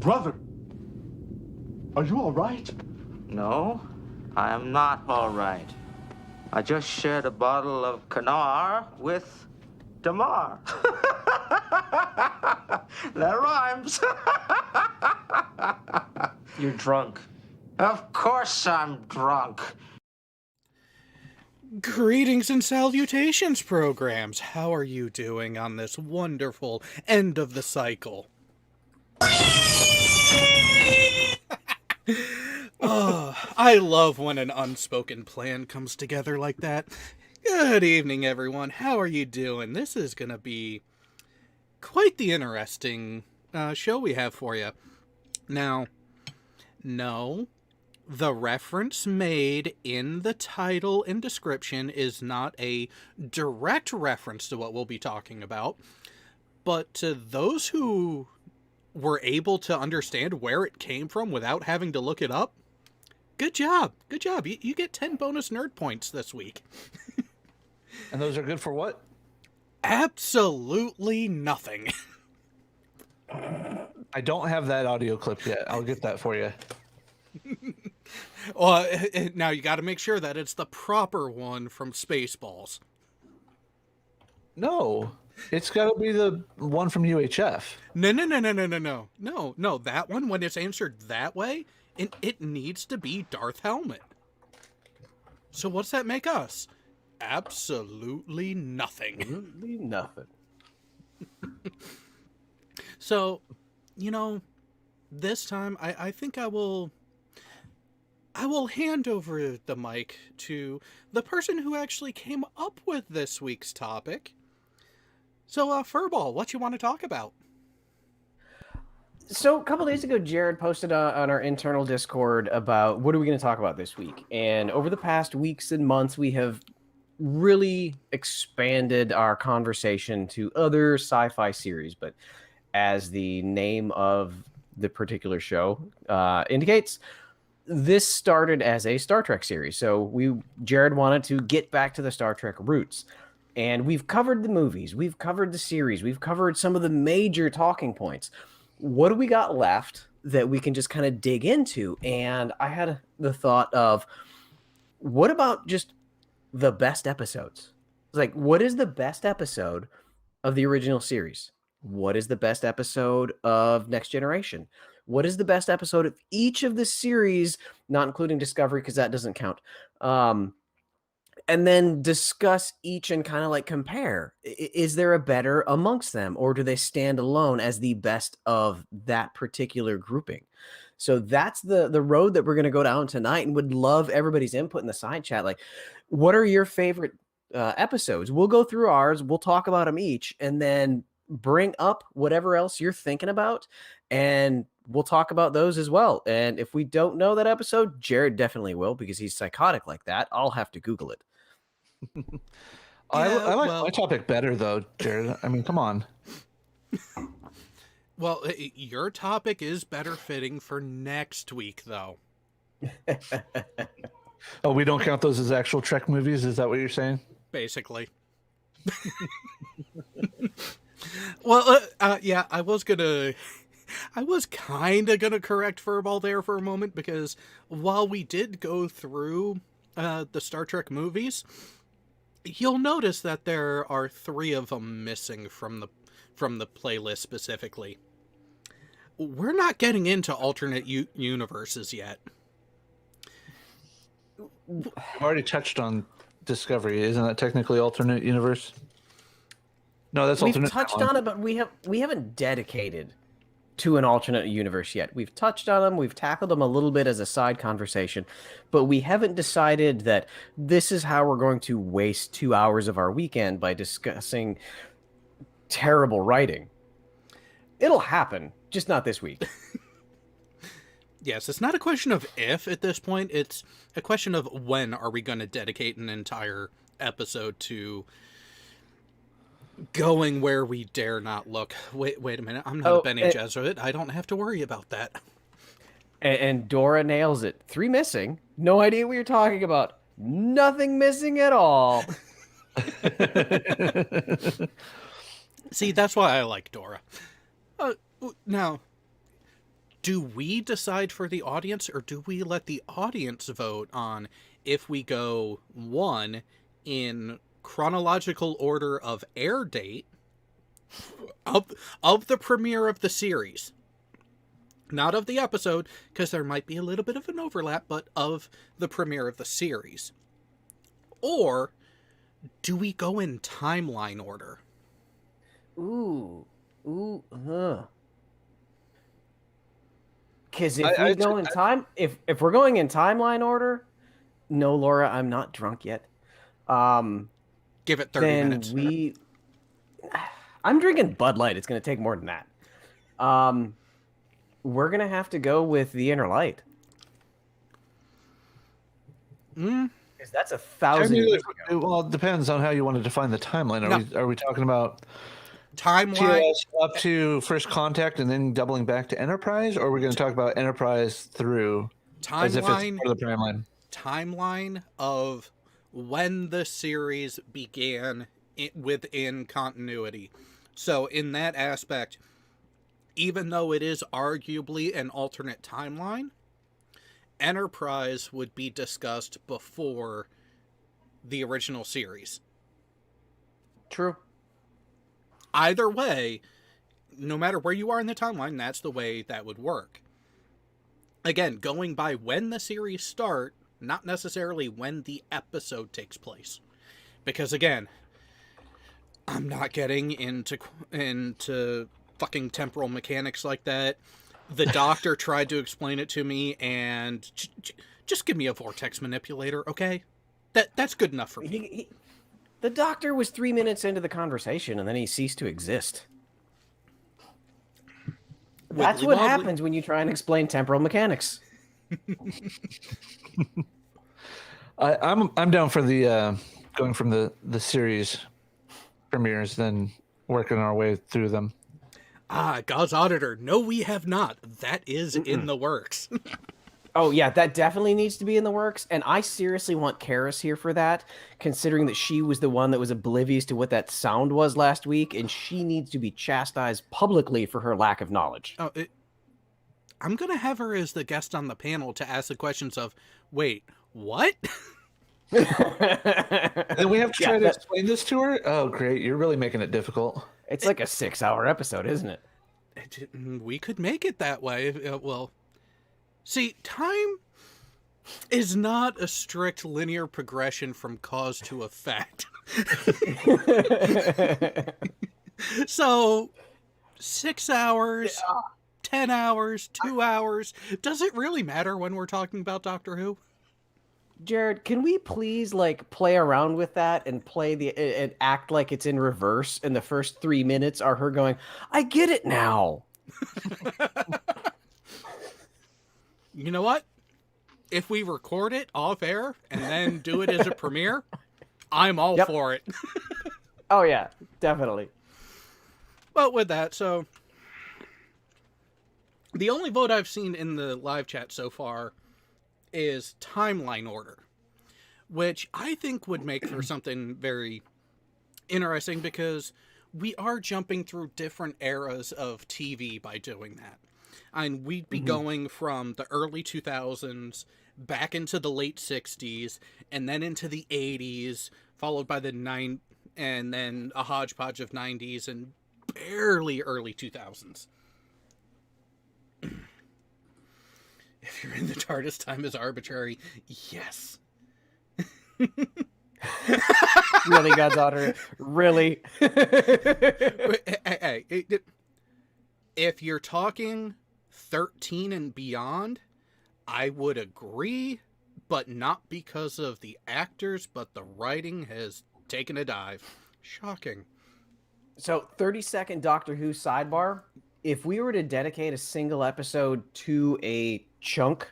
Brother, are you all right? No, I am not all right. I just shared a bottle of Kanar with Damar. That rhymes. You're drunk. Of course I'm drunk. Greetings and salutations, programs. How are you doing on this wonderful end of the cycle? Oh, I love when an unspoken plan comes together like that. Good evening, everyone. How are you doing? This is going to be quite the interesting show we have for you. Now, no, the reference made in the title and description is not a direct reference to what we'll be talking about, but to those who were able to understand where it came from without having to look it up, good job. Good job. You get 10 bonus nerd points this week. And those are good for what? Absolutely nothing. I don't have that audio clip yet. I'll get that for you. Well, now you got to make sure that it's the proper one from Spaceballs. No, it's got to be the one from UHF. No. That one, when it's answered that way, it needs to be Darth Helmet. So what's that make us? Absolutely nothing. Absolutely nothing. So, this time I think I will hand over the mic to the person who actually came up with this week's topic. So, Furball, what you want to talk about? So a couple days ago, Jared posted on our internal Discord about what are we going to talk about this week. And over the past weeks and months, we have really expanded our conversation to other sci-fi series. But as the name of the particular show indicates, this started as a Star Trek series. So Jared wanted to get back to the Star Trek roots. And we've covered the movies, we've covered the series, we've covered some of the major talking points. What do we got left that we can just kind of dig into? And I had the thought of, what about just the best episodes? Like, what is the best episode of the original series? What is the best episode of Next Generation? What is the best episode of each of the series, not including Discovery, because that doesn't count? And then discuss each and kind of like compare. Is there a better amongst them, or do they stand alone as the best of that particular grouping? So that's the road that we're going to go down tonight, and would love everybody's input in the side chat. Like, what are your favorite episodes? We'll go through ours. We'll talk about them each, and then bring up whatever else you're thinking about, and we'll talk about those as well. And if we don't know that episode, Jared definitely will, because he's psychotic like that. I'll have to Google it. I like my topic better, though, Jared. I mean, come on. Well, your topic is better fitting for next week, though. Oh, we don't count those as actual Trek movies? Is that what you're saying? Basically. Well, yeah, I was kind of gonna correct Furball there for a moment, because while we did go through the Star Trek movies, you'll notice that there are 3 of them missing from the playlist specifically. We're not getting into alternate universes yet. I've already touched on Discovery. Isn't that technically alternate universe? No, that's alternate. We've touched on it, but we haven't dedicated to an alternate universe yet. We've touched on them, we've tackled them a little bit as a side conversation, but we haven't decided that this is how we're going to waste 2 hours of our weekend by discussing terrible writing. It'll happen, just not this week. Yes, it's not a question of if at this point, it's a question of when are we going to dedicate an entire episode to going where we dare not look. Wait a minute. I'm not a Bene Gesserit. I don't have to worry about that. And Dora nails it. 3 missing. No idea what you're talking about. Nothing missing at all. See, that's why I like Dora. Now, do we decide for the audience, or do we let the audience vote on if we go 1 in chronological order of air date of the premiere of the series? Not of the episode, because there might be a little bit of an overlap, but of the premiere of the series. Or do we go in timeline order? Because if we go in time, if we're going in timeline order, no, Laura, I'm not drunk yet. Give it 30 then minutes. I'm drinking Bud Light. It's going to take more than that. We're going to have to go with the Inner Light. Because that's 1,000 years ago. Well, it depends on how you want to define the timeline. Are we talking about timeline TOS up to First Contact and then doubling back to Enterprise, or are we going to talk about Enterprise through as if it's part of the timeline? Timeline of when the series began within continuity. So in that aspect, even though it is arguably an alternate timeline, Enterprise would be discussed before the original series. True. Either way, no matter where you are in the timeline, that's the way that would work. Again, going by when the series start, not necessarily when the episode takes place. Because again, I'm not getting into fucking temporal mechanics like that. The doctor tried to explain it to me, and just give me a vortex manipulator, okay? That's good enough for me. The doctor was 3 minutes into the conversation, and then he ceased to exist. That's what happens when you try and explain temporal mechanics. I'm down for the going from the series premieres, then working our way through them. God's Auditor. No, we have not. That is in the works. Oh, yeah, that definitely needs to be in the works. And I seriously want Karis here for that, considering that she was the one that was oblivious to what that sound was last week, and she needs to be chastised publicly for her lack of knowledge. I'm going to have her as the guest on the panel to ask the questions of, wait, what? Then we have to try to explain this to her? Oh, great. You're really making it difficult. It's like a 6-hour episode, isn't it? We could make it that way. Well, see, time is not a strict linear progression from cause to effect. So, 6 hours, 10 hours, 2 hours, does it really matter when we're talking about Doctor Who? Jared, can we please play around with that and and act like it's in reverse, and the first 3 minutes are her going, I get it now. You know what? If we record it off air and then do it as a premiere, I'm all for it. Oh yeah, definitely. But with that, so the only vote I've seen in the live chat so far is timeline order, which I think would make for something very interesting, because we are jumping through different eras of TV by doing that. And we'd be going from the early 2000s back into the late 60s, and then into the 80s, followed by the and then a hodgepodge of 90s and barely early 2000s. If you're in the TARDIS, time is arbitrary. Yes. Really, God's Daughter? Really? Hey, if you're talking 13 and beyond, I would agree, but not because of the actors, but the writing has taken a dive. Shocking. So, 30-second Doctor Who sidebar. If we were to dedicate a single episode to a chunk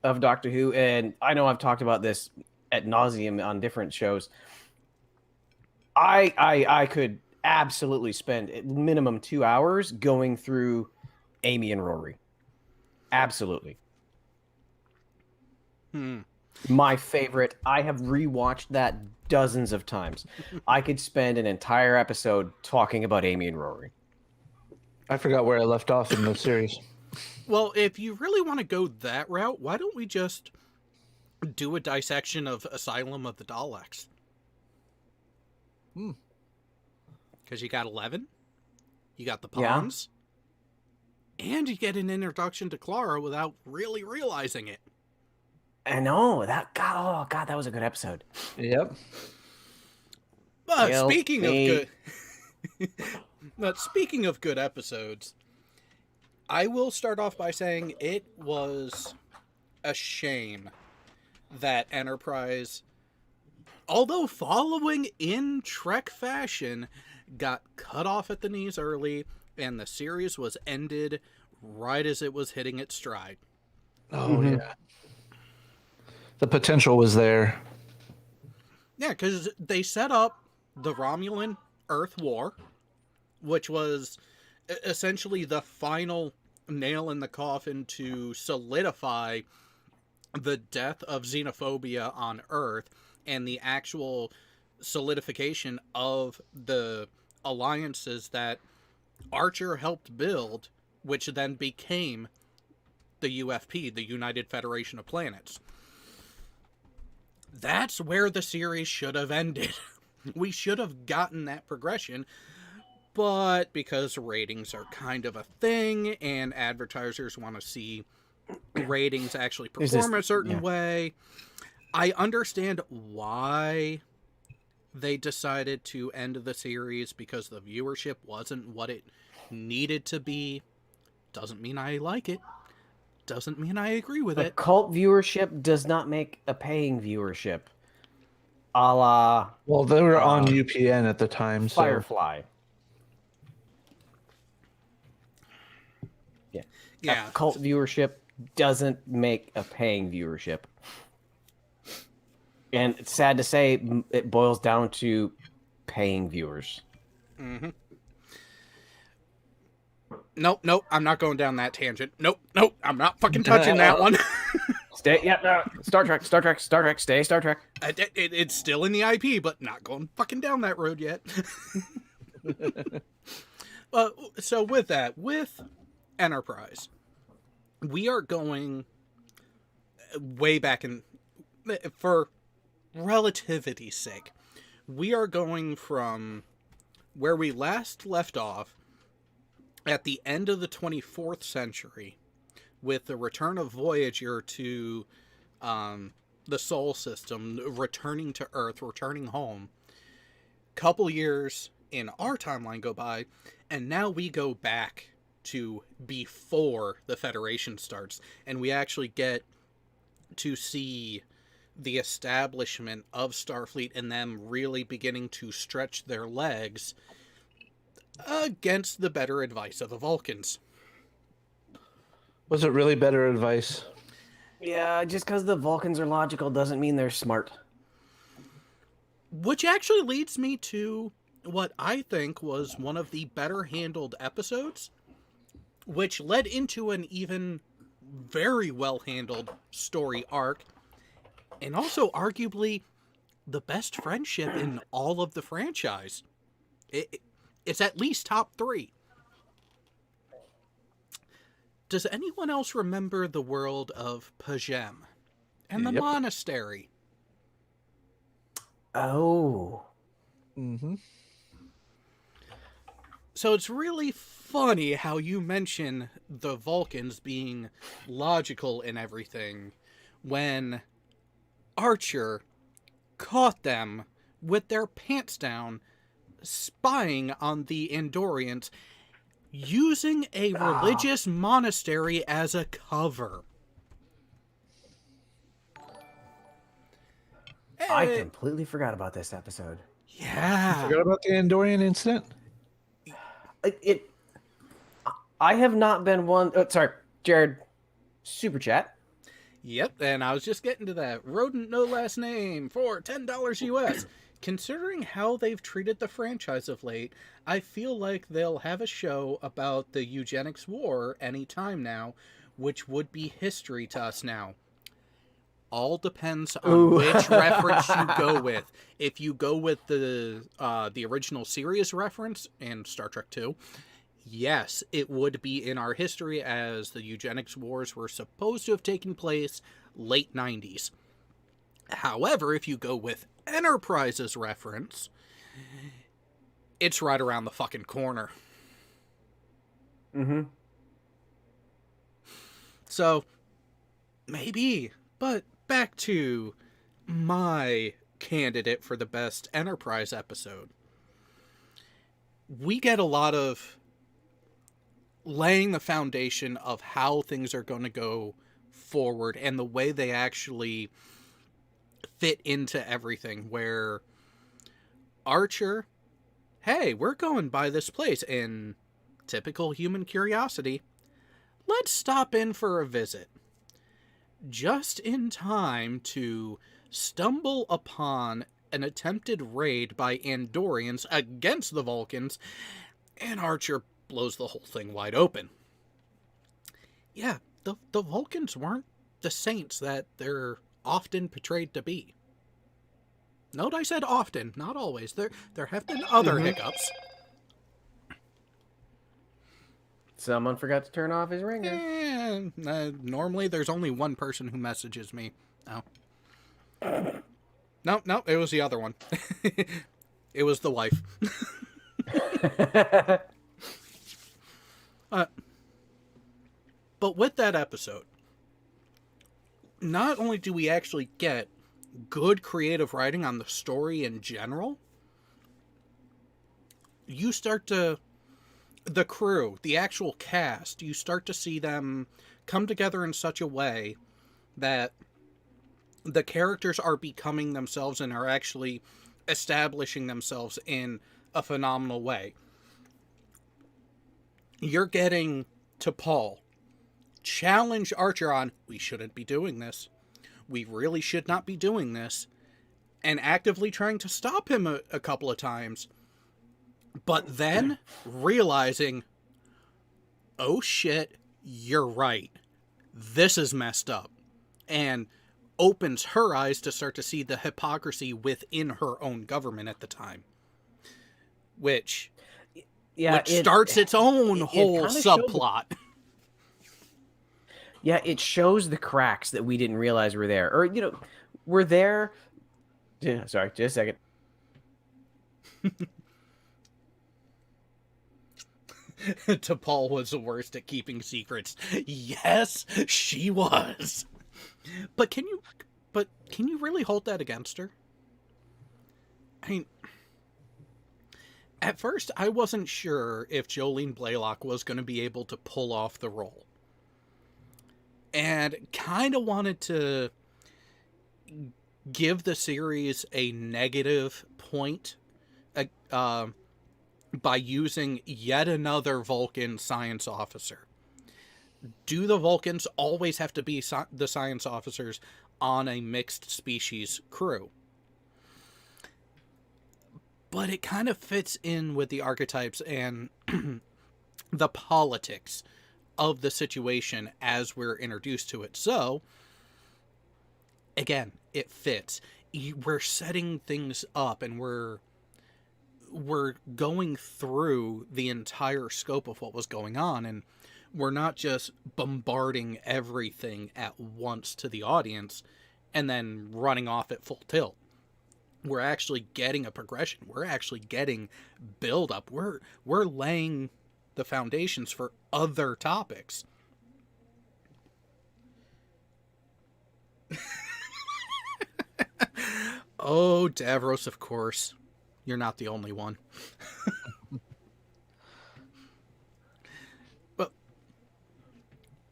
of Doctor Who, and I know I've talked about this ad nauseum on different shows, I could absolutely spend at minimum 2 hours going through Amy and Rory. Absolutely. My favorite. I have rewatched that dozens of times. I could spend an entire episode talking about Amy and Rory. I forgot where I left off in the series. Well, if you really want to go that route, why don't we just do a dissection of Asylum of the Daleks? Because you got 11, you got the pawns, and you get an introduction to Clara without really realizing it. I know that. God, that was a good episode. Yep. But speaking of good episodes, I will start off by saying it was a shame that Enterprise, although following in Trek fashion, got cut off at the knees early, and the series was ended right as it was hitting its stride. Oh, yeah. The potential was there. Yeah, because they set up the Romulan Earth War, which was essentially the final nail in the coffin to solidify the death of xenophobia on Earth and the actual solidification of the alliances that Archer helped build, which then became the UFP, the United Federation of Planets. That's where the series should have ended. We should have gotten that progression, but because ratings are kind of a thing and advertisers want to see ratings actually perform a certain way, I understand why they decided to end the series, because the viewership wasn't what it needed to be. Doesn't mean I like it. Doesn't mean I agree with it. Cult viewership does not make a paying viewership. A la... Well, they were on UPN at the time, so... Firefly. Yeah. Cult viewership doesn't make a paying viewership. And it's sad to say, it boils down to paying viewers. Mm-hmm. Nope, I'm not going down that tangent. Nope, I'm not fucking touching that one. Star Trek, stay Star Trek. It's still in the IP, but not going fucking down that road yet. So with that, with Enterprise, we are going way back in, for relativity's sake, we are going from where we last left off at the end of the 24th century with the return of Voyager to the Sol system, returning to Earth, returning home. Couple years in our timeline go by, and now we go back to before the Federation starts, and we actually get to see the establishment of Starfleet and them really beginning to stretch their legs against the better advice of the Vulcans. Was it really better advice? Yeah, just because the Vulcans are logical doesn't mean they're smart. Which actually leads me to what I think was one of the better handled episodes, which led into an even very well handled story arc, and also arguably the best friendship in all of the franchise. It's at least top 3. Does anyone else remember the world of Pajem and the monastery? Oh. Mm-hmm. So it's really funny how you mention the Vulcans being logical and everything when Archer caught them with their pants down spying on the Andorians using a religious monastery as a cover. I completely forgot about this episode. Yeah. Forgot about the Andorian incident? I have not been one... Oh, sorry, Jared. Super chat. Yep, and I was just getting to that. Rodent no last name for $10 US. Considering how they've treated the franchise of late, I feel like they'll have a show about the eugenics war anytime now, which would be history to us now. All depends on which reference you go with. If you go with the original series reference in Star Trek II, yes, it would be in our history, as the eugenics wars were supposed to have taken place late 90s. However, if you go with Enterprise's reference, it's right around the fucking corner. Mm-hmm. So, maybe. But back to my candidate for the best Enterprise episode. We get a lot of laying the foundation of how things are going to go forward and the way they actually fit into everything, where Archer, hey, we're going by this place, in typical human curiosity, let's stop in for a visit. Just in time to stumble upon an attempted raid by Andorians against the Vulcans, and Archer blows the whole thing wide open. Yeah, the Vulcans weren't the saints that they're often portrayed to be. Note I said often, not always. There have been other hiccups. Someone forgot to turn off his ringer. Normally there's only one person who messages me. No, it was the other one. It was the wife. But with that episode, not only do we actually get good creative writing on the story in general, you start to, the crew, the actual cast, you start to see them come together in such a way that the characters are becoming themselves and are actually establishing themselves in a phenomenal way. You're getting to Paul challenge Archer on, we shouldn't be doing this. We really should not be doing this. And actively trying to stop him a couple of times. But then realizing, oh shit, you're right. This is messed up. And opens her eyes to start to see the hypocrisy within her own government at the time. Which starts its own whole subplot. Yeah, it shows the cracks that we didn't realize were there. Or, we're there. Yeah, sorry, just a second. T'Pol was the worst at keeping secrets. Yes, she was. But can you really hold that against her? I mean, at first I wasn't sure if Jolene Blaylock was going to be able to pull off the role. And kind of wanted to give the series a negative point by using yet another Vulcan science officer. Do the Vulcans always have to be the science officers on a mixed species crew? But it kind of fits in with the archetypes and the politics of the situation as we're introduced to it. So, again, it fits. We're setting things up and we're going through the entire scope of what was going on, and we're not just bombarding everything at once to the audience and then running off at full tilt. We're actually getting a progression. We're actually getting build up. We're laying the foundations for other topics. Oh, Davros, of course. You're not the only one. But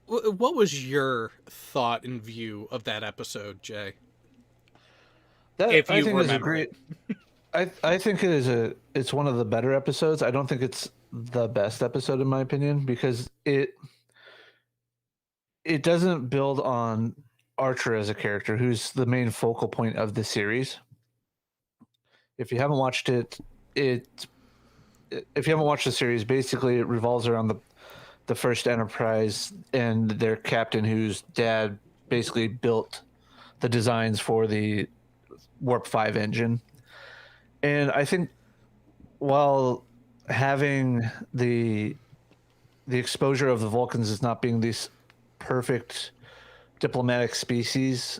what was your thought and view of that episode, Jay? If you remember it. I think it's one of the better episodes. I don't think it's the best episode in my opinion, because it doesn't build on Archer as a character, who's the main focal point of the series. If you haven't watched if you haven't watched the series, basically it revolves around the first Enterprise and their captain, whose dad basically built the designs for the Warp 5 engine. And I think while having the the exposure of the Vulcans as not being these perfect diplomatic species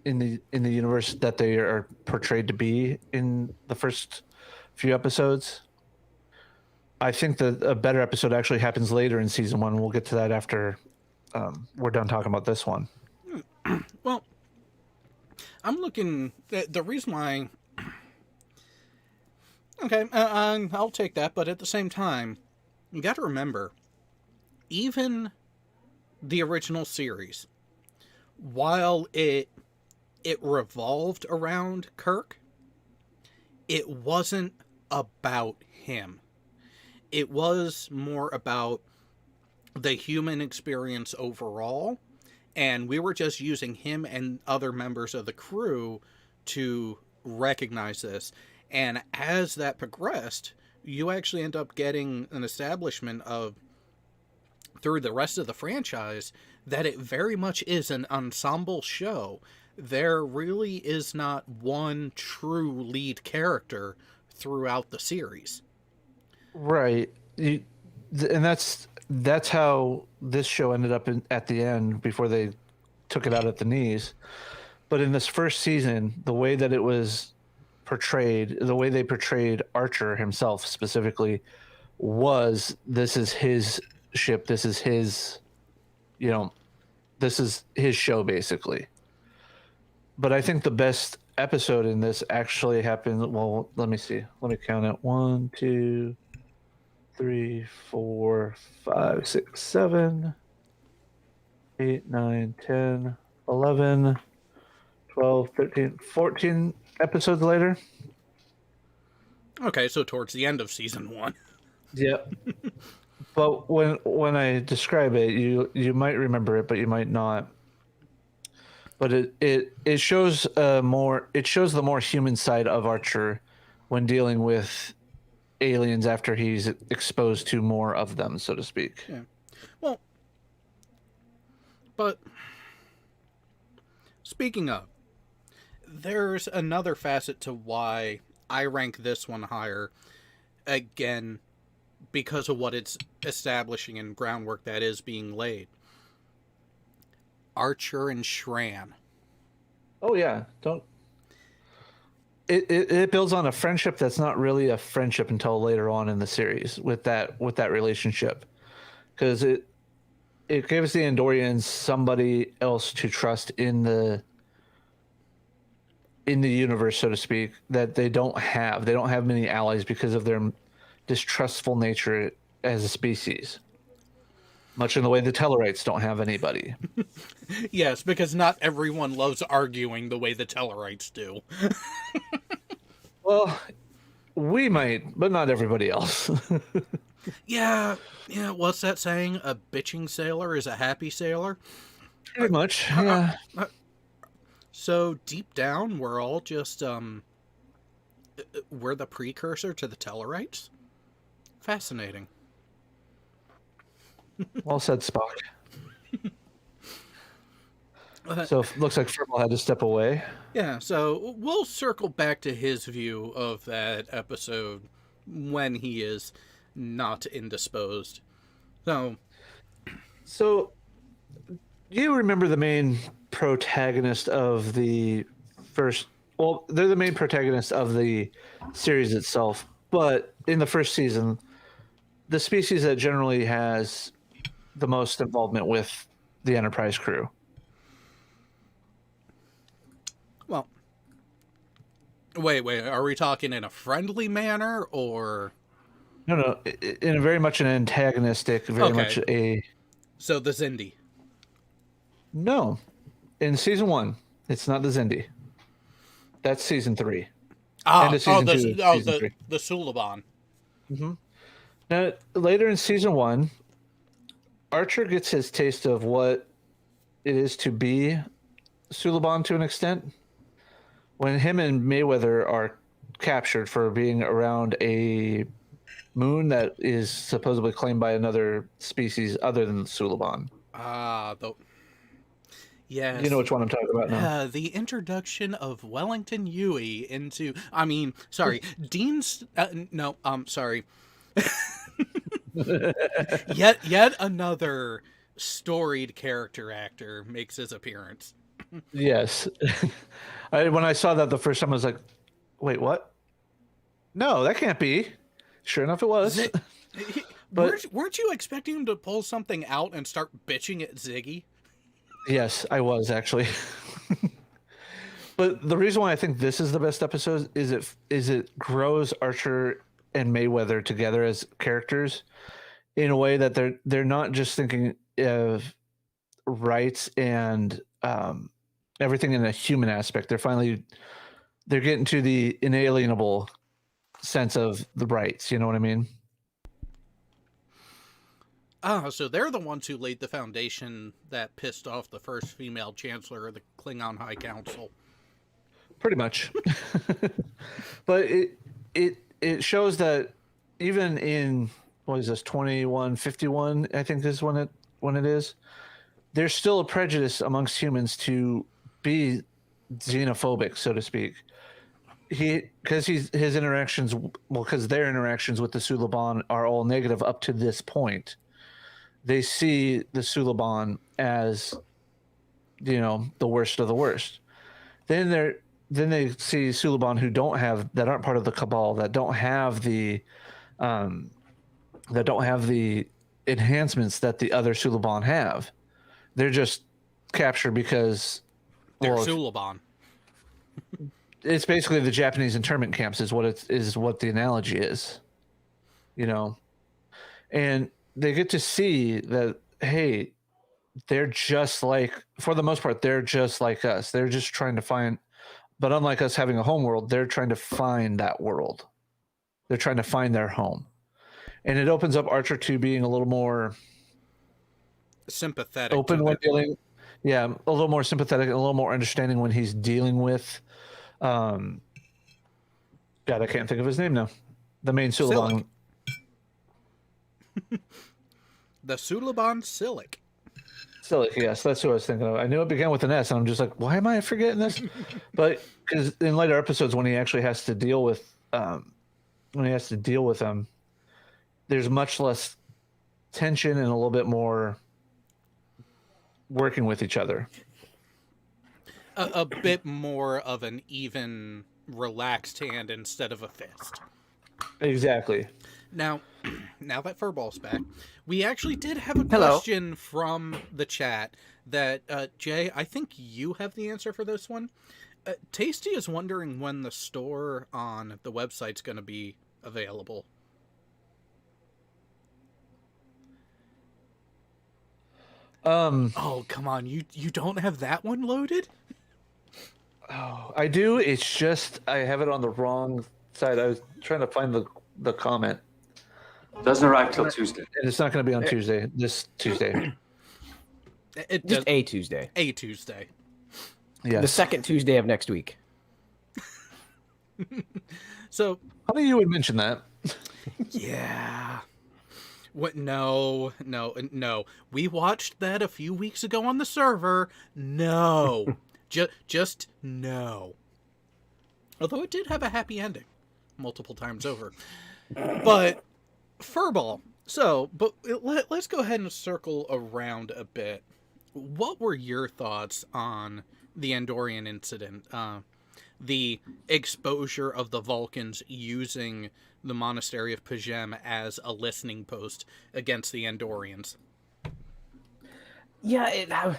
in the universe that they are portrayed to be in the first few episodes. I think that a better episode actually happens later in season 1. We'll get to that after we're done talking about this one. Well, I'm looking at the reason why. Okay, I'll take that, but at the same time, you got to remember, even the original series, while it revolved around Kirk, it wasn't about him. It was more about the human experience overall, and we were just using him and other members of the crew to recognize this. And as that progressed, you actually end up getting an establishment of, through the rest of the franchise, that it very much is an ensemble show. There really is not one true lead character throughout the series. Right. And that's how this show ended up at the end before they took it out at the knees. But in this first season, the way that it was portrayed, the way they portrayed Archer himself specifically, was this is his ship, this is his, this is his show basically. But I think the best episode in this actually happened. Well, let me see. Let me count it. 1, 2, 3, 4, 5, 6, 7, 8, 9, 10, 11, 12, 13, 14 episodes later. Okay, so towards the end of season 1. Yep. But when I describe it, you might remember it, but you might not. But it shows the more human side of Archer when dealing with aliens after he's exposed to more of them, so to speak. Yeah. Well, but speaking of, there's another facet to why I rank this one higher, again, because of what it's establishing and groundwork that is being laid. Archer and Shran. Oh yeah, don't. It builds on a friendship that's not really a friendship until later on in the series with that relationship, because it gives the Andorians somebody else to trust in the universe, so to speak, that they don't have. They don't have many allies because of their distrustful nature as a species. Much in the way the Tellarites don't have anybody. Yes, because not everyone loves arguing the way the Tellarites do. Well, we might, but not everybody else. Yeah, what's that saying? A bitching sailor is a happy sailor? Pretty much, yeah. So deep down, we're all just, we're the precursor to the Tellarites? Fascinating. Well said, Spock. So it looks like Fribble had to step away. Yeah, so we'll circle back to his view of that episode when he is not indisposed. So you remember the main protagonist of the first... Well, they're the main protagonist of the series itself, but in the first season, the species that generally has the most involvement with the Enterprise crew. Well, wait, are we talking in a friendly manner, or... No, in a very much an antagonistic, very much a... So the Xindi. No. In season 1, it's not the Xindi. That's season 3. The Three. The Suliban. Mm-hmm. Now, later in season 1, Archer gets his taste of what it is to be Suliban to an extent. When him and Mayweather are captured for being around a moon that is supposedly claimed by another species other than Suliban. Yes. You know which one I'm talking about now. The introduction of Wellington Huey into... Dean's... sorry. Yet another storied character actor makes his appearance. Yes. When I saw that the first time, I was like, "Wait, what? No, that can't be." Sure enough, it was. But weren't you expecting him to pull something out and start bitching at Ziggy? yes, I was actually. But the reason why I think this is the best episode is it grows Archer and Mayweather together as characters in a way that they're not just thinking of rights and everything in a human aspect. They're getting to the inalienable sense of the rights. You know what I mean? So they're the ones who laid the foundation that pissed off the first female chancellor of the Klingon High Council. Pretty much. But it shows that even in, what is this, 2151, I think this is when it is, there's still a prejudice amongst humans to be xenophobic, so to speak. Because his interactions, because their interactions with the Suliban are all negative up to this point. They see the Suliban as, the worst of the worst. Then they see Suliban that aren't part of the Cabal, that don't have the enhancements that the other Suliban have. They're just captured because they're Suliban. It's basically the Japanese internment camps is what the analogy is. And they get to see that, hey, they're just like, for the most part, they're just like us. They're just trying to find, but unlike us having a home world, they're trying to find that world. They're trying to find their home. And it opens up Archer to being a little more sympathetic, open when dealing. Yeah, a little more sympathetic and a little more understanding when he's dealing with. God, I can't think of his name now. The main Suliban. The Suliban Silic. Silic, yes, that's who I was thinking of. I knew it began with an S, and I'm just like, why am I forgetting this? But because in later episodes, when he actually has to deal with, them, there's much less tension and a little bit more working with each other. A bit more of an even, relaxed hand instead of a fist. Exactly. Now that Furball's back, we actually did have a question from the chat that, Jay, I think you have the answer for this one. Tasty is wondering when the store on the website's going to be available. Oh, come on. You don't have that one loaded? Oh, I do. It's just I have it on the wrong side. I was trying to find the comment. Doesn't arrive till Tuesday. And it's not going to be on Tuesday. This Tuesday. Just a Tuesday. A Tuesday. Yeah. The second Tuesday of next week. So, how you would mention that? Yeah. What? No. We watched that a few weeks ago on the server. No. Just no. Although it did have a happy ending multiple times over. But Furball. So, but let's go ahead and circle around a bit. What were your thoughts on the Andorian incident? The exposure of the Vulcans using the Monastery of Pajem as a listening post against the Andorians. Yeah,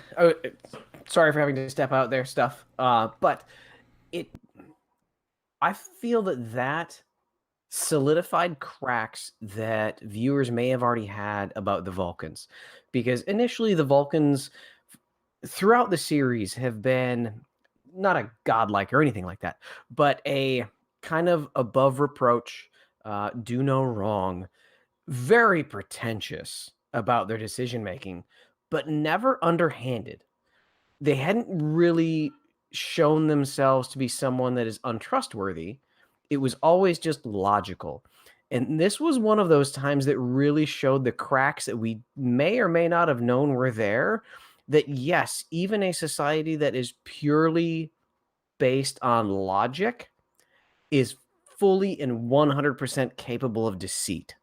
sorry for having to step out there, stuff. But I feel that solidified cracks that viewers may have already had about the Vulcans, because initially the Vulcans throughout the series have been not a godlike or anything like that, but a kind of above reproach, do no wrong, very pretentious about their decision making, but never underhanded. They hadn't really shown themselves to be someone that is untrustworthy. It was always just logical. And this was one of those times that really showed the cracks that we may or may not have known were there. That yes, even a society that is purely based on logic is fully and 100% capable of deceit.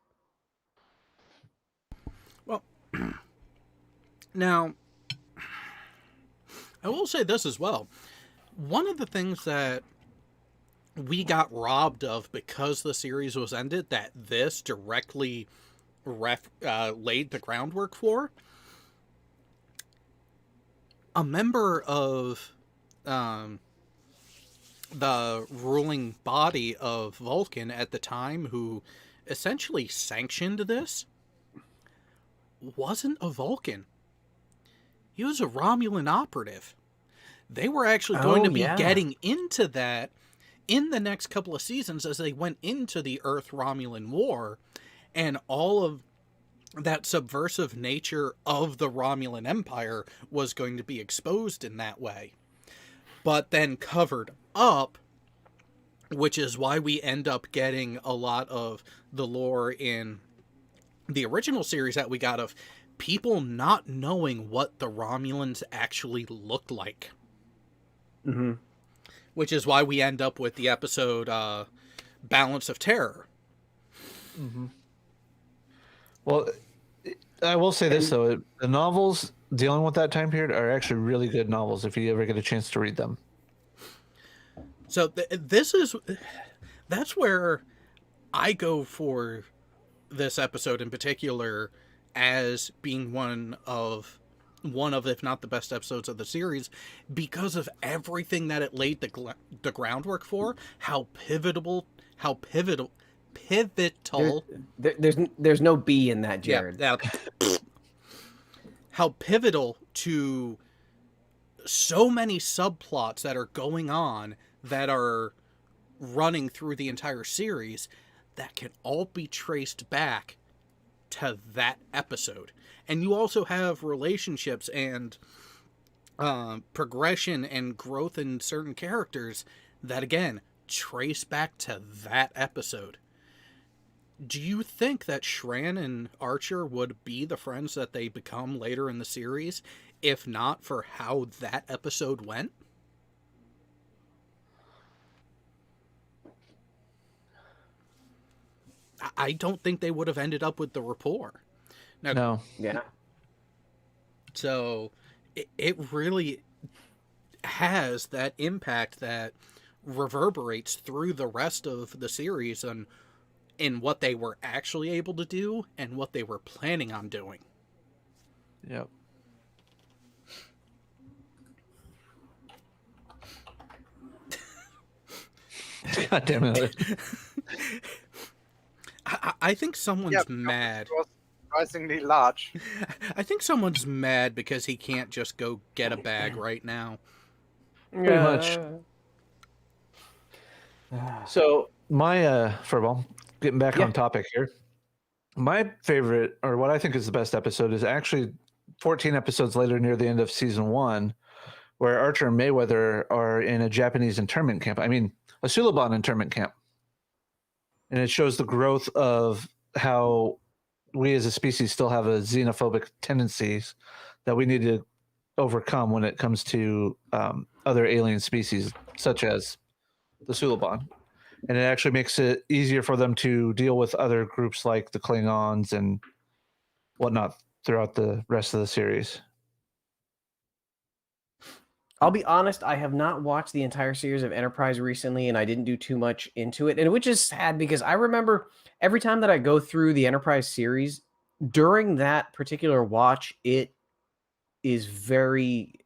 Now, I will say this as well. One of the things that we got robbed of because the series was ended, that this directly laid the groundwork for, a member of the ruling body of Vulcan at the time, who essentially sanctioned this, wasn't a Vulcan. He was a Romulan operative. They were actually going to be getting into that in the next couple of seasons as they went into the Earth-Romulan War, and all of that subversive nature of the Romulan Empire was going to be exposed in that way. But then covered up, which is why we end up getting a lot of the lore in the original series that we got of people not knowing what the Romulans actually looked like. Mm-hmm. Which is why we end up with the episode Balance of Terror. Mm-hmm. Well, I will say this, though. The novels dealing with that time period are actually really good novels if you ever get a chance to read them. So that's where I go for this episode in particular as being one of, if not the best episodes of the series, because of everything that it laid the groundwork for, how pivotal. There's no B in that, Jared. Yeah, how pivotal to so many subplots that are going on that are running through the entire series that can all be traced back to that episode. And you also have relationships and progression and growth in certain characters that, again, trace back to that episode. Do you think that Shran and Archer would be the friends that they become later in the series, if not for how that episode went? I don't think they would have ended up with the rapport. Now, No. Yeah. So it really has that impact that reverberates through the rest of the series and in what they were actually able to do and what they were planning on doing. Yep. God damn it. I think someone's mad. It was surprisingly large. I think someone's mad because he can't just go get a bag right now. Pretty much. So my Furball, getting back on topic here. My favorite, or what I think is the best episode, is actually 14 episodes later near the end of season 1, where Archer and Mayweather are in a Japanese internment camp. I mean, a Suliban internment camp. And it shows the growth of how we as a species still have a xenophobic tendencies that we need to overcome when it comes to other alien species, such as the Suliban. And it actually makes it easier for them to deal with other groups like the Klingons and whatnot throughout the rest of the series. I'll be honest, I have not watched the entire series of Enterprise recently, and I didn't do too much into it, and which is sad because I remember every time that I go through the Enterprise series, during that particular watch, it is very...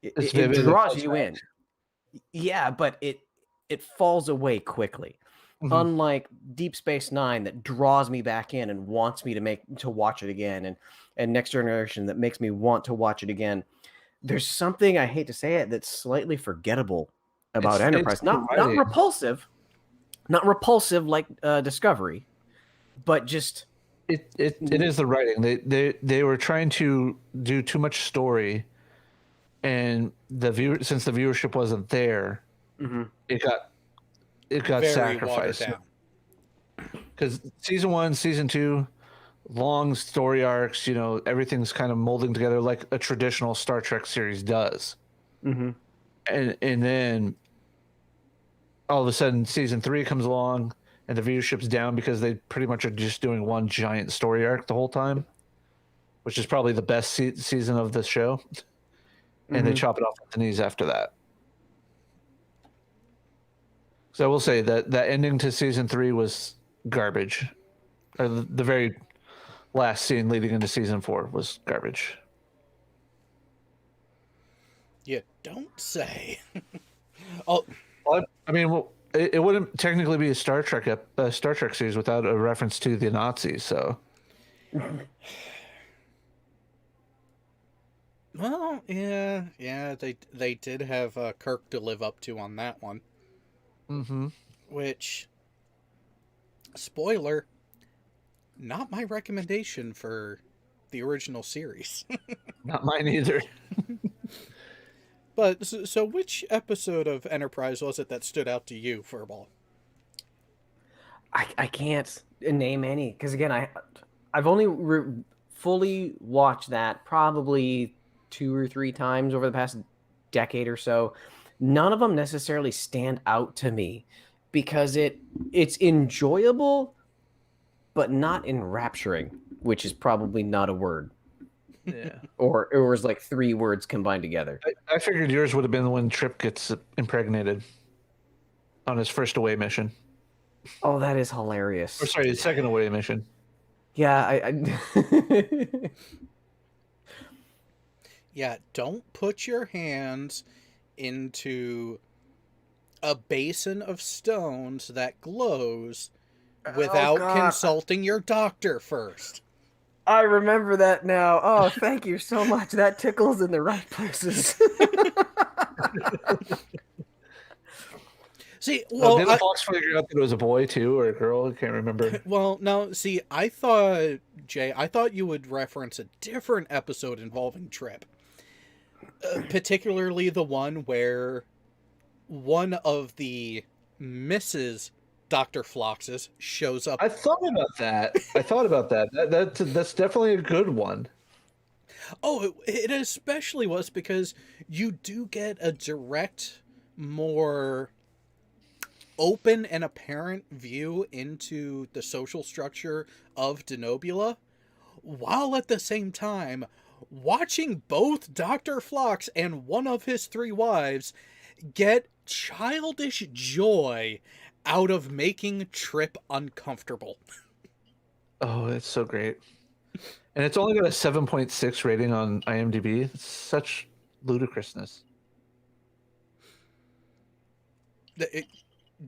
It draws you in. Yeah, but it falls away quickly. Mm-hmm. Unlike Deep Space Nine that draws me back in and wants me to watch it again, and Next Generation that makes me want to watch it again. There's something, I hate to say it, that's slightly forgettable about Enterprise. Not repulsive like Discovery, but just it is the writing. They were trying to do too much story, and since the viewership wasn't there, mm-hmm. it got very sacrificed. Because season 1, season 2, long story arcs, everything's kind of molding together like a traditional Star Trek series does. Mm-hmm. And then all of a sudden season 3 comes along and the viewership's down because they pretty much are just doing one giant story arc the whole time. which is probably the best season of the show, and they chop it off at the knees after that. So I will say that that ending to season 3 was garbage, or the very last scene leading into season 4 was garbage. You don't say. Oh, Well, I mean, well, it wouldn't technically be a Star Trek series without a reference to the Nazis. So, well, yeah, they did have Kirk to live up to on that one. Which, spoiler, not my recommendation for the original series. not mine either. But so which episode of Enterprise was it that stood out to you, Furball? I can't name any because again I've only fully watched that probably 2 or 3 times over the past decade or so. None of them necessarily stand out to me because it's enjoyable but not enrapturing, which is probably not a word. Yeah. Or it was like 3 words combined together. I figured yours would have been when Trip gets impregnated on his first away mission. Oh, that is hilarious. Or sorry, his second away mission. Yeah, Yeah, don't put your hands into a basin of stones that glows without consulting your doctor first. I remember that now. Oh, thank you so much. That tickles in the right places. See, well, did the Fox figure out that it was a boy too or a girl? I can't remember. Well, no. See, I thought you would reference a different episode involving Trip, particularly the one where one of the Mrs. Dr. Floxes shows up. I thought about that. That's definitely a good one. Oh, it especially was because you do get a direct, more open and apparent view into the social structure of Denobula, while at the same time watching both Dr. Phlox and one of his 3 wives get childish joy out of making Trip uncomfortable. Oh, it's so great. And it's only got a 7.6 rating on IMDb. It's such ludicrousness.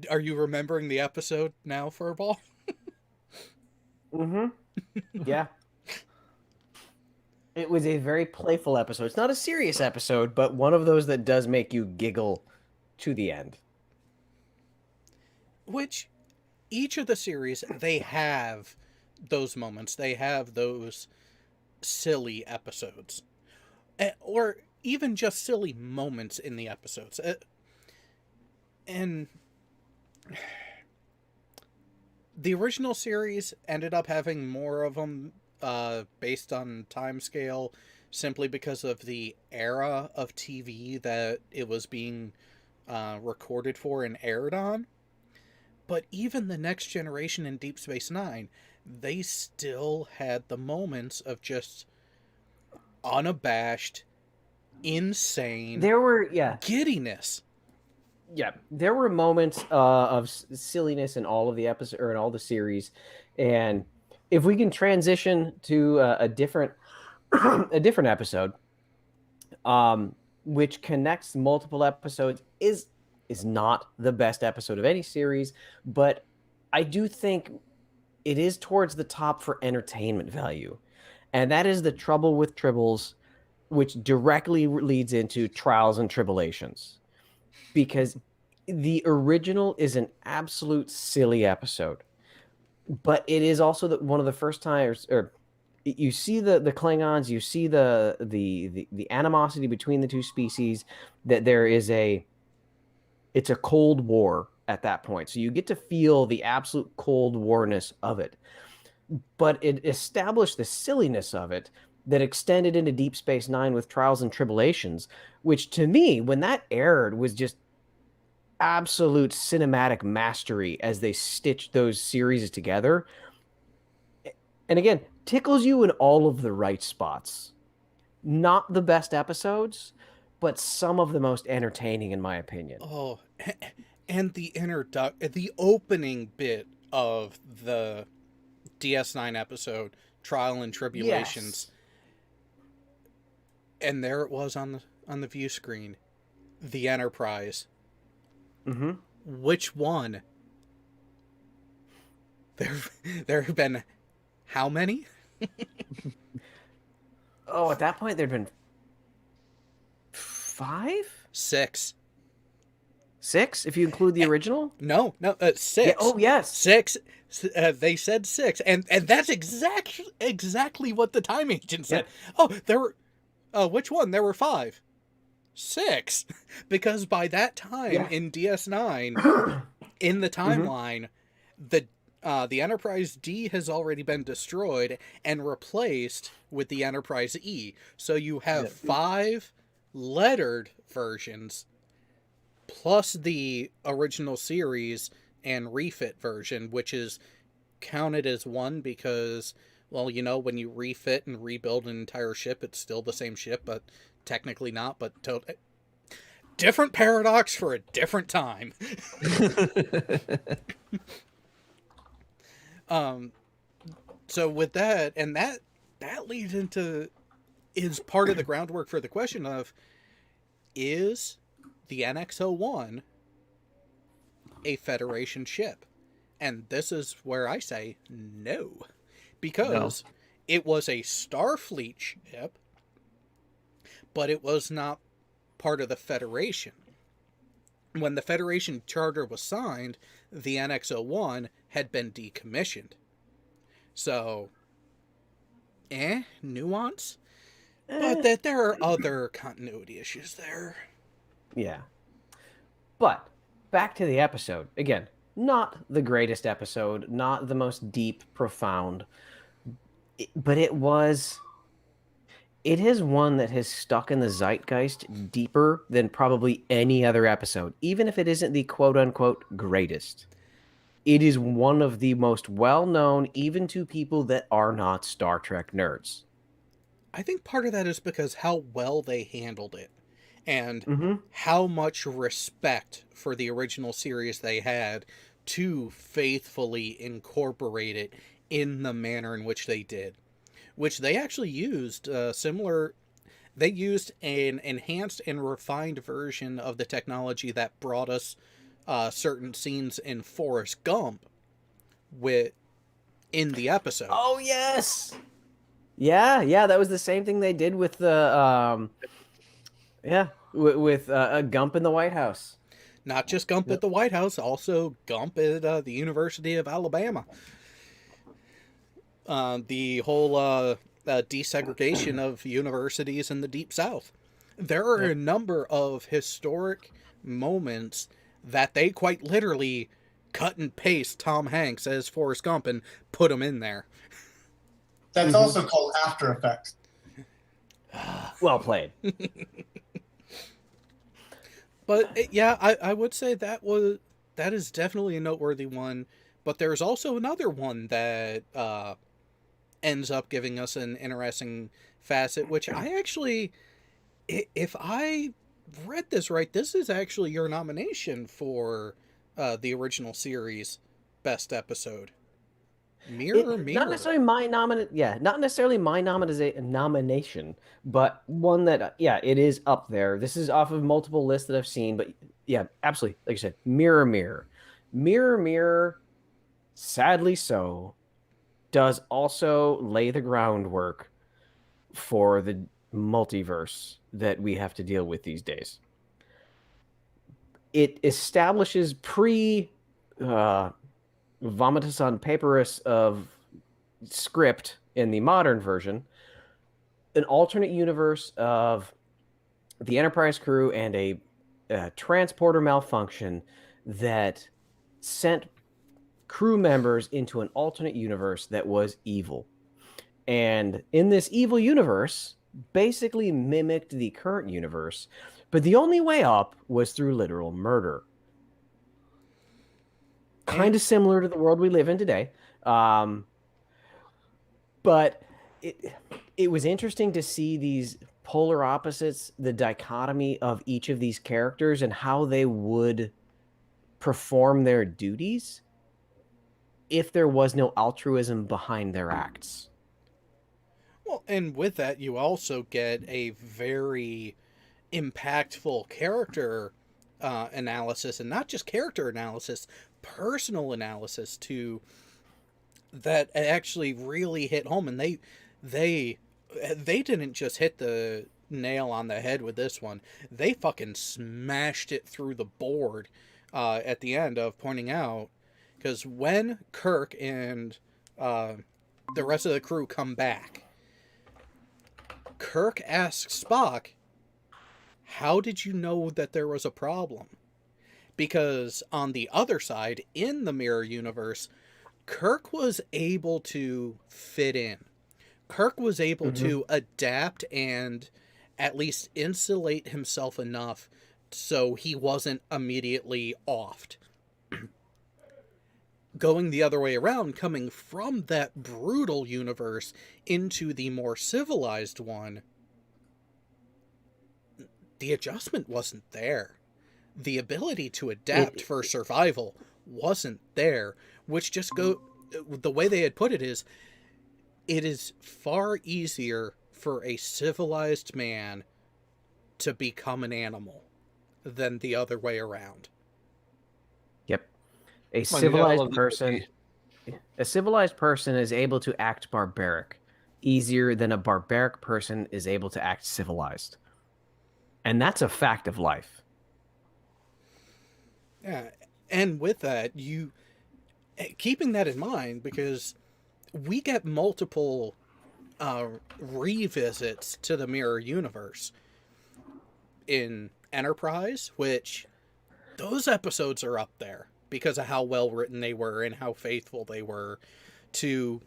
Are you remembering the episode now, Furball? Yeah. It was a very playful episode. It's not a serious episode, but one of those that does make you giggle to the end. Which, each of the series, they have those moments. They have those silly episodes. Or even just silly moments in the episodes. And the original series ended up having more of them based on time scale, simply because of the era of TV that it was being recorded for and aired on. But even the Next Generation and Deep Space Nine, they still had the moments of just unabashed, insane giddiness. Yeah, there were moments of silliness in all of the episodes or in all the series, and if we can transition to a different episode, which connects multiple episodes, is not the best episode of any series, but I do think it is towards the top for entertainment value, and that is The Trouble with Tribbles, which directly leads into Trials and Tribulations. Because the original is an absolute silly episode, but it is also one of the first times, or you see the Klingons, you see the animosity between the 2 species, that it's a Cold War at that point. So you get to feel the absolute Cold Warness of it, but it established the silliness of it that extended into Deep Space Nine with Trials and Tribulations, which to me, when that aired, was just absolute cinematic mastery as they stitched those series together. And again, tickles you in all of the right spots. Not the best episodes, but some of the most entertaining, in my opinion. Oh, and the opening bit of the DS9 episode, Trial and Tribulations, and there it was on the view screen, the Enterprise. Mm-hmm. Which one? There have been how many? Oh, at that point there'd been 5? 6. 6, if you include the original? No, 6. Yeah, oh, yes. 6. They said 6, and that's exactly what the time agent said. Yep. Oh, there were. Which one? There were 5. 6, because by that time in DS9, in the timeline, the Enterprise D has already been destroyed and replaced with the Enterprise E. So you have 5 lettered versions, plus the original series and refit version, which is counted as one because, well, when you refit and rebuild an entire ship, it's still the same ship, but technically not. But different paradox for a different time. So with that, and that leads into, is part of the groundwork for the question of, is the NX-01 a Federation ship? And this is where I say no. Because it was a Starfleet ship, but it was not part of the Federation. When the Federation Charter was signed, the NX-01 had been decommissioned. So, nuance? But that there are other continuity issues there. Yeah. But, back to the episode. Again, not the greatest episode, not the most deep, profound, but it is one that has stuck in the zeitgeist deeper than probably any other episode, even if it isn't the quote-unquote greatest. It is one of the most well-known, even to people that are not Star Trek nerds. I think part of that is because how well they handled it, and how much respect for the original series they had to faithfully incorporate it in the manner in which they did. Which they actually used they used an enhanced and refined version of the technology that brought us certain scenes in Forrest Gump in the episode. Oh, yes! Yeah, that was the same thing they did with the, with Gump in the White House. Not just Gump at the White House, also Gump at the University of Alabama. The whole desegregation of universities in the Deep South. There are a number of historic moments that they quite literally cut and paste Tom Hanks as Forrest Gump and put him in there. That's also called After Effects. Well played. But I would say that is definitely a noteworthy one. But there's also another one that ends up giving us an interesting facet, which I actually, if I read this right, this is actually your nomination for the original series best episode. Mirror. Not necessarily my nomination, but one that it is up there. This is off of multiple lists that I've seen, but yeah, absolutely. Like I said, Mirror, sadly so, does also lay the groundwork for the multiverse that we have to deal with these days. It establishes vomitus on papyrus of script in the modern version, an alternate universe of the Enterprise crew and a transporter malfunction that sent crew members into an alternate universe that was evil. And in this evil universe, basically mimicked the current universe, but the only way up was through literal murder. Kind of similar to the world we live in today. But it was interesting to see these polar opposites, the dichotomy of each of these characters and how they would perform their duties if there was no altruism behind their acts. Well, and with that, you also get a very impactful character analysis, and not just character analysis, personal analysis too, that actually really hit home. And they didn't just hit the nail on the head with this one. They fucking smashed it through the board at the end of pointing out, because when Kirk and the rest of the crew come back, Kirk asks Spock, how did you know that there was a problem? Because on the other side, in the mirror universe, Kirk was able to fit in. Kirk was able to adapt and at least insulate himself enough so he wasn't immediately offed. Going the other way around, coming from that brutal universe into the more civilized one, the adjustment wasn't there. The ability to adapt for survival wasn't there, which just the way they had put it is, it is far easier for a civilized man to become an animal than the other way around. Yep. A civilized person is able to act barbaric easier than a barbaric person is able to act civilized. And that's a fact of life. Yeah, and with that, you keeping that in mind, because we get multiple revisits to the mirror universe in Enterprise, which those episodes are up there because of how well written they were and how faithful they were to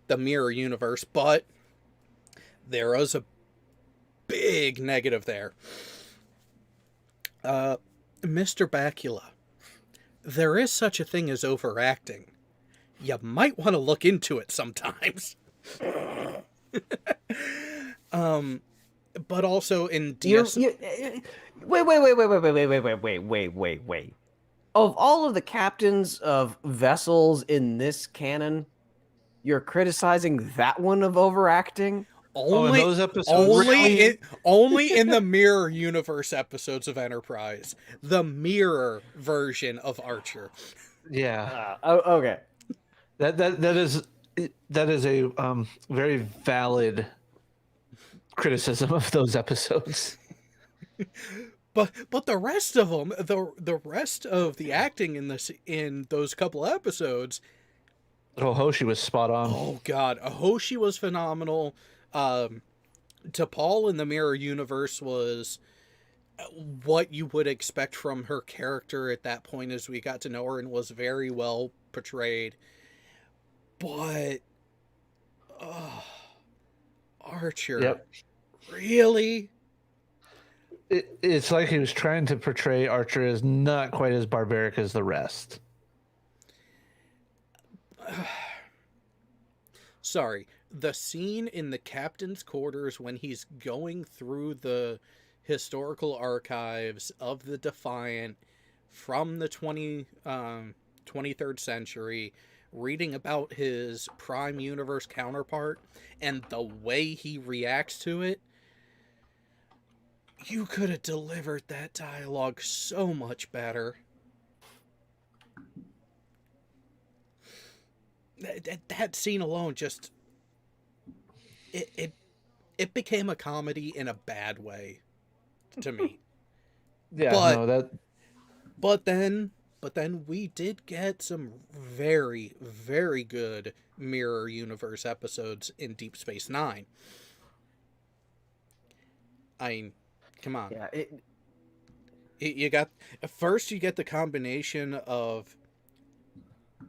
the mirror universe. But there was a big negative there. Mr. Bakula, there is such a thing as overacting. You might want to look into it sometimes. But also in DS... Wait. Of all of the captains of vessels in this canon, you're criticizing that one of overacting? Only, in those episodes? only in the mirror universe episodes of Enterprise. The mirror version of Archer. Yeah. Okay. That is a very valid criticism of those episodes. But the rest of them, the rest of the acting in those couple episodes, Hoshi was spot on. oh god, Hoshi was phenomenal. T'Pol in the mirror universe was what you would expect from her character at that point as we got to know her, and was very well portrayed. But Archer, Yep. Really? It's like he was trying to portray Archer as not quite as barbaric as the rest. Sorry, the scene in the captain's quarters when he's going through the historical archives of the Defiant from the 23rd century, reading about his Prime Universe counterpart, and the way he reacts to it, you could have delivered that dialogue so much better. That scene alone just... It became a comedy in a bad way to me. Yeah, But then we did get some very, very good Mirror Universe episodes in Deep Space Nine. I mean, come on. Yeah, You got... First, you get the combination of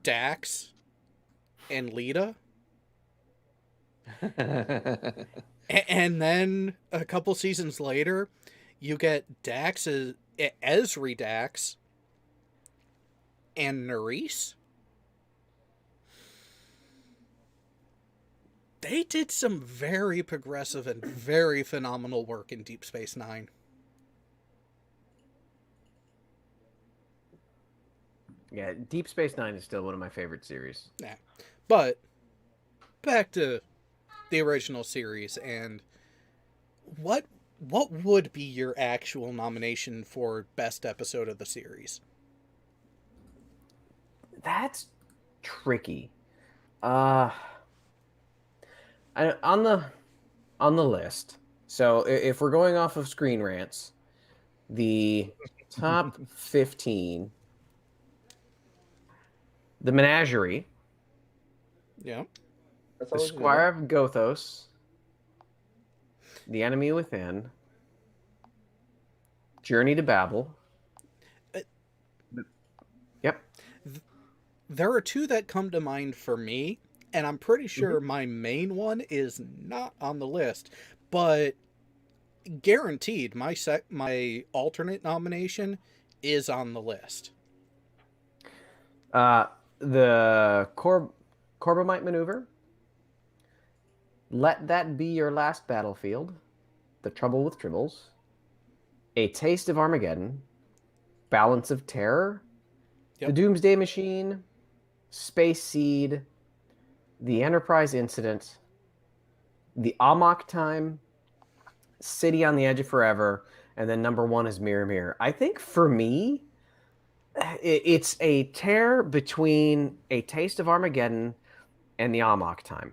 Dax and Lita. And then a couple seasons later, you get Esri Dax and Nerys. They did some very progressive and very phenomenal work in Deep Space Nine. Yeah, Deep Space Nine is still one of my favorite series. Yeah. But back to the original series, and what would be your actual nomination for best episode of the series? That's tricky. On the list. So if we're going off of Screen Rants, the top 15, the Menagerie, Yeah. That's the always a good Squire of Gothos, the Enemy Within, Journey to Babel. Uh, Yep. There are two that come to mind for me, and I'm pretty sure my main one is not on the list, but guaranteed my alternate nomination is on the list. The Corbomite Maneuver. Let That Be Your Last Battlefield. The Trouble with Tribbles. A Taste of Armageddon. Balance of Terror. Yep. The Doomsday Machine. Space Seed. The Enterprise Incident. The Amok Time. City on the Edge of Forever. And then number one is Mirror Mirror. I think for me, it's a tear between A Taste of Armageddon and the Amok Time.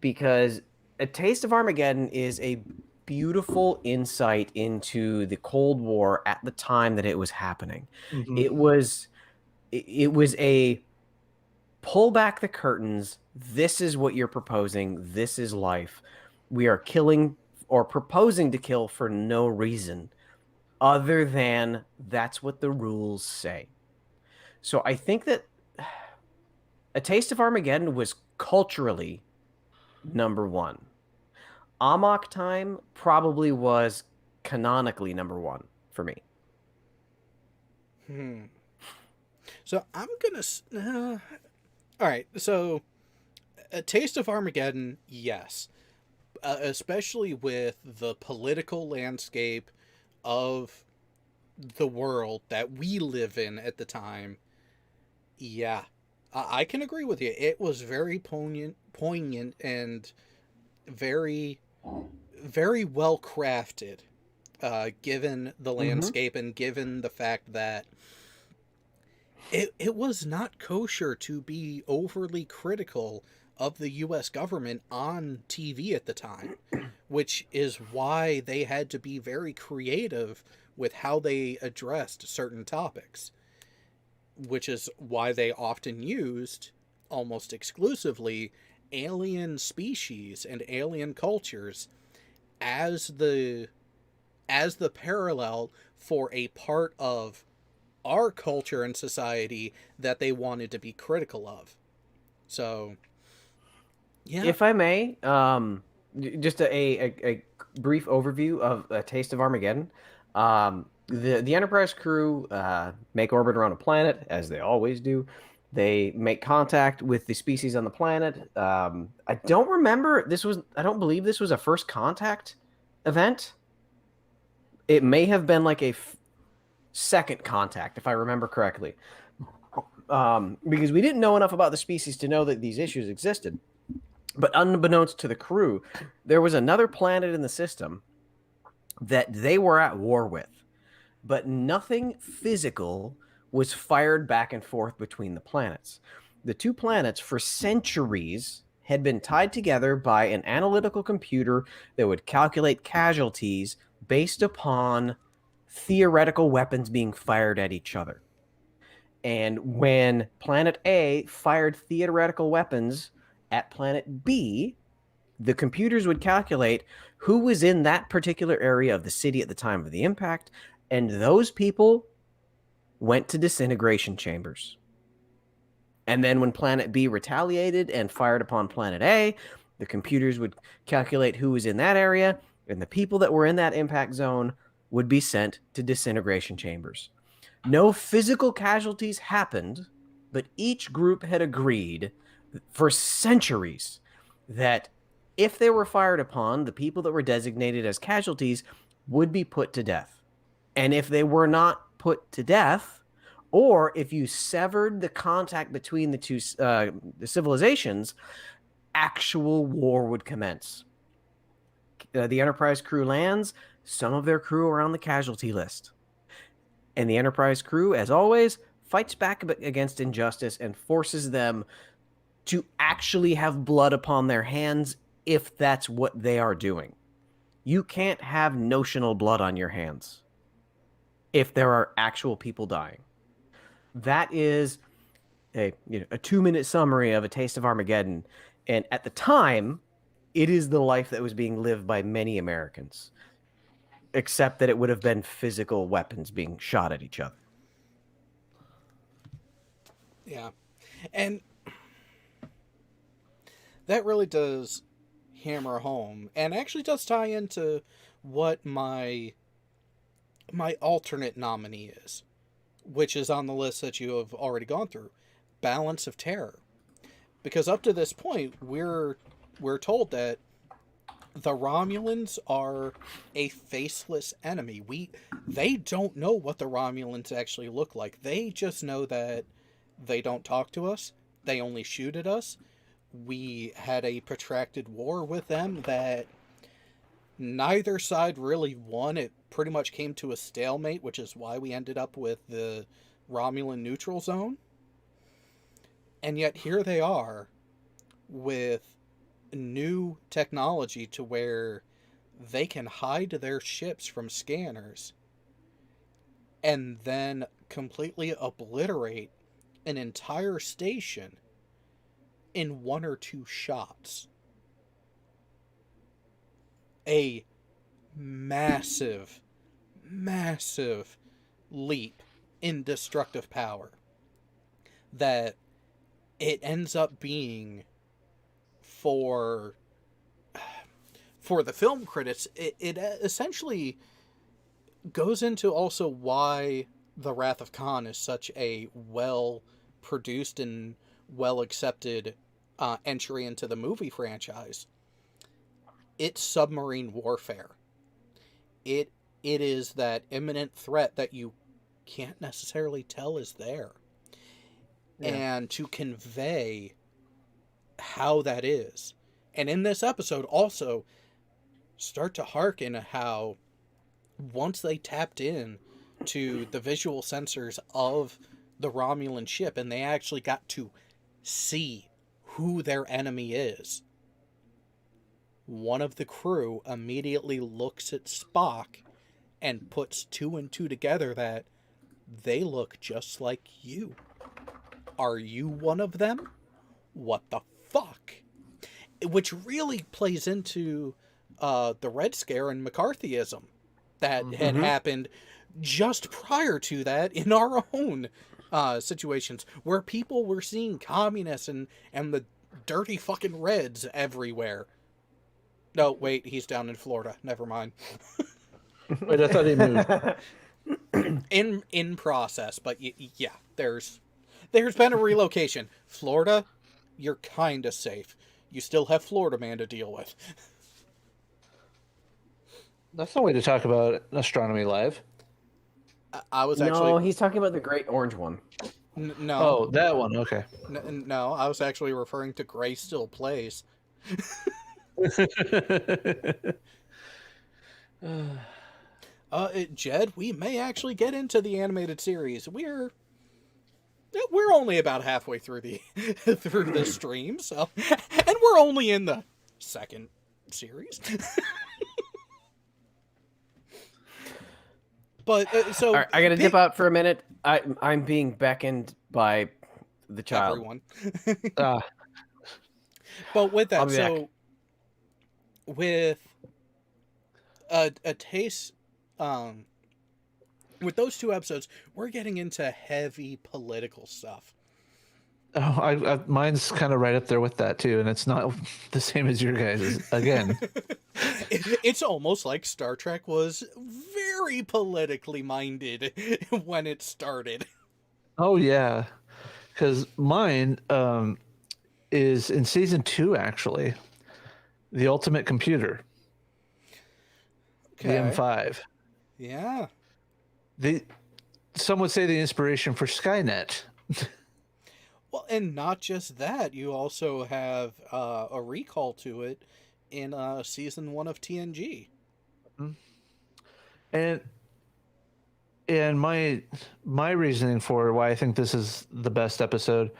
Because A Taste of Armageddon is a beautiful insight into the Cold War at the time that it was happening. Mhm. It was a pull back the curtains. This is what you're proposing. This is life. We are killing or proposing to kill for no reason other than that's what the rules say. So I think that A Taste of Armageddon was culturally number one. Amok Time probably was canonically number one for me. So I'm gonna. All right. So, A Taste of Armageddon, yes, especially with the political landscape of the world that we live in at the time. Yeah, I can agree with you. It was very poignant, and very, very well crafted, given the landscape and given the fact that it was not kosher to be overly critical of the U.S. government on TV at the time, which is why they had to be very creative with how they addressed certain topics, which is why they often used, almost exclusively, alien species and alien cultures as the parallel for a part of our culture and society that they wanted to be critical of. So, yeah. If I may, just a brief overview of A Taste of Armageddon. The Enterprise crew make orbit around a planet, as they always do. They make contact with the species on the planet. I don't remember I don't believe this was a first contact event. It may have been like a second contact, if I remember correctly. Because we didn't know enough about the species to know that these issues existed. But unbeknownst to the crew, there was another planet in the system that they were at war with. But nothing physical was fired back and forth between the planets. The two planets, for centuries, had been tied together by an analytical computer that would calculate casualties based upon theoretical weapons being fired at each other. And when Planet A fired theoretical weapons at Planet B, the computers would calculate who was in that particular area of the city at the time of the impact, and those people went to disintegration chambers. And then when Planet B retaliated and fired upon Planet A, the computers would calculate who was in that area, and the people that were in that impact zone would be sent to disintegration chambers. No physical casualties happened, but each group had agreed for centuries that if they were fired upon, the people that were designated as casualties would be put to death. And if they were not put to death, or if you severed the contact between the two the civilizations, actual war would commence. The Enterprise crew lands. Some of their crew are on the casualty list. And the Enterprise crew, as always, fights back against injustice and forces them to actually have blood upon their hands if that's what they are doing. You can't have notional blood on your hands if there are actual people dying. That is a 2-minute summary of A Taste of Armageddon. And at the time, it is the life that was being lived by many Americans, except that it would have been physical weapons being shot at each other. Yeah. And that really does hammer home, and actually does tie into what my alternate nominee is, which is on the list that you have already gone through, Balance of Terror. Because up to this point, we're told that the Romulans are a faceless enemy. They don't know what the Romulans actually look like. They just know that they don't talk to us. They only shoot at us. We had a protracted war with them that neither side really won. It pretty much came to a stalemate, which is why we ended up with the Romulan neutral zone. And yet here they are with new technology to where they can hide their ships from scanners and then completely obliterate an entire station in 1 or 2 shots. A massive, massive leap in destructive power that it ends up being for the film critics. It essentially goes into also why The Wrath of Khan is such a well-produced and well-accepted entry into the movie franchise. It's submarine warfare. It is that imminent threat that you can't necessarily tell is there. Yeah. And to convey how that is. And in this episode also start to hearken how once they tapped in to the visual sensors of the Romulan ship and they actually got to see who their enemy is, one of the crew immediately looks at Spock and puts 2 and 2 together that they look just like you. Are you one of them? What the fuck? Which really plays into the Red Scare and McCarthyism that had happened just prior to that in our own situations, where people were seeing communists and the dirty fucking Reds everywhere. No, wait, he's down in Florida. Never mind. Wait, I thought he moved. In process, but yeah, there's been a relocation. Florida, you're kind of safe. You still have Florida Man to deal with. That's no way to talk about Astronomy Live. I was actually... No, he's talking about the Great Orange one. No. Oh, that one. Okay. No, I was actually referring to Gray Still Plays. Jed, we may actually get into the animated series. We're only about halfway through the stream, so, and we're only in the 2nd series. But so right, I gotta dip out for a minute. I'm being beckoned by the child. Everyone. But with that, so back. With a taste, with those 2 episodes, we're getting into heavy political stuff. Oh, mine's kind of right up there with that too, and it's not the same as your guys' again. It's almost like Star Trek was very politically minded when it started. Oh yeah, because mine is in season 2 actually. the ultimate computer, the M5. Yeah. Some would say the inspiration for Skynet. Well, and not just that, you also have a recall to it in season 1 of TNG. And my reasoning for why I think this is the best episode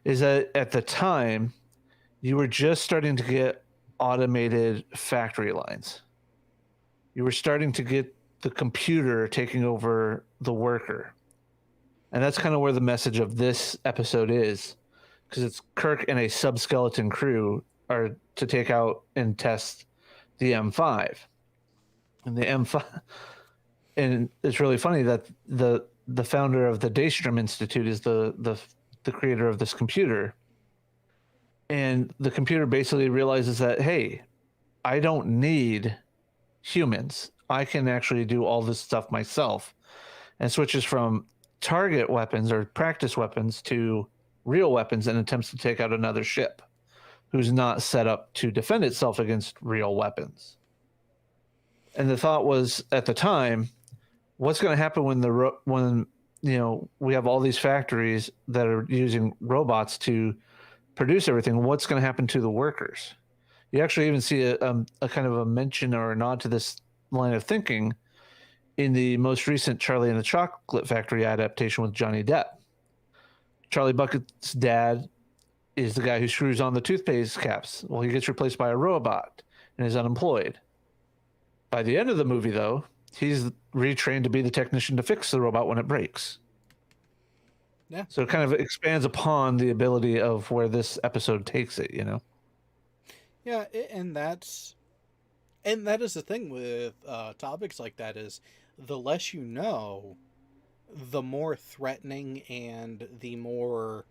is that at the time you were just starting to get automated factory lines. You were starting to get the computer taking over the worker. And that's kind of where the message of this episode is, because it's Kirk and a subskeleton crew are to take out and test the M5. And the M5, and it's really funny that the founder of the Daystrom Institute is the creator of this computer. And the computer basically realizes that, hey, I don't need humans. I can actually do all this stuff myself, and switches from target weapons or practice weapons to real weapons and attempts to take out another ship who's not set up to defend itself against real weapons. And the thought was at the time, what's going to happen when we have all these factories that are using robots to produce everything? What's going to happen to the workers? You actually even see a kind of a mention or a nod to this line of thinking in the most recent Charlie and the Chocolate Factory adaptation with Johnny Depp. Charlie Bucket's dad is the guy who screws on the toothpaste caps. Well, he gets replaced by a robot and is unemployed. By the end of the movie, though, he's retrained to be the technician to fix the robot when it breaks. Yeah. So it kind of expands upon the ability of where this episode takes it, Yeah, and that is the thing with topics like that is the less you know, the more threatening and the more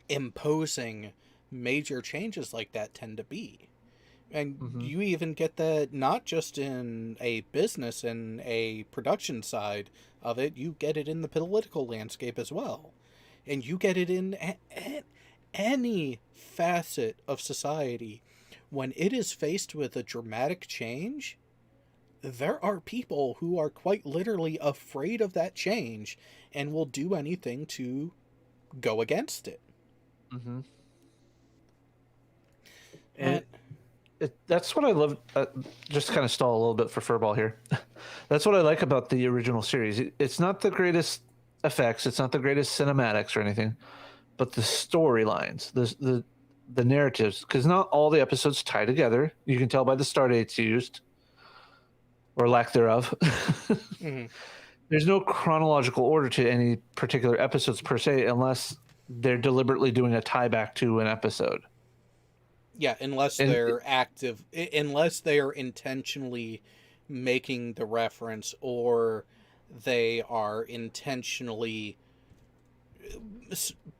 imposing major changes like that tend to be. And you even get that not just in a business and a production side of it, you get it in the political landscape as well. And you get it in any facet of society. When it is faced with a dramatic change, there are people who are quite literally afraid of that change and will do anything to go against it. Mm-hmm. And that's what I love. Just kind of stall a little bit for Furball here. That's what I like about the original series. It's not the greatest effects. It's not the greatest cinematics or anything, but the storylines, the narratives, because not all the episodes tie together. You can tell by the star dates used, or lack thereof. Mm-hmm. There's no chronological order to any particular episodes per se, unless they're deliberately doing a tie back to an episode. Yeah, unless they're unless they are intentionally making the reference, or they are intentionally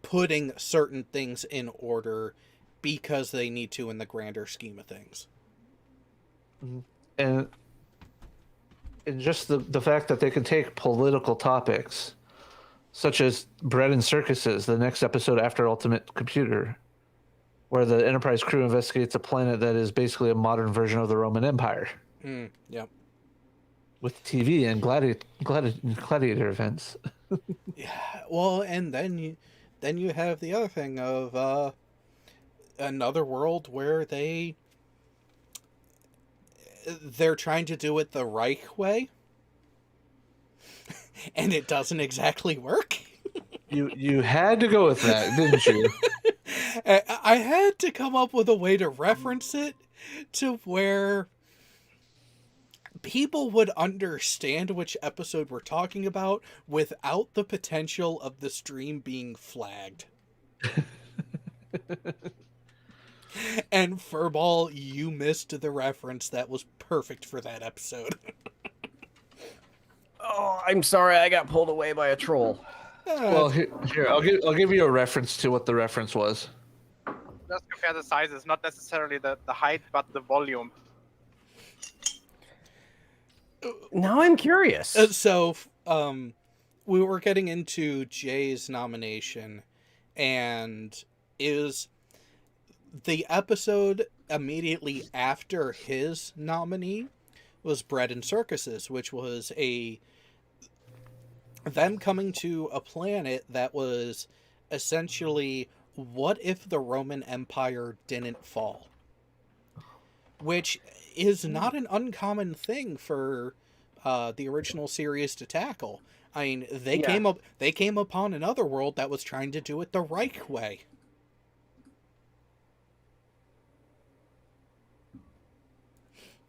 putting certain things in order because they need to in the grander scheme of things. And just the fact that they can take political topics, such as bread and circuses, the next episode after Ultimate Computer, where the Enterprise crew investigates a planet that is basically a modern version of the Roman Empire. Yep. With TV and gladiator events. Yeah. Well, and then you have the other thing of another world where they're trying to do it the Reich way, and it doesn't exactly work. You had to go with that, didn't you? I had to come up with a way to reference it to where people would understand which episode we're talking about without the potential of the stream being flagged. And Furball, you missed the reference that was perfect for that episode. Oh, I'm sorry, I got pulled away by a troll. Well, here I'll give you a reference to what the reference was. Just compare the sizes, not necessarily the height, but the volume. Now I'm curious. So, we were getting into Jay's nomination, and is the episode immediately after his nominee was Bread and Circuses, which was them coming to a planet that was essentially, what if the Roman Empire didn't fall? Which is not an uncommon thing for the original series to tackle. I mean, they came upon another world that was trying to do it the right way.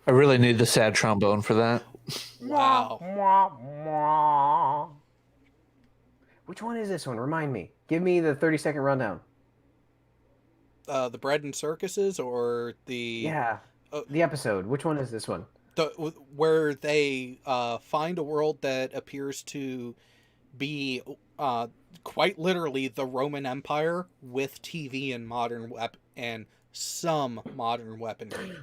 I really need the sad trombone for that. Wow. Which one is this one? Remind me. Give me the 30-second rundown. The Bread and Circuses, or Yeah, the episode. Which one is this one? where they find a world that appears to be quite literally the Roman Empire with TV and some modern weaponry.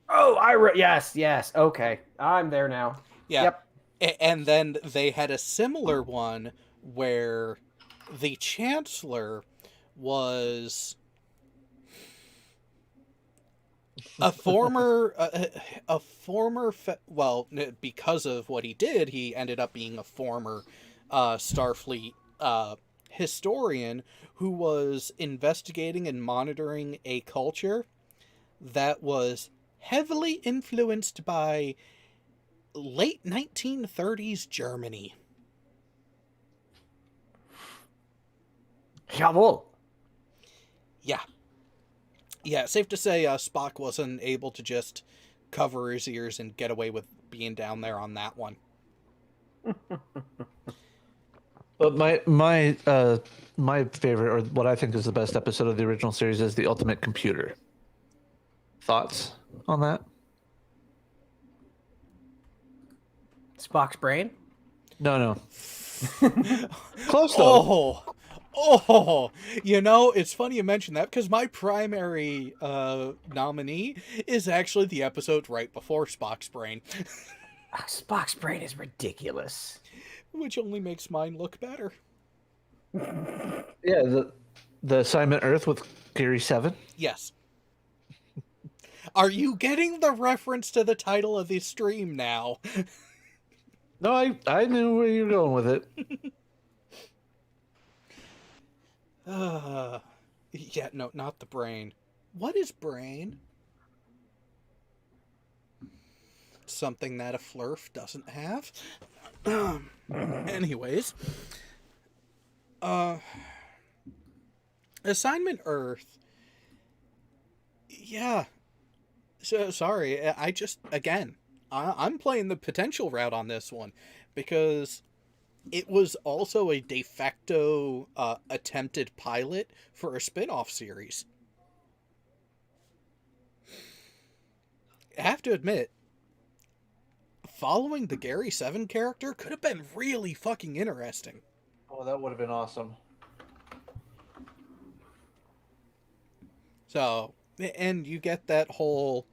Oh, yes. Okay, I'm there now. Yeah. Yep. And then they had a similar one where the Chancellor was a former because of what he did, he ended up being a former Starfleet historian who was investigating and monitoring a culture that was heavily influenced by late 1930s Germany. Jawohl. Yeah, safe to say Spock wasn't able to just cover his ears and get away with being down there on that one. But my favorite, or what I think is the best episode of the original series, is The Ultimate Computer. Thoughts on that? Spock's brain? No. Close though. Oh, it's funny you mention that, because my primary nominee is actually the episode right before Spock's brain. Spock's brain is ridiculous. Which only makes mine look better. Yeah, the assignment Earth with Gary 7. Yes. Are you getting the reference to the title of the stream now? No, I knew where you were going with it. Yeah, no, not the brain. What is brain? Something that a flurf doesn't have. Anyways. Assignment Earth. Yeah. So, sorry, I'm playing the potential route on this one, because it was also a de facto attempted pilot for a spin-off series. I have to admit, following the Gary 7 character could have been really fucking interesting. Oh, that would have been awesome. So, and you get that whole...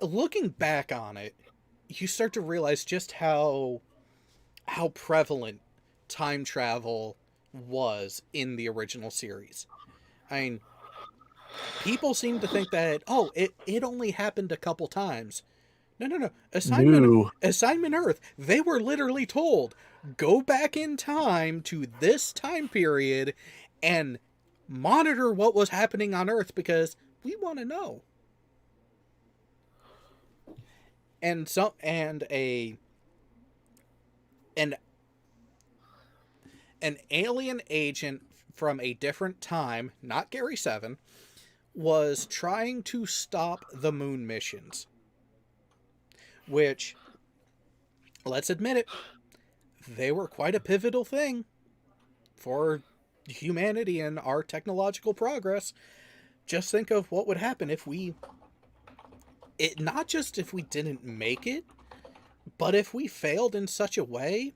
looking back on it, you start to realize just how prevalent time travel was in the original series. I mean, people seem to think that, it only happened a couple times. No. Assignment Earth, they were literally told, go back in time to this time period and monitor what was happening on Earth, because we want to know. And an alien agent from a different time, not Gary 7, was trying to stop the moon missions. Which, let's admit it, they were quite a pivotal thing for humanity and our technological progress. Just think of what would happen if not just if we didn't make it, but if we failed in such a way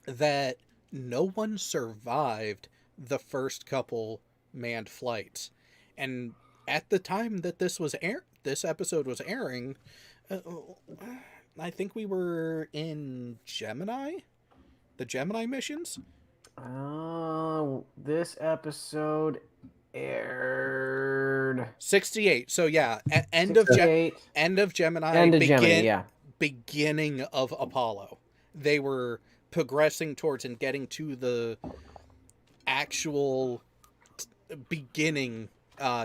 that no one survived the first couple manned flights. And at the time that this episode was airing, I think we were in Gemini, the Gemini missions. This episode aired 68. So yeah, end of 68. Gemini, End of Gemini, yeah. beginning of Apollo. They were progressing towards and getting to the actual beginning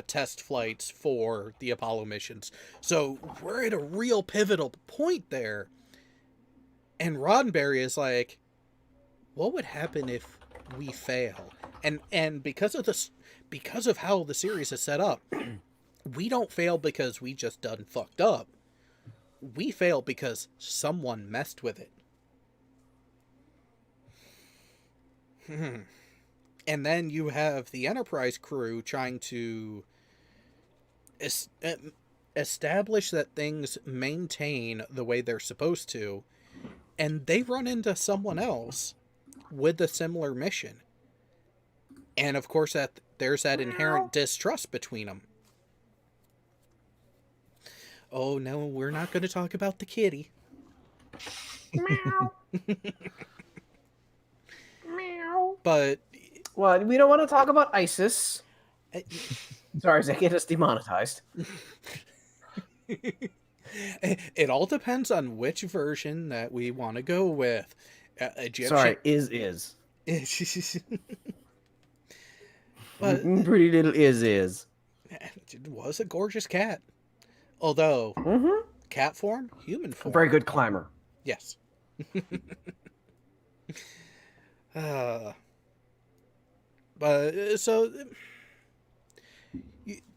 test flights for the Apollo missions. So we're at a real pivotal point there. And Roddenberry is like, what would happen if we fail? And because of how the series is set up, we don't fail because we just done fucked up. We fail because someone messed with it. And then you have the Enterprise crew trying to establish that things maintain the way they're supposed to, and they run into someone else with a similar mission. And of course, there's that inherent distrust between them. Oh no, we're not going to talk about the kitty. Meow. Meow. But well, we don't want to talk about ISIS. Sorry, does that get us demonetized? It all depends on which version that we want to go with. Egyptian... Sorry, is. But pretty little is. It was a gorgeous cat. Although, cat form, human form. Very good climber. Yes. But so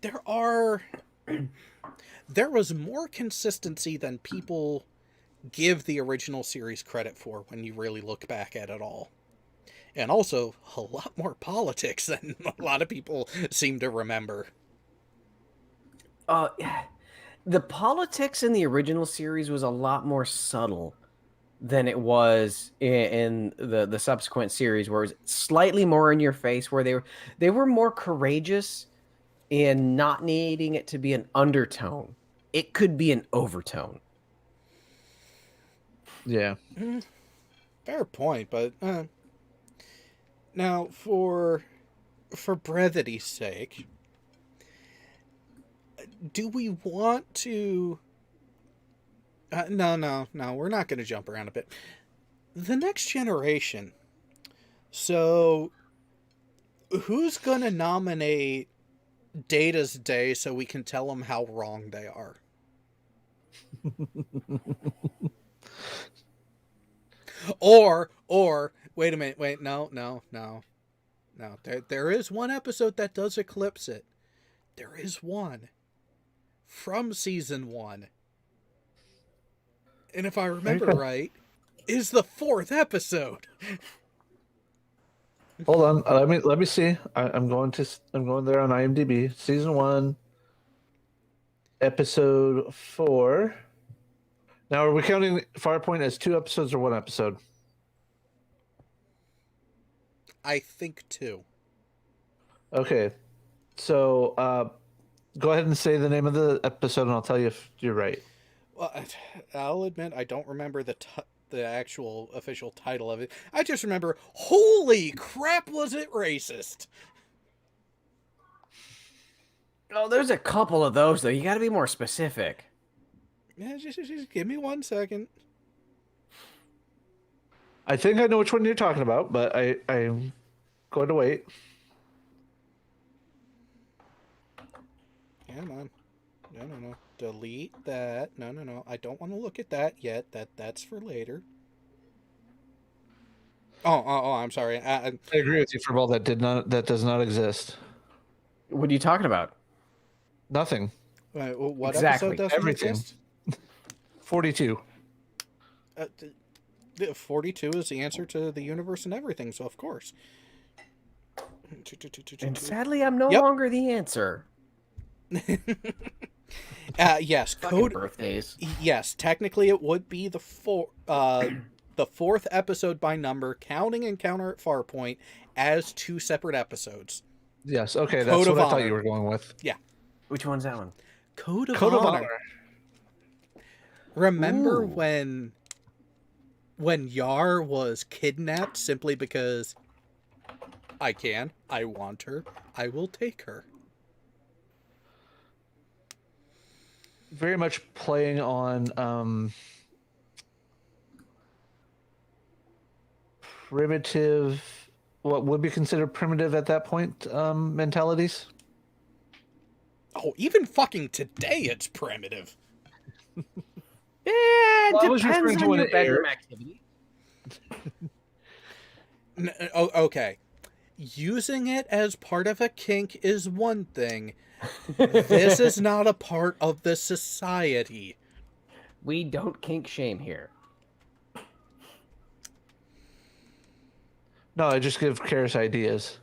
there was more consistency than people give the original series credit for when you really look back at it all. And also a lot more politics than a lot of people seem to remember. The politics in the original series was a lot more subtle than it was in the subsequent series, where it was slightly more in your face, where they were more courageous in not needing it to be an undertone. It could be an overtone. Yeah. Fair point, but now for brevity's sake, do we want to... No, we're not going to jump around a bit. The Next Generation. So, who's going to nominate Data's Day so we can tell them how wrong they are? Or, wait a minute, no. There is one episode that does eclipse it. There is one from season 1. And if I remember right, is the 4th episode. Hold on, let me see. I'm going there on IMDb. Season 1, episode 4. Now, are we counting Farpoint as 2 episodes or 1 episode? I think 2. Okay, so go ahead and say the name of the episode, and I'll tell you if you're right. Well, I'll admit I don't remember the actual official title of it. I just remember, holy crap, was it racist? Oh, there's a couple of those, though. You got to be more specific. Yeah, just give me 1 second. I think I know which one you're talking about, but I'm going to wait. Come on. No. Delete that. No. I don't want to look at that yet. That's for later. Oh, I'm sorry. I agree with you, Furball. That does not exist. What are you talking about? Nothing. What exactly. episode doesn't Everything. exist? 42. 42 is the answer to the universe and everything, so of course. And sadly, I'm no longer the answer. Yes, code birthdays. Yes, technically it would be the 4th episode by number, counting Encounter at Farpoint as 2 separate episodes. Yes, okay, that's what I thought you were going with. Yeah. Which one's that one? Code of Honor. Remember when Yar was kidnapped simply because I can. I want her. I will take her. Very much playing on primitive, what would be considered primitive at that point, mentalities. Oh, even fucking today it's primitive. It Well, I was depends referring to on when your it bedroom aired. activity. Okay. Using it as part of a kink is one thing. This is not a part of the society. We don't kink shame here. No, I just give Karis ideas.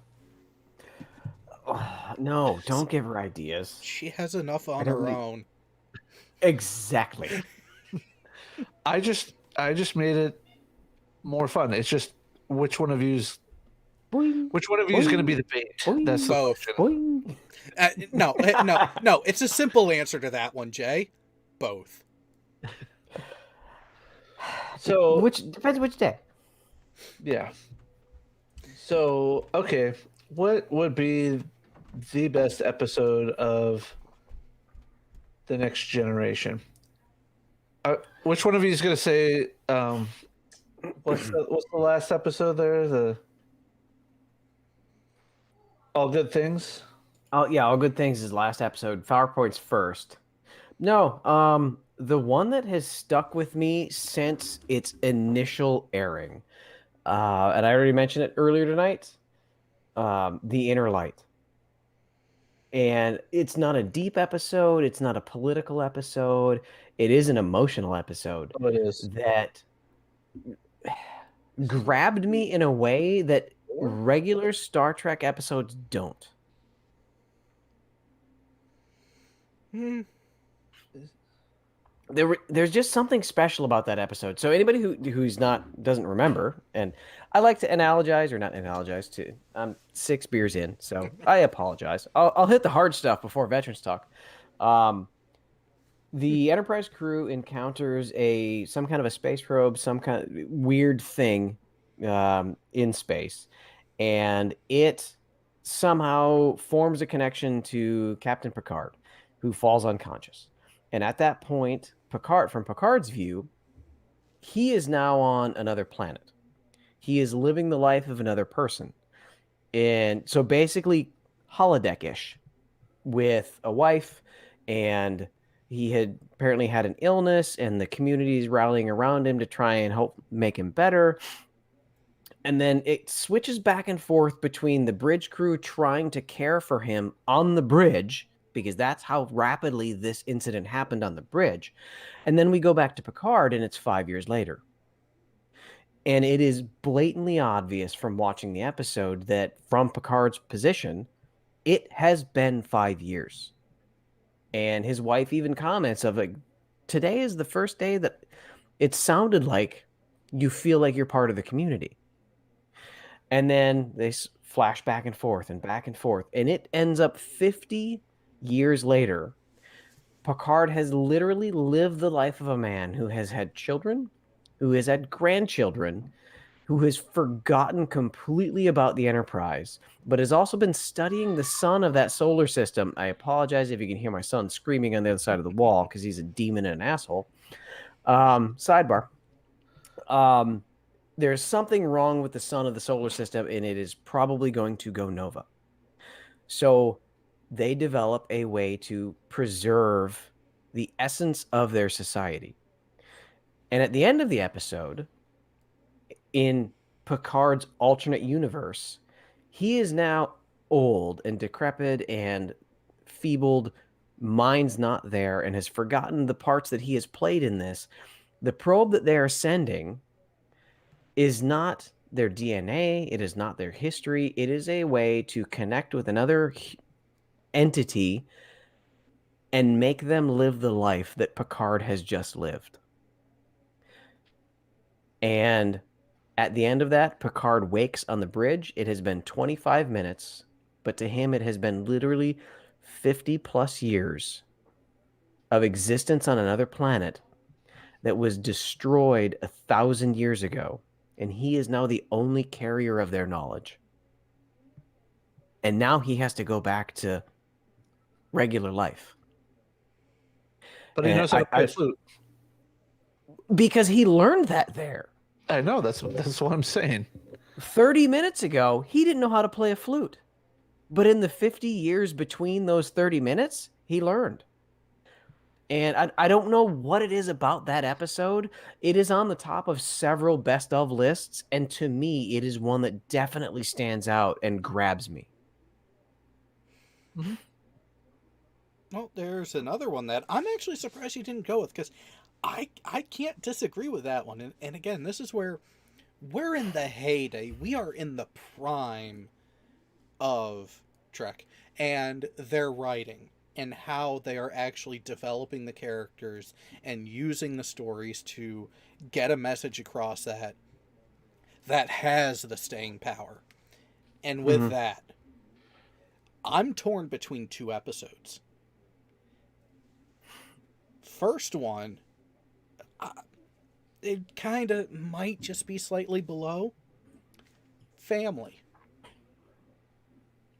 No, don't give her ideas. She has enough on don't her need- own. Exactly. I just made it more fun. It's just which one of you's Boing, going to be the bait? boing, That's the Both. question. boing. No. It's a simple answer to that one, Jay. Both. So Which depends which day. yeah. So okay, what would be the best episode of the Next Generation? Which one of you is going to say? What's the last episode there? The All Good Things. Oh yeah, All Good Things is last episode. PowerPoint's first. No, the one that has stuck with me since its initial airing, and I already mentioned it earlier tonight. The Inner Light, and it's not a deep episode. It's not a political episode. It is an emotional episode Oh, it is. that grabbed me in a way that regular Star Trek episodes don't. There's just something special about that episode. So anybody who's not doesn't remember, and I like to analogize or not analogize to. I'm 6 beers in, so I apologize. I'll hit the hard stuff before veterans talk. The Enterprise crew encounters some kind of a space probe, some kind of weird thing in space, and it somehow forms a connection to Captain Picard, who falls unconscious. And at that point, from Picard's view, he is now on another planet. He is living the life of another person. And so basically holodeck-ish with a wife, and he had apparently had an illness, and the community is rallying around him to try and help make him better. And then it switches back and forth between the bridge crew trying to care for him on the bridge, because that's how rapidly this incident happened on the bridge. And then we go back to Picard, and it's 5 years later. And it is blatantly obvious from watching the episode that from Picard's position, it has been 5 years. And his wife even comments of like, today is the first day that it sounded like you feel like you're part of the community. And then they flash back and forth and back and forth. And it ends up 50 years later. Picard has literally lived the life of a man who has had children, who has had grandchildren, who has forgotten completely about the Enterprise, but has also been studying the sun of that solar system. I apologize if you can hear my son screaming on the other side of the wall because he's a demon and an asshole. Sidebar. There's something wrong with the sun of the solar system, and it is probably going to go nova. So they develop a way to preserve the essence of their society. And at the end of the episode, in Picard's alternate universe, he is now old and decrepit and feebled, mind's not there, and has forgotten the parts that he has played in this. The probe that they are sending is not their DNA, it is not their history, it is a way to connect with another entity and make them live the life that Picard has just lived. And at the end of that, Picard wakes on the bridge. It has been 25 minutes, but to him, it has been literally 50 plus years of existence on another planet that was destroyed 1,000 years ago. And he is now the only carrier of their knowledge. and now he has to go back to regular life. But he And knows how to play a flute. Because he learned that there. I know, that's what I'm saying. 30 minutes ago, he didn't know how to play a flute. But in the 50 years between those 30 minutes, he learned. And I don't know what it is about that episode. It is on the top of several best of lists. And to me, it is one that definitely stands out and grabs me. Mm-hmm. Well, there's another one that I'm actually surprised you didn't go with, because I can't disagree with that one. And again, this is where we're in the heyday. We are in the prime of Trek and their writing and how they are actually developing the characters and using the stories to get a message across that has the staying power. And with that, I'm torn between two episodes. First one, it kind of might just be slightly below. Family.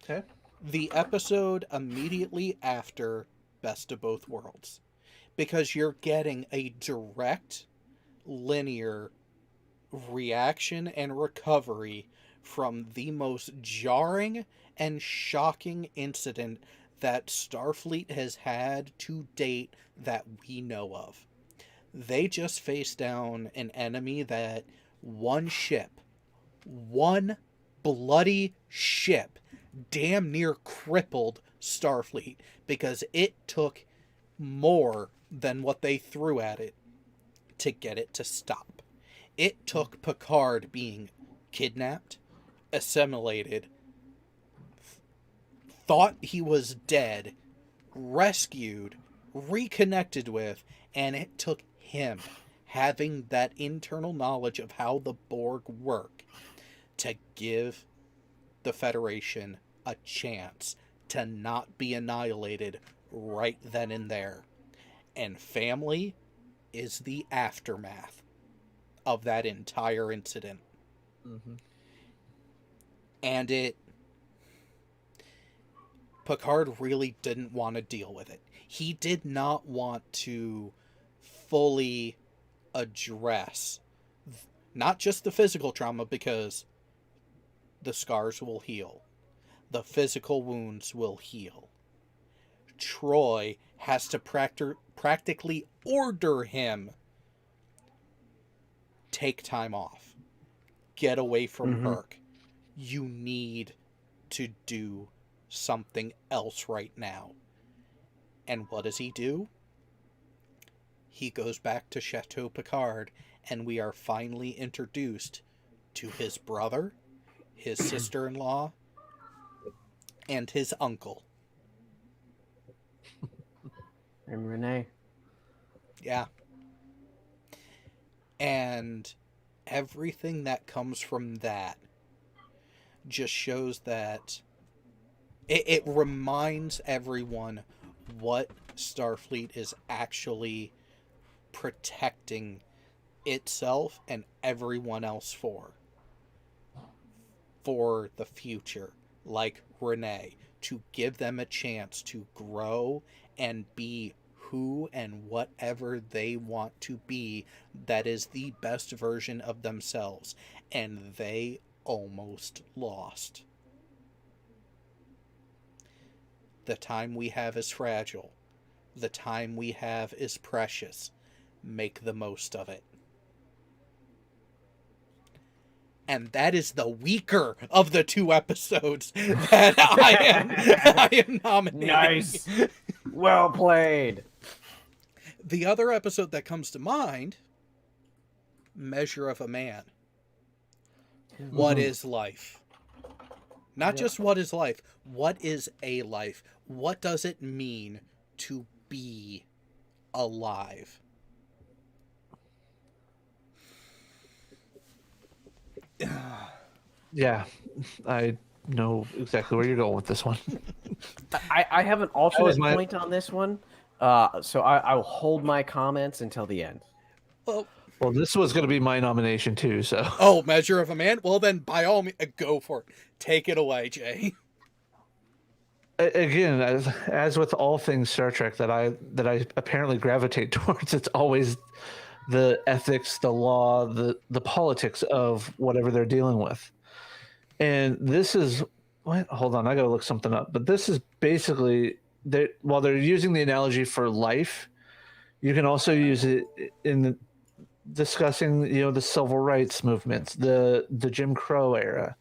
Okay. The episode immediately after Best of Both Worlds. Because you're getting a direct, linear reaction and recovery from the most jarring and shocking incident that Starfleet has had to date that we know of. They just faced down an enemy that one bloody ship, damn near crippled Starfleet because it took more than what they threw at it to get it to stop. It took Picard being kidnapped, assimilated, thought he was dead, rescued, reconnected with, and it took him having that internal knowledge of how the Borg work to give the Federation a chance to not be annihilated right then and there. And family is the aftermath of that entire incident. Mm-hmm. And Picard really didn't want to deal with it. He did not want to fully address not just the physical trauma, because the scars will heal. The physical wounds will heal. Troy has to practically order him take time off. Get away from Kirk. You need to do something else right now. And what does he do? He goes back to Chateau Picard, and we are finally introduced to his brother, his sister-in-law, and his uncle. And Renee. Yeah. And everything that comes from that just shows that it reminds everyone what Starfleet is actually protecting itself and everyone else for the future, like Renee, to give them a chance to grow and be who and whatever they want to be, that is the best version of themselves. And they almost lost. The time we have is fragile. The time we have is precious. Make the most of it. And that is the weaker of the two episodes that I am nominating. Nice. Well played. The other episode that comes to mind, Measure of a Man. What is life? Not just what is life. What is a life? What does it mean to be alive? Yeah, I know exactly where you're going with this one. I have an alternate was my- point on this one, so I will hold my comments until the end. Well, this was going to be my nomination too, so. Oh, Measure of a Man? Well, then, by all means, go for it. Take it away, Jay. again, as with all things Star Trek that I apparently gravitate towards, it's always the ethics, the law, the politics of whatever they're dealing with. And this is what? Hold on, I gotta look something up. But this is basically while they're using the analogy for life, you can also use it in discussing, the civil rights movements, the Jim Crow era,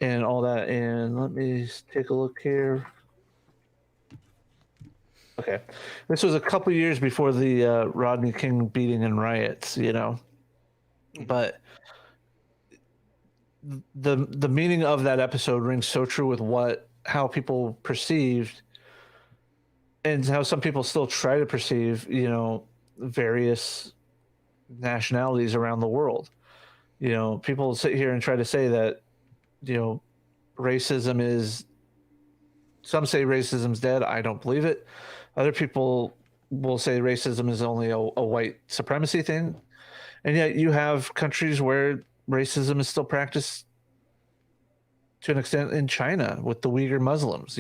and all that. And let me take a look here. Okay, this was a couple years before the Rodney King beating and riots, but the meaning of that episode rings so true with how people perceived and how some people still try to perceive, various nationalities around the world. People sit here and try to say that, racism is. Some say racism's dead. I don't believe it. Other people will say racism is only a white supremacy thing. And yet you have countries where racism is still practiced to an extent in China with the Uyghur Muslims,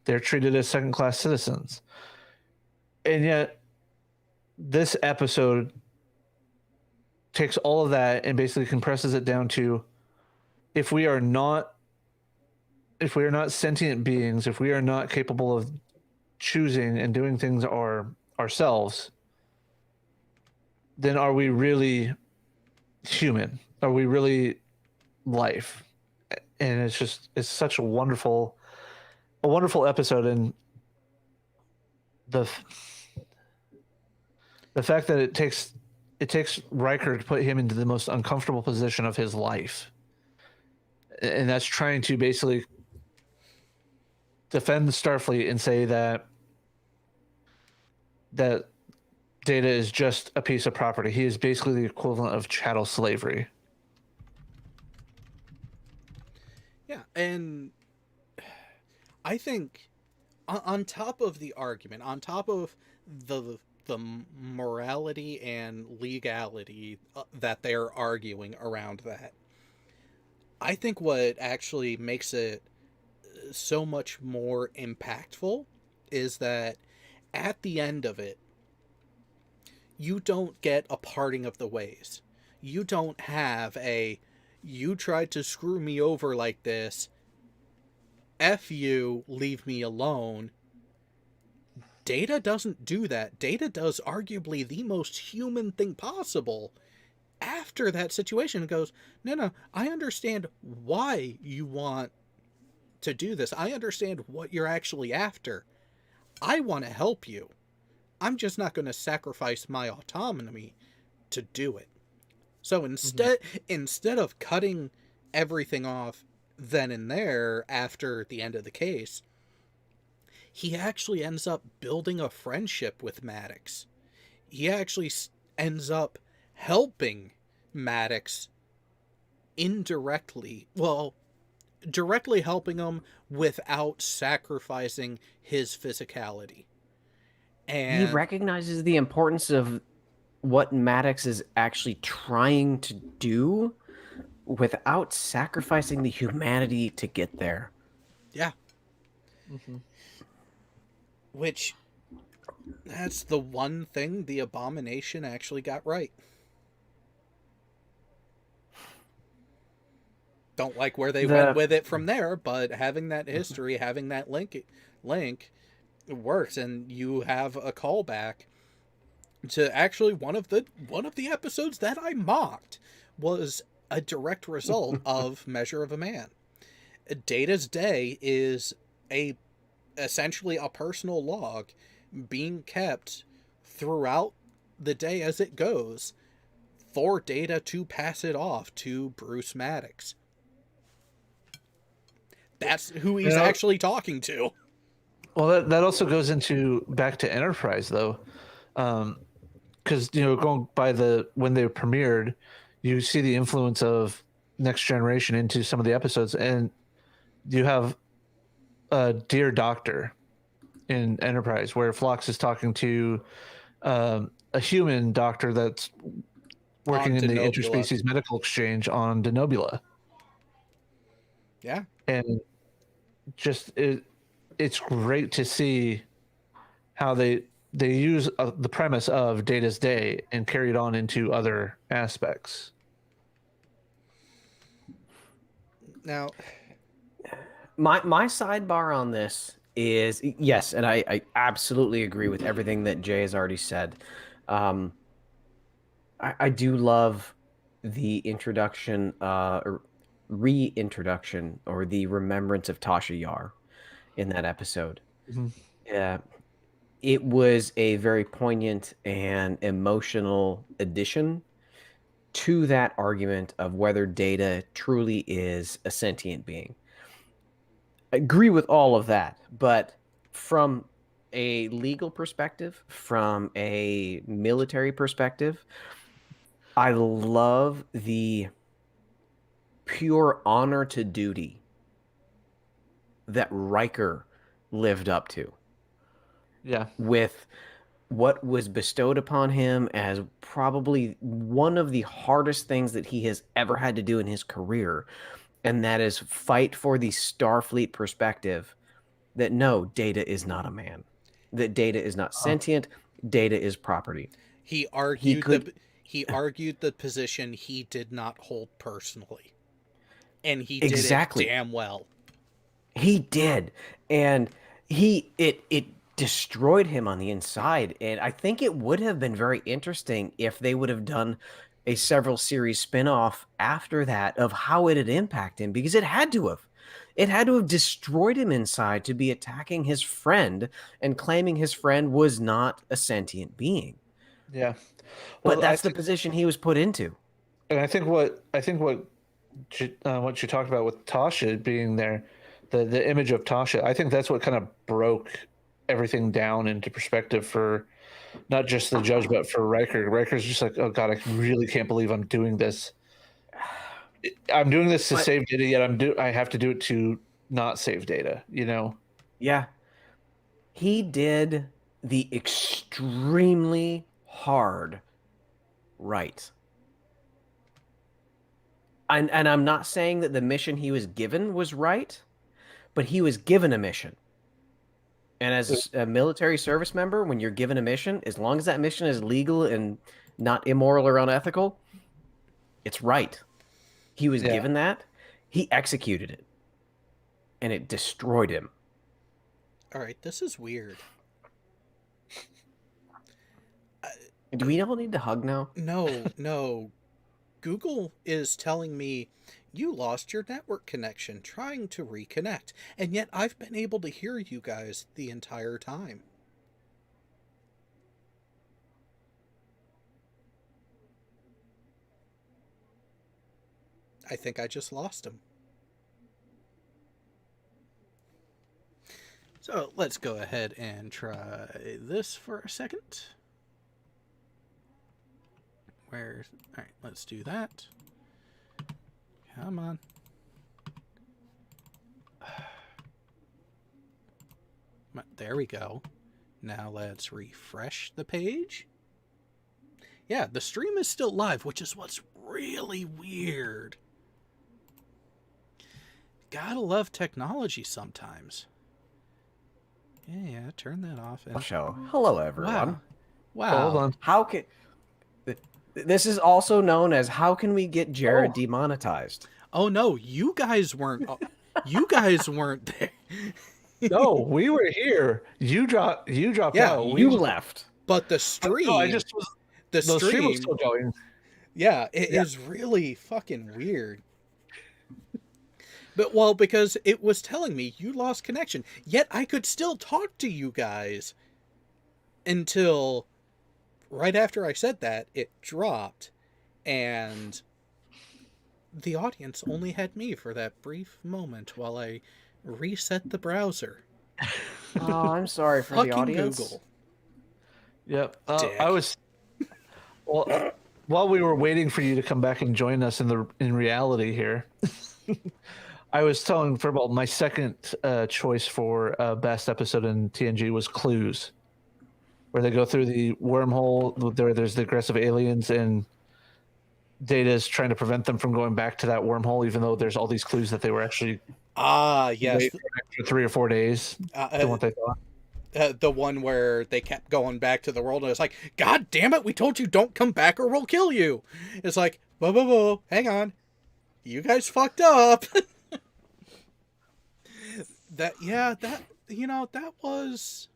They're treated as second-class citizens. And yet this episode takes all of that and basically compresses it down to if we are not sentient beings, if we are not capable of choosing and doing things ourselves, then are we really human? Are we really life? And it's such a wonderful episode. And the fact that it takes Riker to put him into the most uncomfortable position of his life, and that's trying to basically defend the Starfleet and say that Data is just a piece of property. He is basically the equivalent of chattel slavery. Yeah, and I think on top of the argument, on top of the morality and legality that they're arguing around that, I think what actually makes it so much more impactful is that at the end of it, you don't get a parting of the ways. You don't have you tried to screw me over like this, F you, leave me alone. Data doesn't do that. Data does arguably the most human thing possible after that situation. It goes, no, I understand why you want to do this. I understand what you're actually after. I want to help you. I'm just not going to sacrifice my autonomy to do it. So instead of cutting everything off then and there after the end of the case, he actually ends up building a friendship with Maddox. He actually ends up helping Maddox indirectly. Well, directly helping him without sacrificing his physicality. And he recognizes the importance of what Maddox is actually trying to do without sacrificing the humanity to get there. Yeah. Mm-hmm. Which, that's the one thing the Abomination actually got right. Don't like where they went with it from there, but having that history, having that link works, and you have a callback to actually one of the episodes that I mocked was a direct result of Measure of a Man. Data's Day is essentially a personal log being kept throughout the day as it goes for Data to pass it off to Bruce Maddox. That's who he's actually talking to. Well, that also goes back to Enterprise, though, because going by when they premiered, you see the influence of Next Generation into some of the episodes, and you have Dear Doctor in Enterprise, where Phlox is talking to a human doctor that's working in the interspecies medical exchange on Denobula. Yeah, and just it's great to see how they use the premise of Data's Day and carry it on into other aspects. Now, My sidebar on this is yes, and I absolutely agree with everything that Jay has already said. I do love the introduction, or reintroduction, or the remembrance of Tasha Yar in that episode. Yeah, it was a very poignant and emotional addition to that argument of whether Data truly is a sentient being. I agree with all of that, but from a legal perspective, from a military perspective, I love the pure honor to duty that Riker lived up to Yeah. with what was bestowed upon him as probably one of the hardest things that he has ever had to do in his career, and that is fight for the Starfleet perspective that no, Data is not a man, that Data is not sentient, Data is property. he argued could- he argued the position he did not hold personally, and he Exactly. did it damn well. He did, and it destroyed him on the inside. And I think it would have been very interesting if they would have done a several series spinoff after that of how it had impacted him, because it had to have. It had to have destroyed him inside to be attacking his friend and claiming his friend was not a sentient being. Yeah. But that's the position he was put into. And I think what you talked about with Tasha being there, the image of Tasha, I think that's what kind of broke everything down into perspective for not just the judge, but for Riker. Riker's just like, oh God, I really can't believe I'm doing this. I'm doing this to save Data, yet I have to do it to not save Data, you know? Yeah. He did the extremely hard right. And I'm not saying that the mission he was given was right, but he was given a mission. And as a military service member, when you're given a mission, as long as that mission is legal and not immoral or unethical, it's right. He was given that. He executed it. And it destroyed him. All right, this is weird. Do we all need to hug now? No. Google is telling me you lost your network connection trying to reconnect, and yet I've been able to hear you guys the entire time. I think I just lost him. So let's go ahead and try this for a second. All right, let's do that. Come on. There we go. Now let's refresh the page. Yeah, the stream is still live, which is what's really weird. Gotta love technology sometimes. Yeah, turn that off. And... Show. Hello, everyone. Wow. Hold on. How can... This is also known as how can we get Jared demonetized? Oh no, you guys weren't. You guys weren't there. No, we were here. You dropped Yeah, out. You left. But the stream. No, the stream was still going. Yeah, it is really fucking weird. But well, because it was telling me you lost connection, yet I could still talk to you guys until right after I said that, it dropped, and the audience only had me for that brief moment while I reset the browser. Oh, I'm sorry for the audience. Google. Yep. Dick. I was. Well, while we were waiting for you to come back and join us in reality here, I was telling Furball my second choice for best episode in TNG was Clues, where they go through the wormhole. There's the aggressive aliens, and Data's trying to prevent them from going back to that wormhole, even though there's all these clues that they were actually Yes. Wait for an extra 3 or 4 days than what they thought. The one where they kept going back to the world, and it's like, God damn it, we told you don't come back or we'll kill you. It's like, whoa, hang on. You guys fucked up. That was...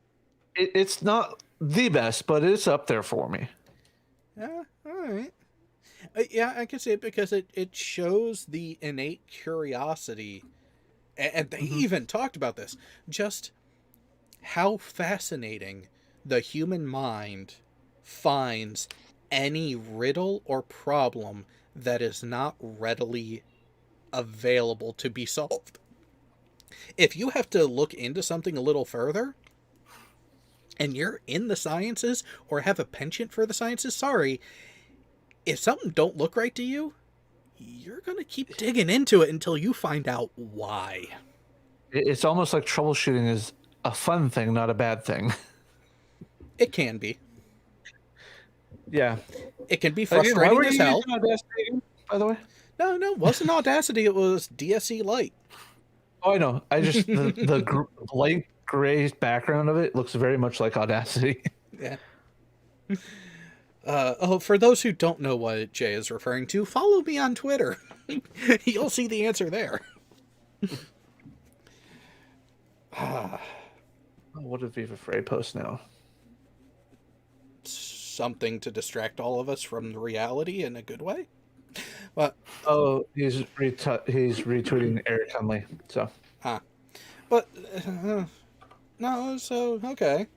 It's not the best, but it's up there for me. Yeah, alright. Yeah, I can see it because it shows the innate curiosity, and they even talked about this, just how fascinating the human mind finds any riddle or problem that is not readily available to be solved. If you have to look into something a little further, and you're in the sciences or have a penchant for the sciences, sorry, if something don't look right to you, you're going to keep digging into it until you find out why. It's almost like troubleshooting is a fun thing, not a bad thing. It can be. Yeah. It can be Again, why frustrating were as you hell. using Audacity again, by the way? No, it wasn't Audacity, it was DSE Lite. Oh, I know. I just the light gray background of it looks very much like Audacity. Yeah. For those who don't know what Jay is referring to, follow me on Twitter. You'll see the answer there. What did Viva Frey post now? Something to distract all of us from the reality in a good way. But He's retweeting Eric Hunley. So but no, so okay.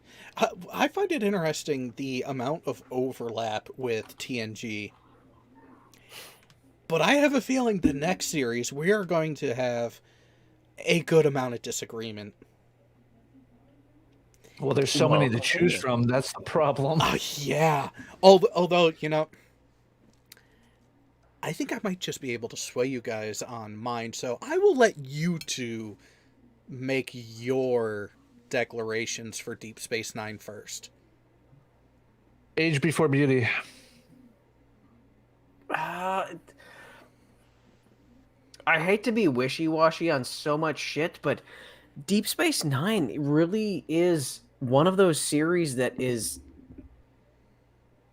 I find it interesting the amount of overlap with TNG. But I have a feeling the next series we are going to have a good amount of disagreement. well, there's so many to choose from. That's the problem. Yeah. Although, I think I might just be able to sway you guys on mine, so I will let you two make your declarations for Deep Space Nine first. Age before beauty. I hate to be wishy-washy on so much shit, but Deep Space Nine really is one of those series that is...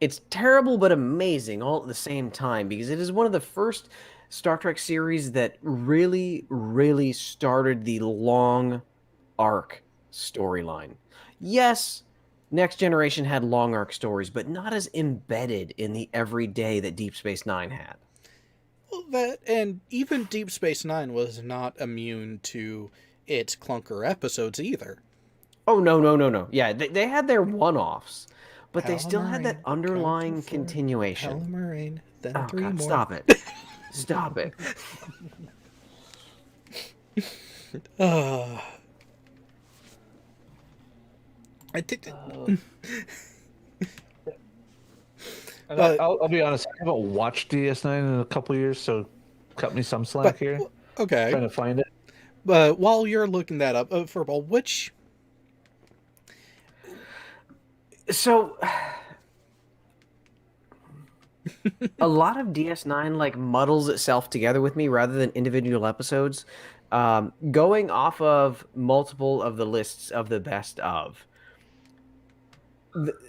It's terrible but amazing all at the same time, because it is one of the first Star Trek series that really, really started the long arc storyline. Yes, Next Generation had long arc stories, but not as embedded in the everyday that Deep Space Nine had. Well, that, and even Deep Space Nine was not immune to its clunker episodes either. Oh, no. Yeah, they had their one-offs, but they still had that underlying continuation. Palomarain, then Oh, 3 God, more. stop it. Stop it. I think I'll be honest, I haven't watched DS9 in a couple years, so cut me some slack here. Okay. Trying to find it. But while you're looking that up, Furball, which... So, a lot of DS9 like muddles itself together with me rather than individual episodes. Going off of multiple of the lists of the best of,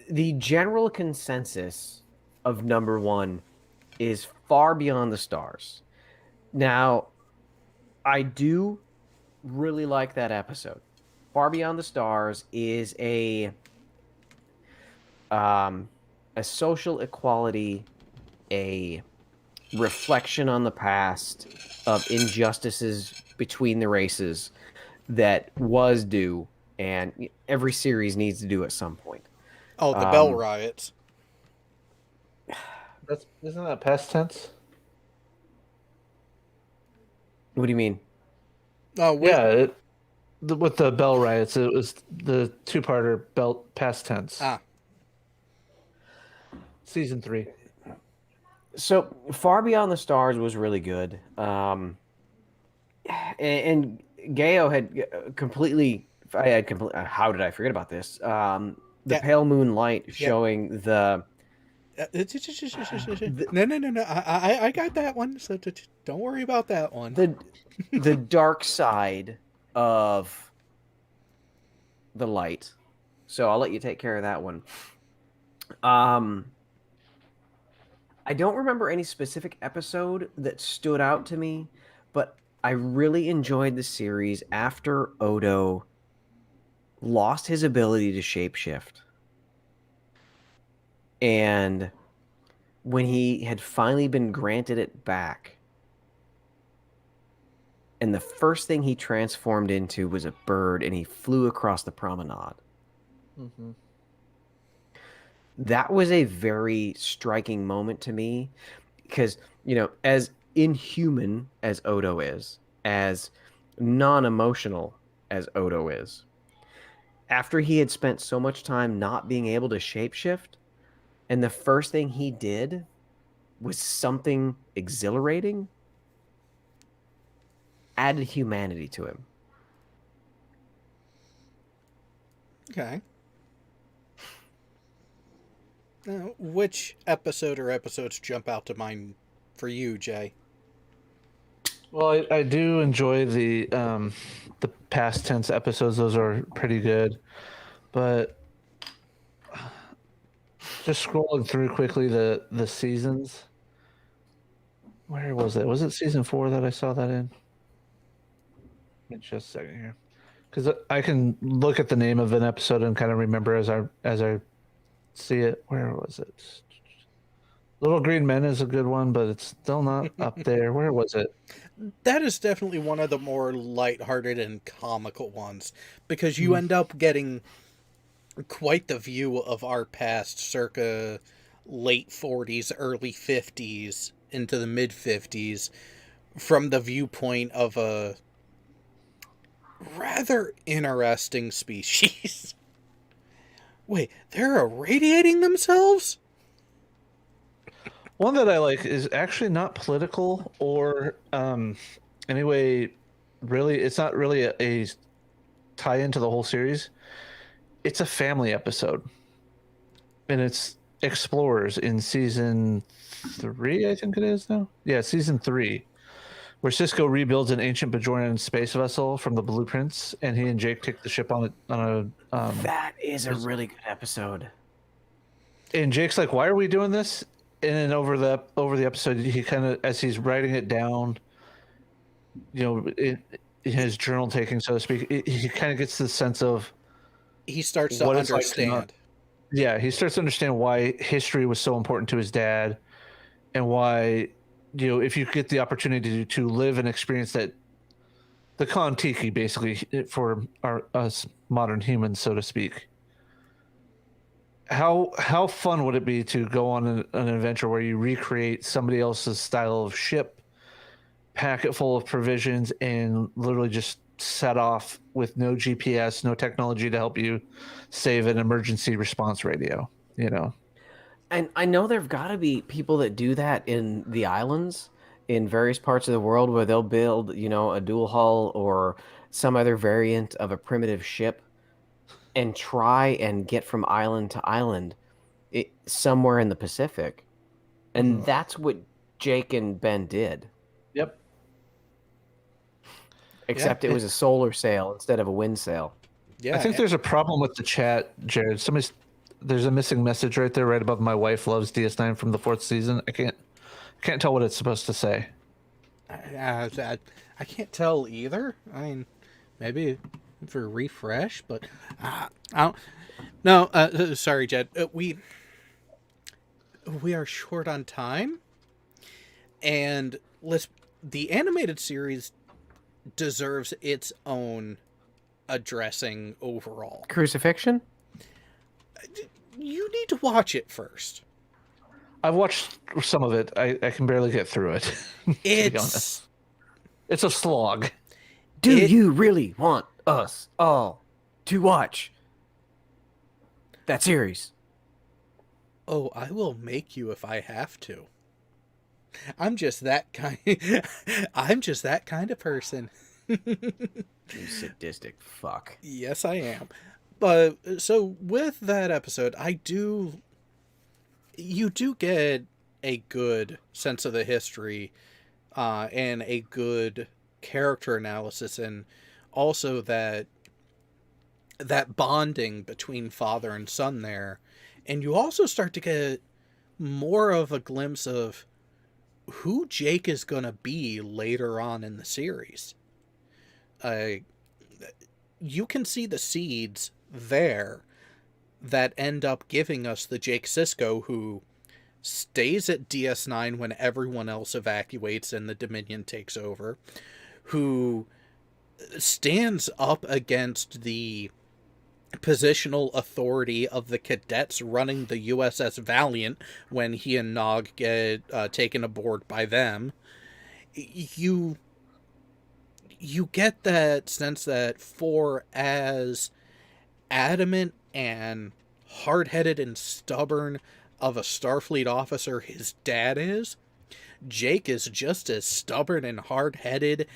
the general consensus of number one is Far Beyond the Stars. Now, I do really like that episode. Far Beyond the Stars is a social equality, a reflection on the past of injustices between the races that was due, and every series needs to do at some point. Oh, the Bell Riots. Isn't that past tense? What do you mean? Yeah, with the Bell Riots, it was the two-parter past tense. Season 3. So Far Beyond the Stars was really good. And Gayo had completely... how did I forget about this? The pale moonlight showing the No. I got that one. So don't worry about that one. The dark side of the light. So I'll let you take care of that one. I don't remember any specific episode that stood out to me, but I really enjoyed the series after Odo lost his ability to shapeshift. And when he had finally been granted it back, and the first thing he transformed into was a bird, and he flew across the promenade. Mm-hmm. That was a very striking moment to me because, as inhuman as Odo is, as non-emotional as Odo is, after he had spent so much time not being able to shapeshift, and the first thing he did was something exhilarating, added humanity to him. Okay. Now, which episode or episodes jump out to mind for you, Jay? Well, I do enjoy the past tense episodes. Those are pretty good, but just scrolling through quickly the seasons. Where was it? Was it season 4 that I saw that in? Give me just a second here, because I can look at the name of an episode and kind of remember as I see it. Where was it? Little Green Men is a good one, but it's still not up there. Where was it? That is definitely one of the more lighthearted and comical ones, because you end up getting quite the view of our past circa late 40s, early 50s into the mid 50s from the viewpoint of a rather interesting species. Wait, they're irradiating themselves? One that I like is actually not political or anyway, really, it's not really a tie into the whole series. It's a family episode. And it's Explorers in season 3, I think it is now. Yeah, season 3. Where Cisco rebuilds an ancient Bajoran space vessel from the blueprints, and he and Jake take the ship on a. That is a really good episode. And Jake's like, "Why are we doing this?" And then over the episode, he kind of, as he's writing it down, in his journal taking, so to speak, he kind of gets the sense of He starts to what it's like to understand. yeah, he starts to understand why history was so important to his dad, and why, if you get the opportunity to live and experience that, the Kon-Tiki, basically, for us modern humans, so to speak. How fun would it be to go on an adventure where you recreate somebody else's style of ship, pack it full of provisions, and literally just set off with no GPS, no technology to help you save an emergency response radio, And I know there've got to be people that do that in the islands in various parts of the world where they'll build, a dual hull or some other variant of a primitive ship and try and get from island to island somewhere in the Pacific. And that's what Jake and Ben did. Yep. Except it was a solar sail instead of a wind sail. Yeah, I think there's a problem with the chat, Jared. There's a missing message right there, right above "My wife loves DS9" from the 4th season. I can't tell what it's supposed to say. I can't tell either. I mean, maybe for refresh, but I don't. No, sorry, Jed. We are short on time, and the animated series deserves its own addressing overall. Crucifixion? You need to watch it first. I've watched some of it. I can barely get through it. It's a slog. Do you really want us all to watch that series? Oh, I will make you if I have to. I'm just that kind. I'm just that kind of person. You sadistic fuck. Yes, I am. But so with that episode, you do get a good sense of the history and a good character analysis, and also that bonding between father and son there. And you also start to get more of a glimpse of who Jake is going to be later on in the series. You can see the seeds there that end up giving us the Jake Sisko who stays at DS9 when everyone else evacuates and the Dominion takes over, who stands up against the positional authority of the cadets running the USS Valiant when he and Nog get taken aboard by them. You get that sense that for as adamant and hard-headed and stubborn of a Starfleet officer his dad is, Jake is just as stubborn and hard-headed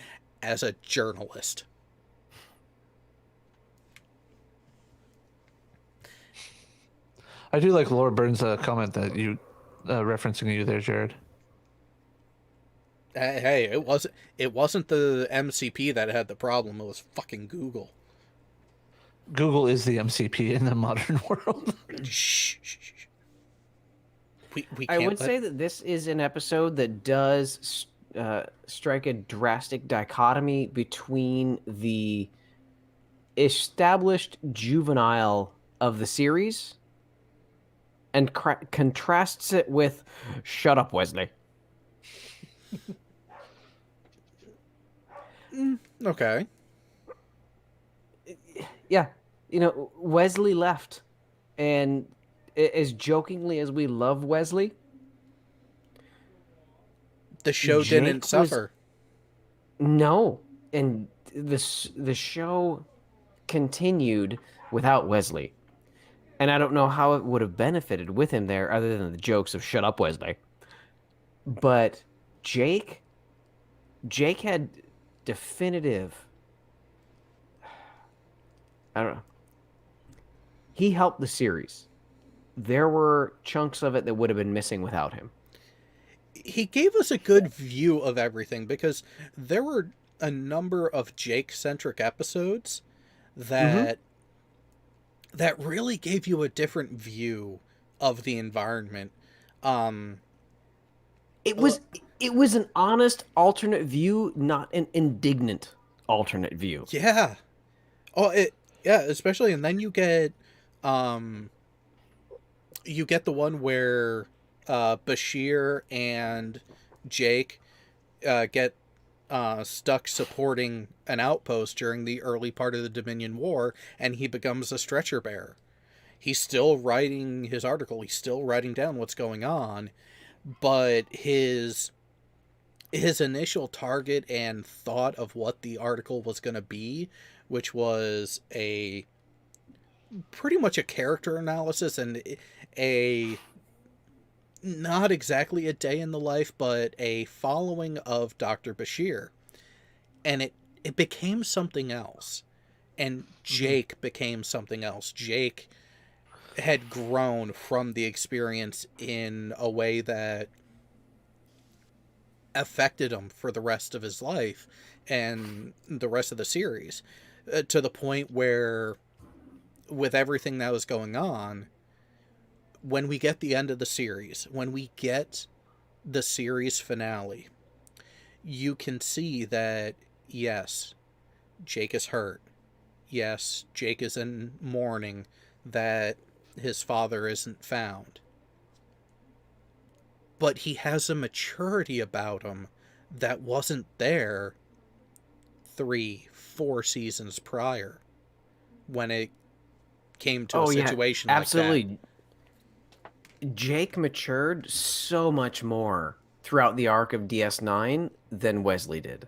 as a journalist. I do like Laura Burns' comment that you referencing you there, Jared. Hey, it wasn't the MCP that had the problem. It was fucking Google. Google is the MCP in the modern world. Shh. We I can't would say that this is an episode that does strike a drastic dichotomy between the established juvenile of the series and contrasts it with "Shut up, Wesley." Okay. Yeah, Wesley left, and as jokingly as we love Wesley, The show Jake didn't suffer. no, and the show continued without Wesley, and I don't know how it would have benefited with him there, other than the jokes of "Shut up, Wesley." But Jake had definitive. I don't know. He helped the series. There were chunks of it that would have been missing without him. He gave us a good view of everything, because there were a number of Jake-centric episodes that really gave you a different view of the environment. It was an honest alternate view, not an indignant alternate view. Yeah. Especially, and then you get the one where Bashir and Jake get stuck supporting an outpost during the early part of the Dominion War, and he becomes a stretcher bearer. He's still writing his article, he's still writing down what's going on, but his initial target and thought of what the article was going to be, which was pretty much a character analysis and a not exactly a day in the life, but a following of Dr. Bashir. And it became something else. And Jake became something else. Jake had grown from the experience in a way that affected him for the rest of his life and the rest of the series, to the point where, with everything that was going on, when we get the end of the series, when we get the series finale, you can see that, yes, Jake is hurt. Yes, Jake is in mourning that his father isn't found. But he has a maturity about him that wasn't there 3-4 seasons prior, when it came to a situation like that. Absolutely. Jake matured so much more throughout the arc of DS9 than Wesley did.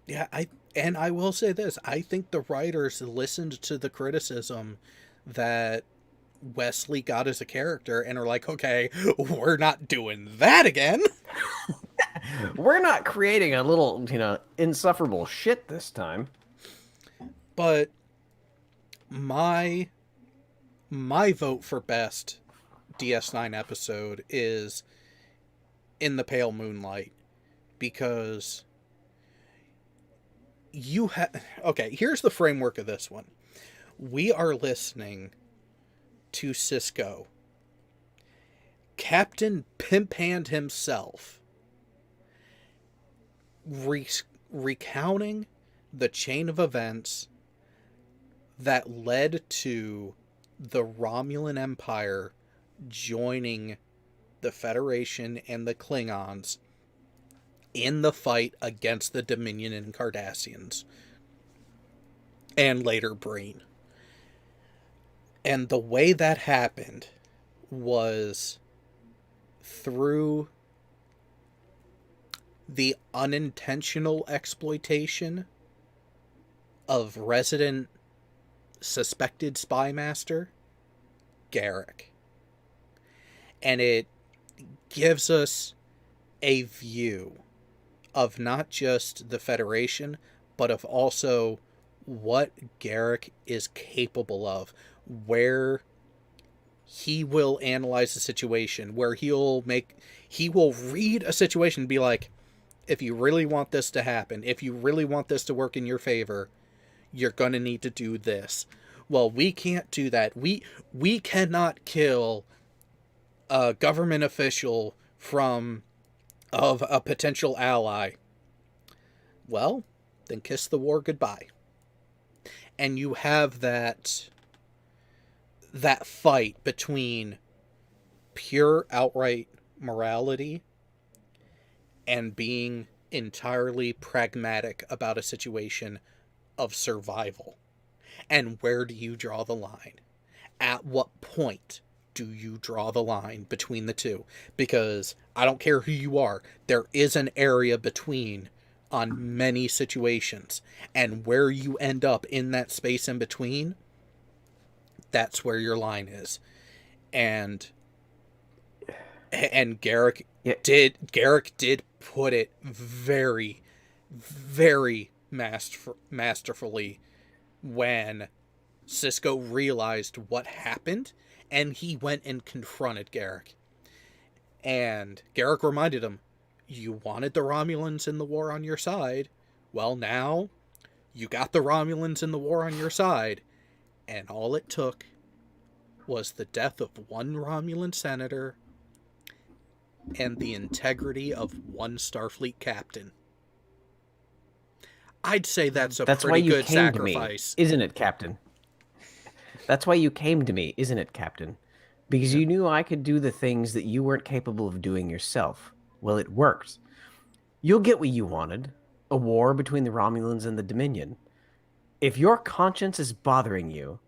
Yeah, I will say this. I think the writers listened to the criticism that Wesley got as a character and are like, okay, we're not doing that again. We're not creating a little, insufferable shit this time. But my my vote for best DS9 episode is In the Pale Moonlight, because okay, here's the framework of this one. We are listening to Sisko, Captain Pimp Hand himself, recounting the chain of events that led to the Romulan Empire joining the Federation and the Klingons in the fight against the Dominion and Cardassians, and later Breen. And the way that happened was through the unintentional exploitation of resident suspected spy master Garrick. And it gives us a view of not just the Federation, but of also what Garrick is capable of, where he will analyze the situation, where he will read a situation and be like, if you really want this to happen, if you really want this to work in your favor, you're going to need to do this. Well, we can't do that. We cannot kill a government official of a potential ally. Well, then kiss the war goodbye. And you have that fight between pure outright morality and being entirely pragmatic about a situation of survival. And where do you draw the line? At what point do you draw the line between the two? Because I don't care who you are, there is an area between on many situations. And where you end up in that space in between, that's where your line is. And Garrick did put it very, very masterfully when Sisko realized what happened, and he went and confronted Garrick. And Garrick reminded him, you wanted the Romulans in the war on your side. Well, now you got the Romulans in the war on your side. And all it took was the death of one Romulan senator and the integrity of one Starfleet captain. I'd say that's pretty good sacrifice. To me, isn't it, Captain? That's why you came to me, isn't it, Captain? Because you knew I could do the things that you weren't capable of doing yourself. Well, it worked. You'll get what you wanted. A war between the Romulans and the Dominion. If your conscience is bothering you,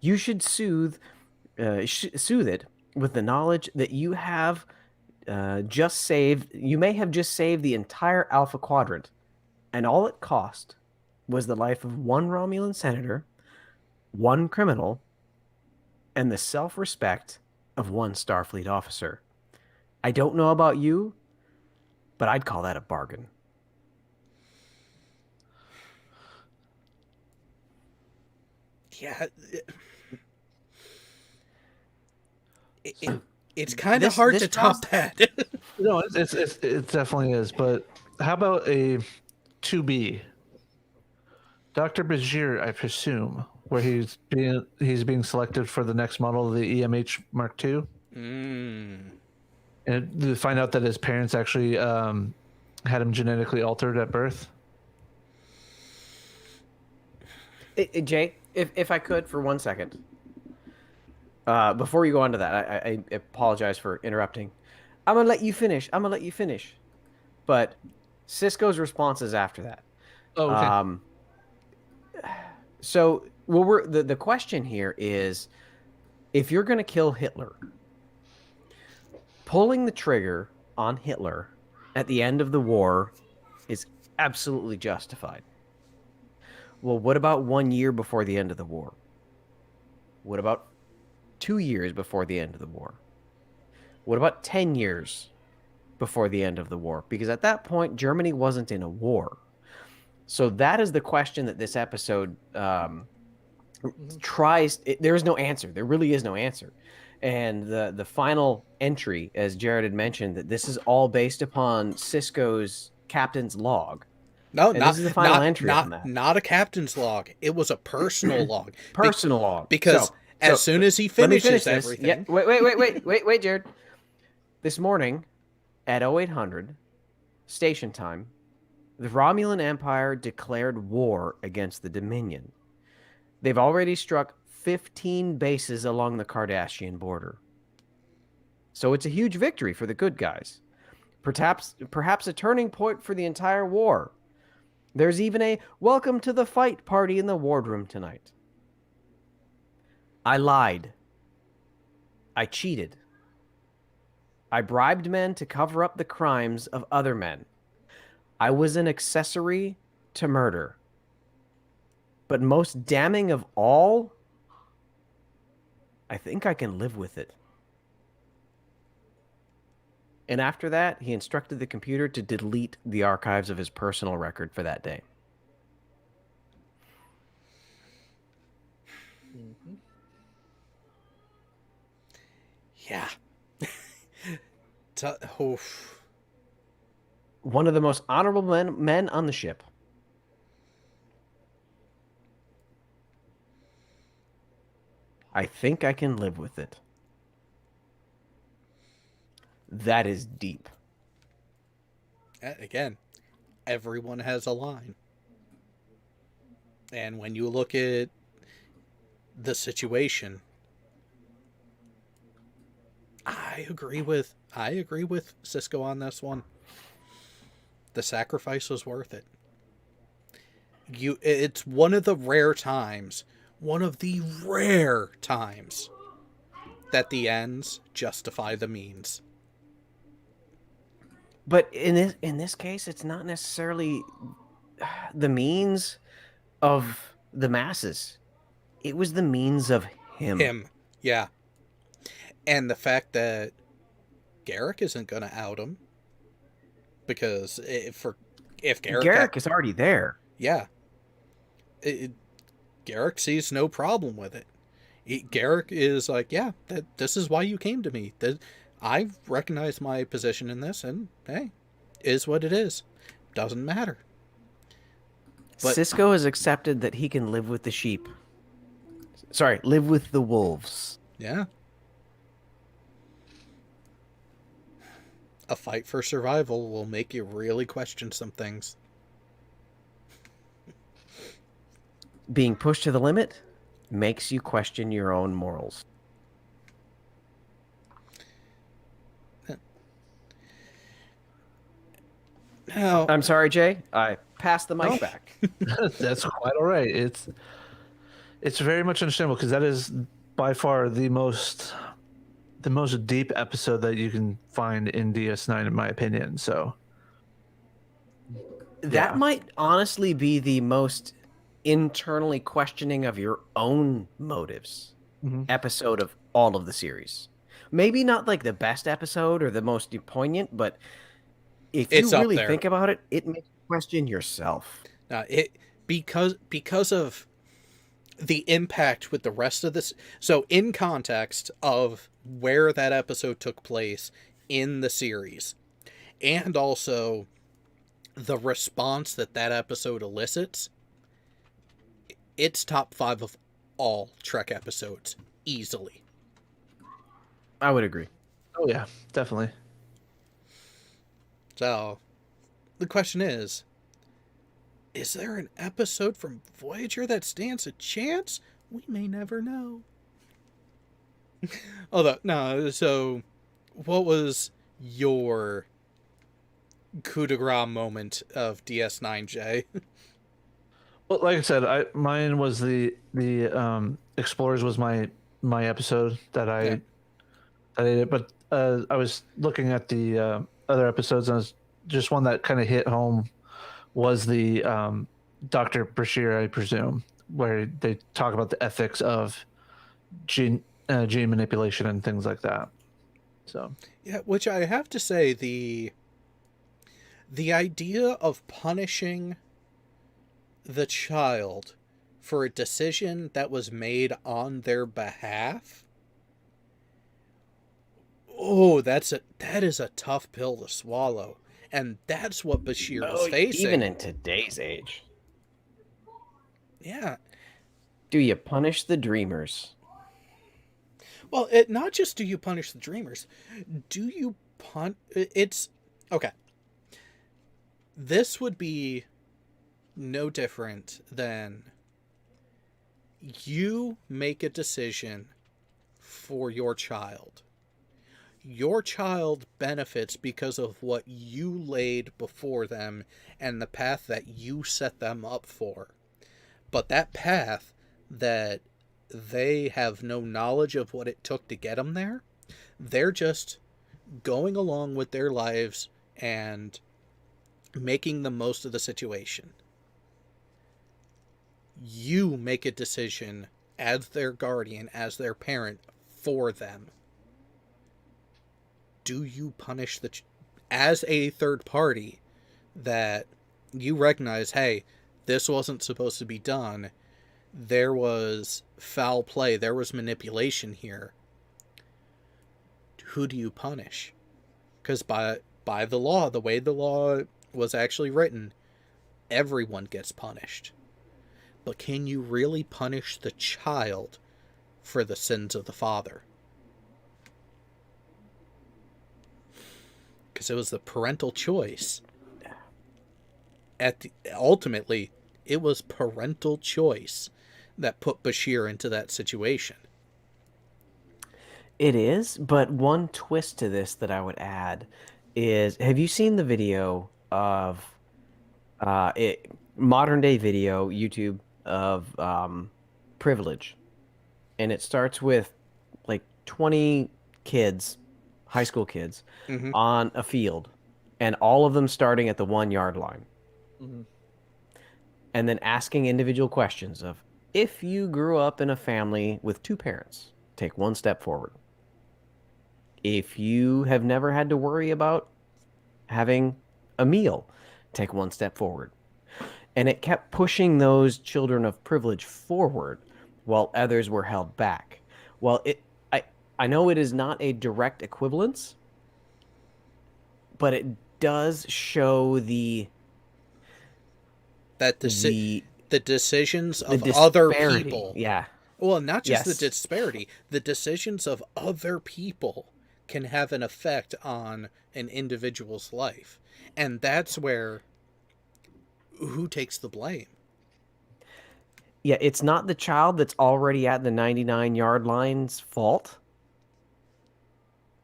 you should soothe it with the knowledge that you have you may have just saved the entire Alpha Quadrant. And all it cost was the life of one Romulan senator, one criminal, and the self-respect of one Starfleet officer. I don't know about you, but I'd call that a bargain. Yeah. It's kind of hard to top that. No, it definitely is. But how about a 2B? Dr. Bajir, I presume, where he's being selected for the next model of the EMH Mark II. And to find out that his parents actually had him genetically altered at birth. Jay, if I could for 1 second. Before you go on to that, I apologize for interrupting. I'm going to let you finish. But Sisko's response is after that. Oh, okay. So, the question here is, if you're going to kill Hitler, pulling the trigger on Hitler at the end of the war is absolutely justified. Well, what about 1 year before the end of the war? What about 2 years before the end of the war? What about 10 years before the end of the war? Because at that point, Germany wasn't in a war. So that is the question that this episode there is no answer. There really is no answer. And the final entry, as Jared had mentioned, that this is all based upon Cisco's captain's log. No, And not this is the final entry on not that. not a captain's log. It was a personal log. Personal log. Because as soon as he let me finishes finish this. everything, Yeah, wait, Jared. This morning at 0800 station time, the Romulan Empire declared war against the Dominion. They've already struck 15 bases along the Cardassian border. So it's a huge victory for the good guys. Perhaps a turning point for the entire war. There's even a welcome to the fight party in the wardroom tonight. I lied. I cheated. I bribed men to cover up the crimes of other men. I was an accessory to murder. But most damning of all, I think I can live with it. And after that, he instructed the computer to delete the archives of his personal record for that day. yeah. One of the most honorable men on the ship. I think I can live with it. That is deep. Again, everyone has a line. And when you look at the situation, I agree with Cisco on this one. The sacrifice was worth it. It's one of the rare times that the ends justify the means. But in this case, it's not necessarily the means of the masses. It was the means of him. Yeah. And the fact that Garrick isn't going to out him, because if Garrick is already there. Yeah. Garrick sees no problem with it. Garrick is like, yeah, this is why you came to me. I've recognized my position in this, and hey, is what it is. Doesn't matter. But Cisco has accepted that he can live with the sheep. Sorry, live with the wolves. Yeah. A fight for survival will make you really question some things. Being pushed to the limit makes you question your own morals. Now, I'm sorry, Jay. I passed the mic back. That's quite all right. It's very much understandable because that is by far the most deep episode that you can find in DS9, in my opinion. So That might honestly be the most internally questioning of your own motives episode of all of the series. Maybe not like the best episode or the most poignant, but if you really think about it, it makes you question yourself. Because of the impact with the rest of this. So in context of where that episode took place in the series, and also the response that episode elicits, it's top 5 of all Trek episodes, easily. I would agree. Oh yeah, definitely. So, the question is there an episode from Voyager that stands a chance? We may never know. Although, no, so what was your coup de grace moment of DS9J? Well, like I said, mine was the Explorers was my episode that I did, but I was looking at the other episodes, and it was just one that kind of hit home was the Dr. Bashir, I presume, where they talk about the ethics of gene manipulation and things like that. So yeah, which I have to say, the idea of punishing the child for a decision that was made on their behalf. Oh, that is a tough pill to swallow. And that's what Bashir was facing. Even in today's age. Yeah. Do you punish the dreamers? Well, not just do you punish the dreamers, do you it's okay. This would be no different than you make a decision for your child. Your child benefits because of what you laid before them and the path that you set them up for. But that path that they have no knowledge of what it took to get them there, they're just going along with their lives and making the most of the situation. You make a decision as their guardian, as their parent, for them. Do you punish as a third party that you recognize, hey, this wasn't supposed to be done, there was foul play, there was manipulation here? Who do you punish? Because by the law, the way the law was actually written, everyone gets punished. But can you really punish the child for the sins of the father? Because it was the parental choice. Ultimately, it was parental choice that put Bashir into that situation. It is, but one twist to this that I would add is, have you seen the video of modern day video, YouTube, of privilege? And it starts with like 20 kids, high school kids, on a field, and all of them starting at the 1 yard line. And then asking individual questions of, if you grew up in a family with 2 parents, take 1 step forward. If you have never had to worry about having a meal, take 1 step forward. And it kept pushing those children of privilege forward while others were held back. Well, I know it is not a direct equivalence, but it does show the decisions of the other disparity. people. Yeah. Well, not just Yes. the disparity. The decisions of other people can have an effect on an individual's life. And that's where, who takes the blame? Yeah, it's not the child that's already at the 99 yard line's fault.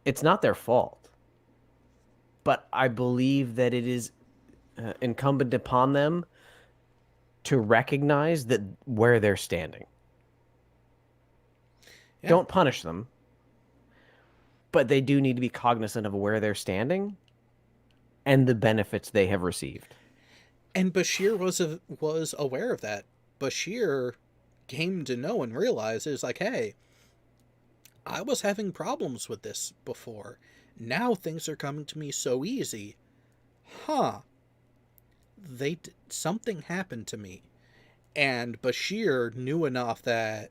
It's not their fault. But I believe that it is incumbent upon them to recognize that where they're standing. Yeah. Don't punish them, but they do need to be cognizant of where they're standing and the benefits they have received. And Bashir was aware of that. Bashir came to know and realize, it's like, hey, I was having problems with this before. Now things are coming to me so easy. Something happened to me. And Bashir knew enough that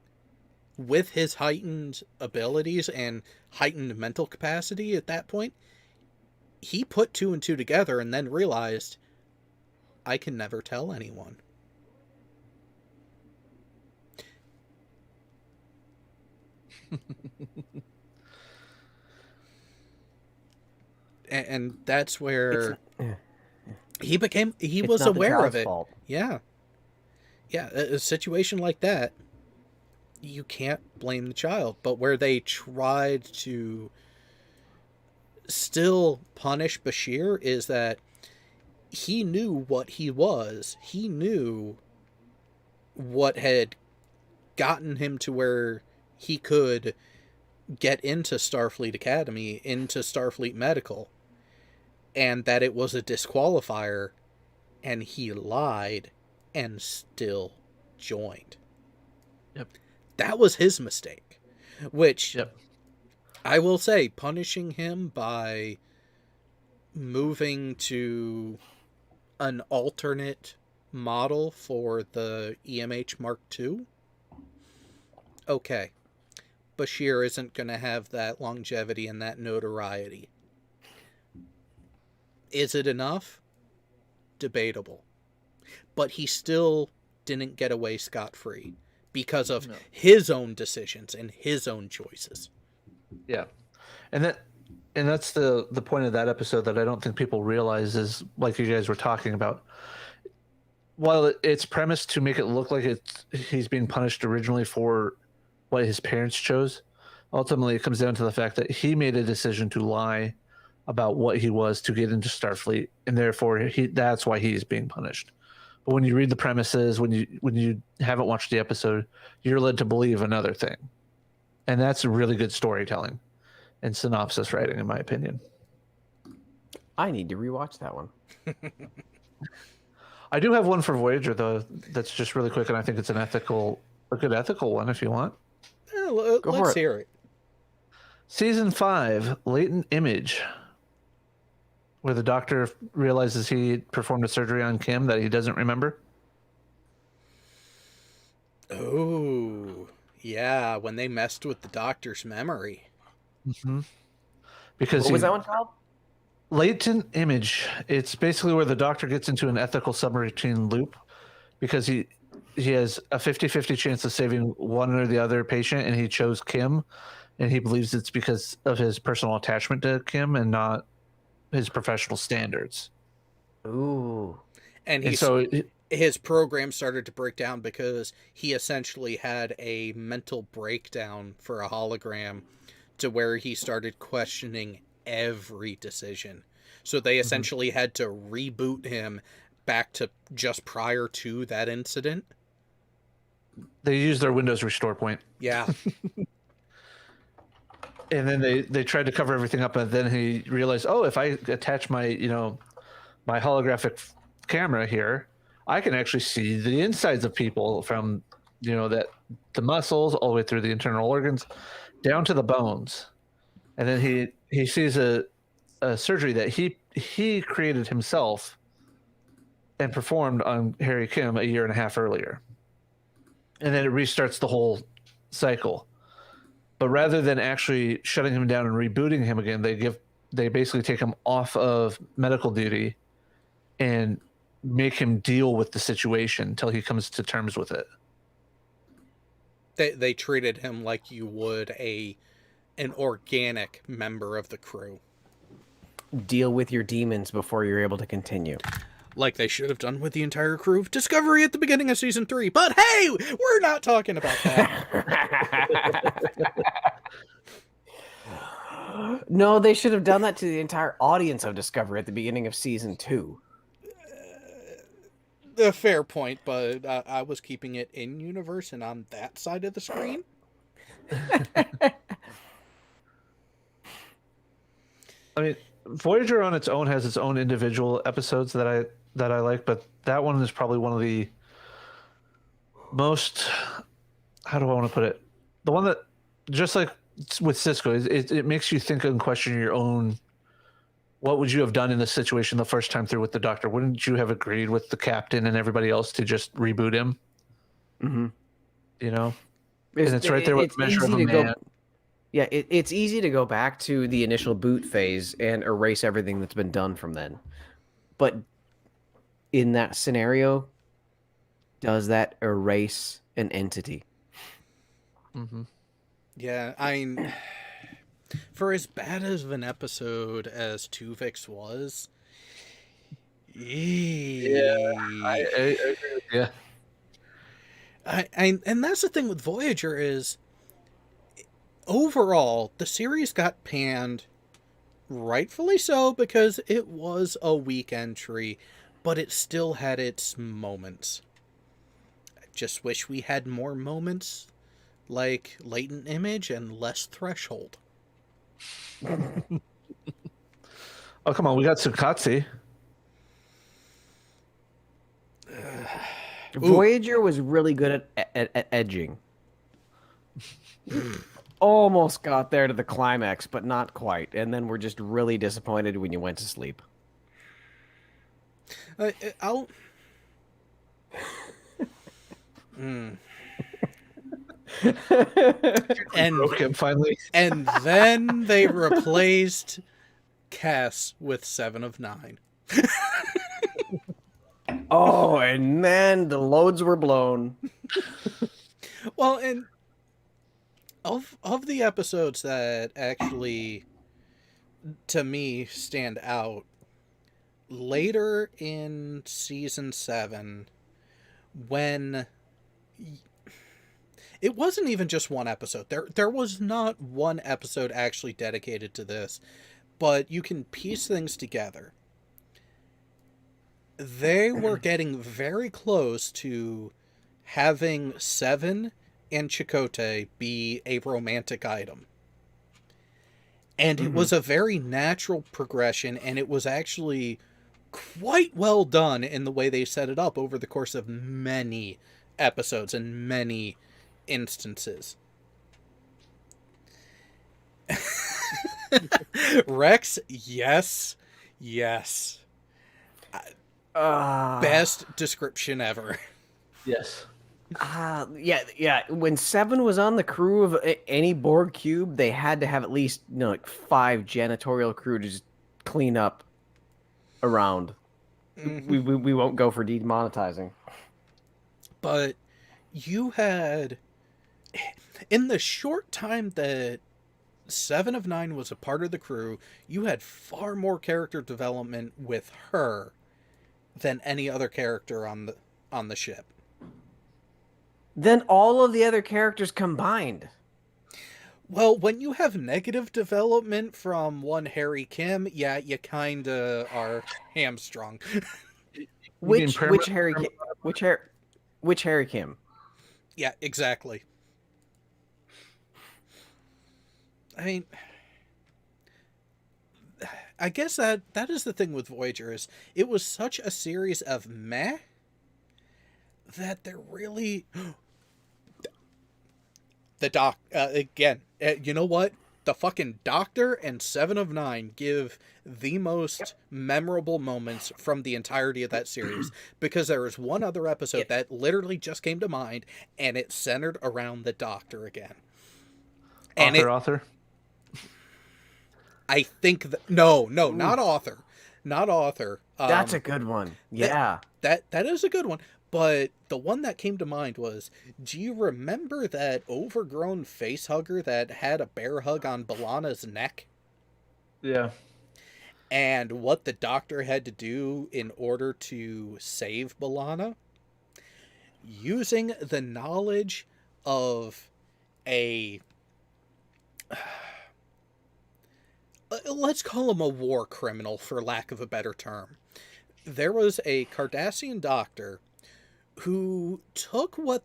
with his heightened abilities and heightened mental capacity at that point, he put 2 and 2 together and then realized, I can never tell anyone. And that's where he was not the aware of child's it. fault. Yeah. Yeah, a situation like that, you can't blame the child. But where they tried to still punish Bashir is that he knew what he was. He knew what had gotten him to where he could get into Starfleet Academy, into Starfleet Medical, and that it was a disqualifier, and he lied and still joined. Yep. That was his mistake, which Yep. I will say, punishing him by moving to an alternate model for the EMH Mark II, okay. Bashir isn't going to have that longevity and that notoriety. Is it enough? Debatable. But he still didn't get away scot-free because of his own decisions and his own choices. Yeah. And that's the point of that episode that I don't think people realize is, like you guys were talking about, while it's premised to make it look like he's being punished originally for what his parents chose, ultimately it comes down to the fact that he made a decision to lie about what he was to get into Starfleet, and therefore that's why he's being punished. But when you read the premises, when you haven't watched the episode, you're led to believe another thing. And that's really good storytelling and synopsis writing, in my opinion. I need to rewatch that one. I do have one for Voyager, though, that's just really quick, and I think it's a good ethical one if you want. Yeah, let's hear it. Season 5, Latent Image, where the doctor realizes he performed a surgery on Kim that he doesn't remember. Oh, yeah, when they messed with the doctor's memory. Mm-hmm. Because what was that one called? Latent Image. It's basically where the doctor gets into an ethical subroutine loop because he has a 50-50 chance of saving one or the other patient, and he chose Kim, and he believes it's because of his personal attachment to Kim and not his professional standards. Ooh. And so his program started to break down because he essentially had a mental breakdown for a hologram to where he started questioning every decision. So they essentially had to reboot him back to just prior to that incident. They used their Windows restore point. Yeah. And then they tried to cover everything up, and then he realized, oh, if I attach my my holographic camera here, I can actually see the insides of people from the muscles all the way through the internal organs down to the bones. And then he sees a surgery that he created himself and performed on Harry Kim a year and a half earlier. And then it restarts the whole cycle. But rather than actually shutting him down and rebooting him again, they basically take him off of medical duty and make him deal with the situation until he comes to terms with it. They treated him like you would an organic member of the crew. Deal with your demons before you're able to continue. Like they should have done with the entire crew of Discovery at the beginning of season 3. But hey, we're not talking about that. No, they should have done that to the entire audience of Discovery at the beginning of season 2. A fair point, but I was keeping it in universe and on that side of the screen. I mean, Voyager on its own has its own individual episodes that I like, but that one is probably one of the most, how do I want to put it? The one that, just like with Cisco, it makes you think and question your own, what would you have done in this situation the first time through with the doctor? Wouldn't you have agreed with the captain and everybody else to just reboot him? Mm-hmm. And it's right there with the measure of a man. Yeah, it's easy to go back to the initial boot phase and erase everything that's been done from then. But in that scenario, does that erase an entity? Mm-hmm. Yeah, for as bad as of an episode as Tuvix was, I agree with you. And that's the thing with Voyager is, overall, the series got panned, rightfully so, because it was a weak entry, but it still had its moments. I just wish we had more moments like Latent Image and less Threshold. Oh, come on. We got Sukatsi. Voyager was really good at edging. Almost got there to the climax, but not quite. And then we're just really disappointed when you went to sleep. Mm. Broke him finally. And then they replaced Cass with 7 of 9. Oh, and then the loads were blown. Well, and of the episodes that actually, to me, stand out, later in season 7, when it wasn't even just one episode. There was not one episode actually dedicated to this, but you can piece things together. They were getting very close to having Seven and Chakotay be a romantic item. And it was a very natural progression, and it was actually quite well done in the way they set it up over the course of many episodes and many instances. Rex, yes. Best description ever. Yes. Yeah. When Seven was on the crew of any Borg cube, they had to have at least like 5 janitorial crew to just clean up around. We won't go for demonetizing. But you had, in the short time that 7 of 9 was a part of the crew, you had far more character development with her than any other character on the ship. Then all of the other characters combined. Well, when you have negative development from one Harry Kim, yeah, you kinda are hamstrung. Which Harry Kim? Yeah, exactly. I mean, I guess that is the thing with Voyager, is it was such a series of meh that they're really you know what? The fucking Doctor and 7 of 9 give the most memorable moments from the entirety of that series, because there is one other episode that literally just came to mind, and it centered around the Doctor again. And Author? I think no, not author. Not author. That's a good one. Yeah. That is a good one. But the one that came to mind was, do you remember that overgrown face hugger that had a bear hug on B'Elanna's neck? Yeah. And what the Doctor had to do in order to save B'Elanna? Using the knowledge of a... let's call him a war criminal, for lack of a better term. There was a Cardassian doctor who took what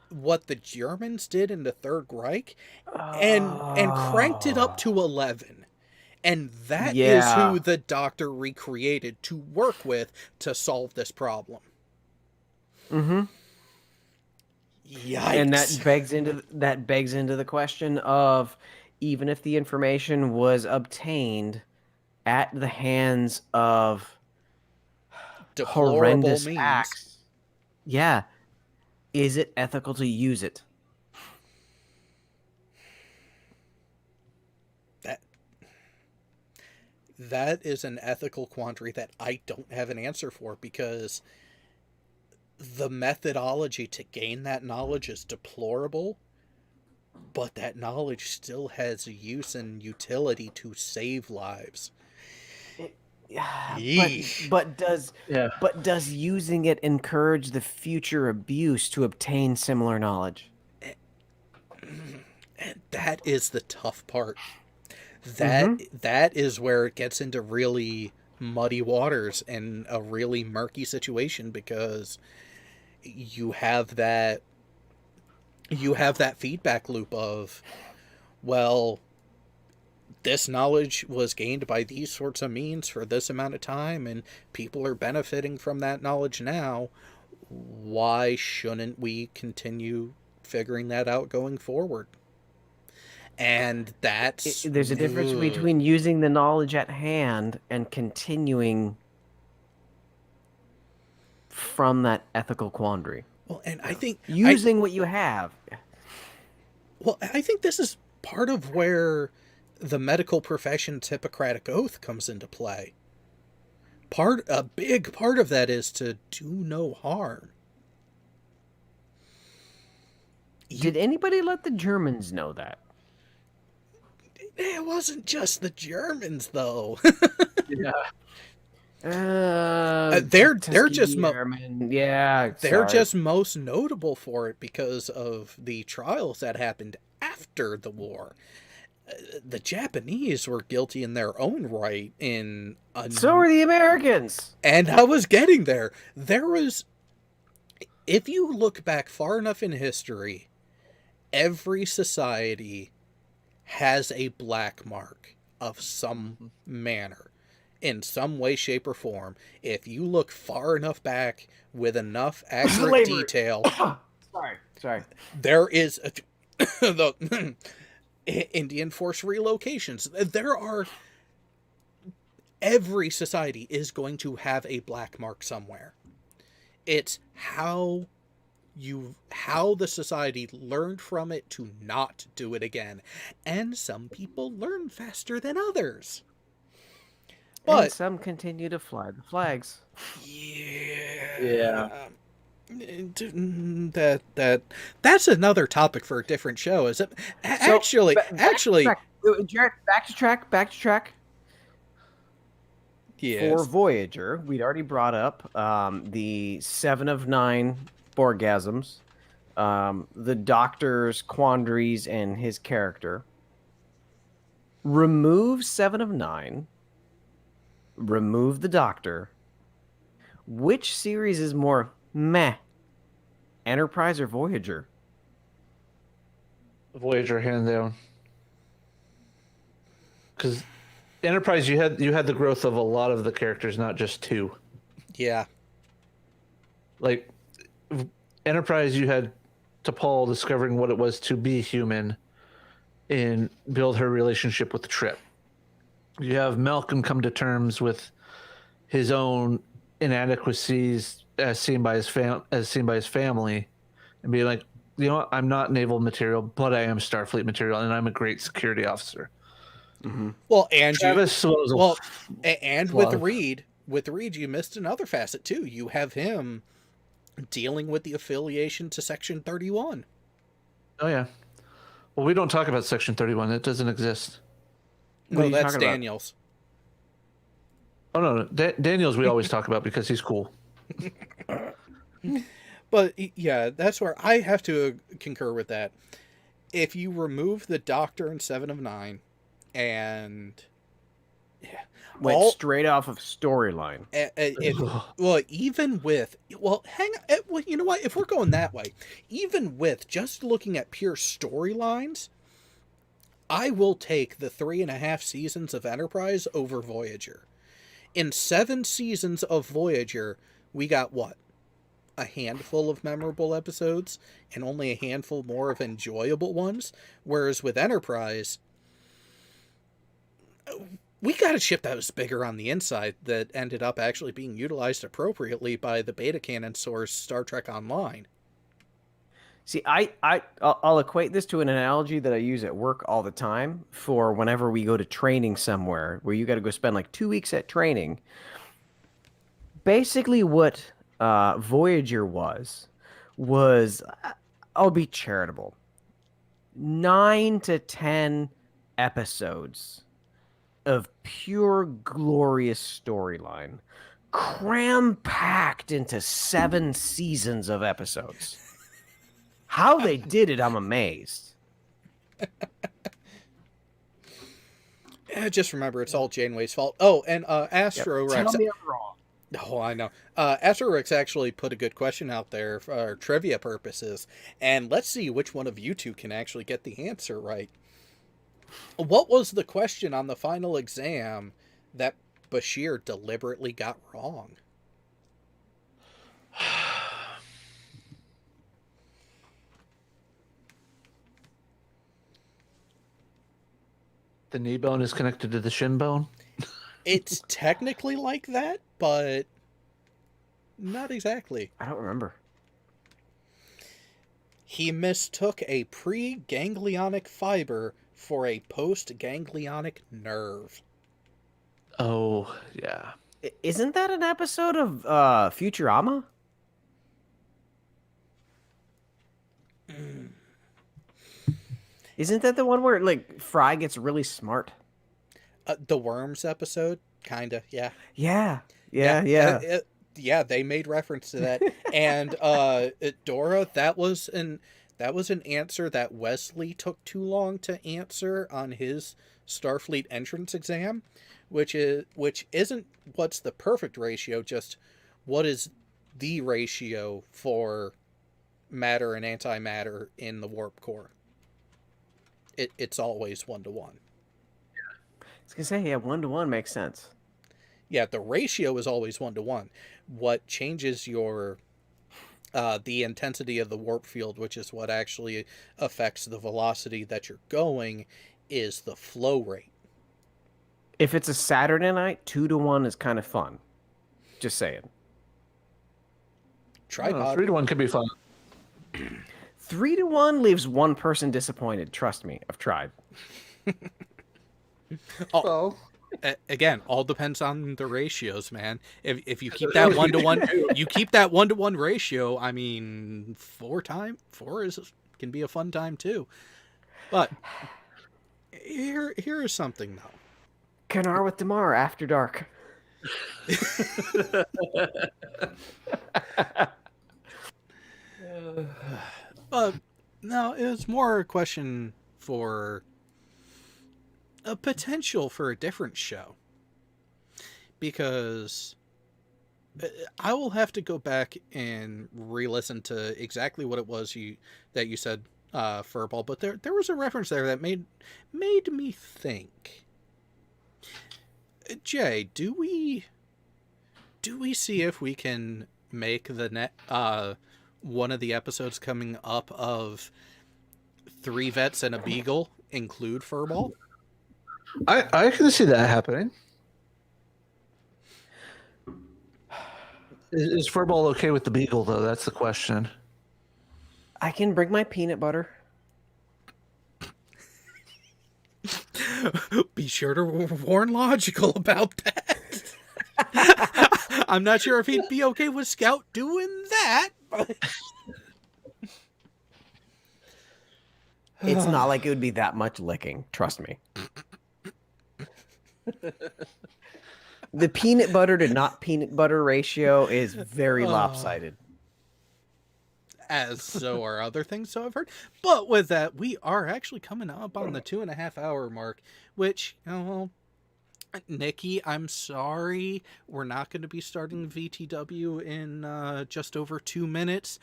the Germans did in the Third Reich and cranked it up to 11. And that is who the Doctor recreated to work with to solve this problem. Mm-hmm. Yikes. And that begs into the question of, even if the information was obtained at the hands of deplorable horrendous means. acts, is it ethical to use it? That is an ethical quandary that I don't have an answer for, because the methodology to gain that knowledge is deplorable, but that knowledge still has use and utility to save lives. But does using it encourage the future abuse to obtain similar knowledge? And that is the tough part. That is where it gets into really muddy waters and a really murky situation, because you have that feedback loop of, well, this knowledge was gained by these sorts of means for this amount of time, and people are benefiting from that knowledge now. Why shouldn't we continue figuring that out going forward? And there's a difference between using the knowledge at hand and continuing from that ethical quandary. Well, and I think Using what you have. Well, I think this is part of where the medical profession's Hippocratic Oath comes into play. A big part of that is to do no harm. Did anybody let the Germans know that? It wasn't just the Germans, though. Yeah. They're just they're just most notable for it because of the trials that happened after the war. The Japanese were guilty in their own right so are the Americans. And I was getting there. If you look back far enough in history, every society has a black mark of some manner, in some way, shape, or form. If you look far enough back with enough accurate detail, sorry, there is the Indian force relocations. Every society is going to have a black mark somewhere. It's how the society learned from it to not do it again. And some people learn faster than others. But and some continue to fly the flags. Yeah. That's another topic for a different show, is it? Actually, Jared, back to track. Yes. For Voyager, we'd already brought up the 7 of 9 orgasms, the Doctor's quandaries and his character. Remove 7 of 9. Remove the Doctor. Which series is more meh? Enterprise or Voyager? Voyager, hand down. Because Enterprise, you had the growth of a lot of the characters, not just 2. Yeah. Like Enterprise, you had T'Pol discovering what it was to be human and build her relationship with Trip. You have Malcolm come to terms with his own inadequacies as seen by his family, and be like, you know what? I'm not naval material, but I am Starfleet material, and I'm a great security officer. Mm-hmm. Well, and Travis with Reed, you missed another facet too. You have him dealing with the affiliation to Section 31. Oh yeah. Well, we don't talk about Section 31. It doesn't exist. What are No, you that's talking about? Daniels. Oh no, Daniels we always talk about because he's cool. But yeah, that's where I have to concur with that. If you remove the Doctor in 7 of 9 and went straight off of storyline. Well, you know what? If we're going that way, even with just looking at pure storylines, I will take the 3.5 seasons of Enterprise over Voyager. In 7 seasons of Voyager, we got what? A handful of memorable episodes and only a handful more of enjoyable ones. Whereas with Enterprise, we got a ship that was bigger on the inside that ended up actually being utilized appropriately by the beta canon source Star Trek Online. See, I'll equate this to an analogy that I use at work all the time for whenever we go to training somewhere where you got to go spend like 2 weeks at training. Basically what Voyager was, I'll be charitable, 9 to 10 episodes of pure glorious storyline, cram-packed into 7 seasons of episodes. How they did it, I'm amazed. Just remember, it's all Janeway's fault. Oh, and Astro Rex. Tell me I'm wrong. Oh, I know. Astro Rex actually put a good question out there for trivia purposes, and let's see which one of you two can actually get the answer right. What was the question on the final exam that Bashir deliberately got wrong? The knee bone is connected to the shin bone. It's technically like that, but Not exactly. I don't remember. He mistook a pre-ganglionic fiber for a post-ganglionic nerve. Oh, yeah. Isn't that an episode of Futurama? Isn't that the one where like Fry gets really smart? The Worms episode, kinda, yeah. Yeah. Yeah, they made reference to that. And Dora, that was an answer that Wesley took too long to answer on his Starfleet entrance exam, which isn't what's the perfect ratio, just what is the ratio for matter and antimatter in the warp core. It's always 1-to-1. I was gonna say, yeah, 1-to-1 makes sense. Yeah, the ratio is always 1-to-1. What changes your the intensity of the warp field, which is what actually affects the velocity that you're going, is the flow rate. If it's a Saturday night, 2-to-1 is kind of fun. Just saying. Tripod. 3-to-1 could be fun. 3-to-1 leaves one person disappointed. Trust me, I've tried. Oh. Again, all depends on the ratios, man. If you keep that 1-to-1, you keep that 1-to-1 ratio. I mean, 4 can be a fun time too. But here is something though. Kanar with Damar after dark. No, it was more a question for a potential for a different show, because I will have to go back and re-listen to exactly what it was that you said, Furball, but there was a reference there that made me think. Jay, do we see if we can make the one of the episodes coming up of 3 vets and a beagle include Furball? I can see that happening. Is Furball okay with the beagle, though? That's the question. I can bring my peanut butter. Be sure to warn Logical about that. I'm not sure if he'd be okay with Scout doing that, but... It's not like it would be that much licking. Trust me. The peanut butter to not peanut butter ratio is very lopsided. As so are other things, so I've heard. But with that, we are actually coming up on the 2.5-hour mark, which, Nikki, I'm sorry, we're not going to be starting VTW in just over 2 minutes.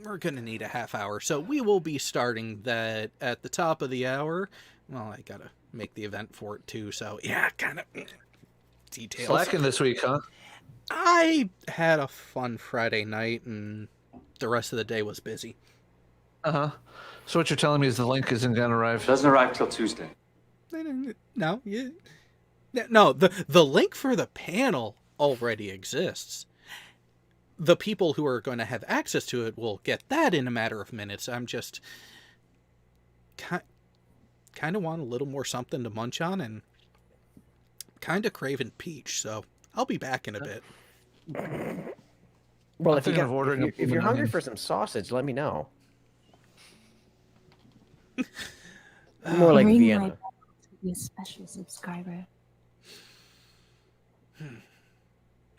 We're going to need a half hour, so we will be starting that at the top of the hour. Well, I got to make the event for it too, so yeah, kind of details. Slacking this week, huh? I had a fun Friday night, and the rest of the day was busy. Uh-huh. So what you're telling me is the link isn't going to arrive? Doesn't arrive till Tuesday. No, the link for the panel already exists. The people who are going to have access to it will get that in a matter of minutes. I'm just kind of want a little more something to munch on, and kind of craving peach, so I'll be back in a bit. Well, if you're hungry for some sausage, let me know. More like Ring Vienna. my bell to be a special subscriber.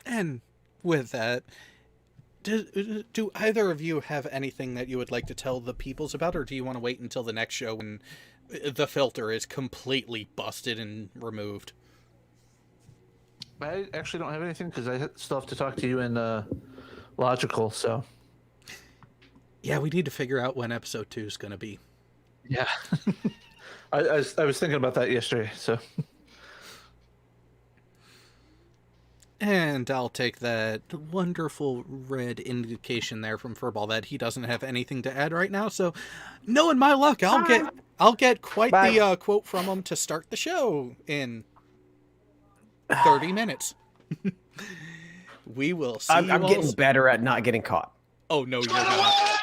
And with that, do either of you have anything that you would like to tell the peoples about, or do you want to wait until the next show when the filter is completely busted and removed? I actually don't have anything because I still have to talk to you in Logical, so. Yeah, we need to figure out when episode 2 is going to be. Yeah. I was thinking about that yesterday, so. And I'll take that wonderful red indication there from Furball that he doesn't have anything to add right now. So, knowing my luck, I'll get quite the quote from him to start the show in 30 minutes. We will see I'm you all getting better at not getting caught. Oh, no, you're not.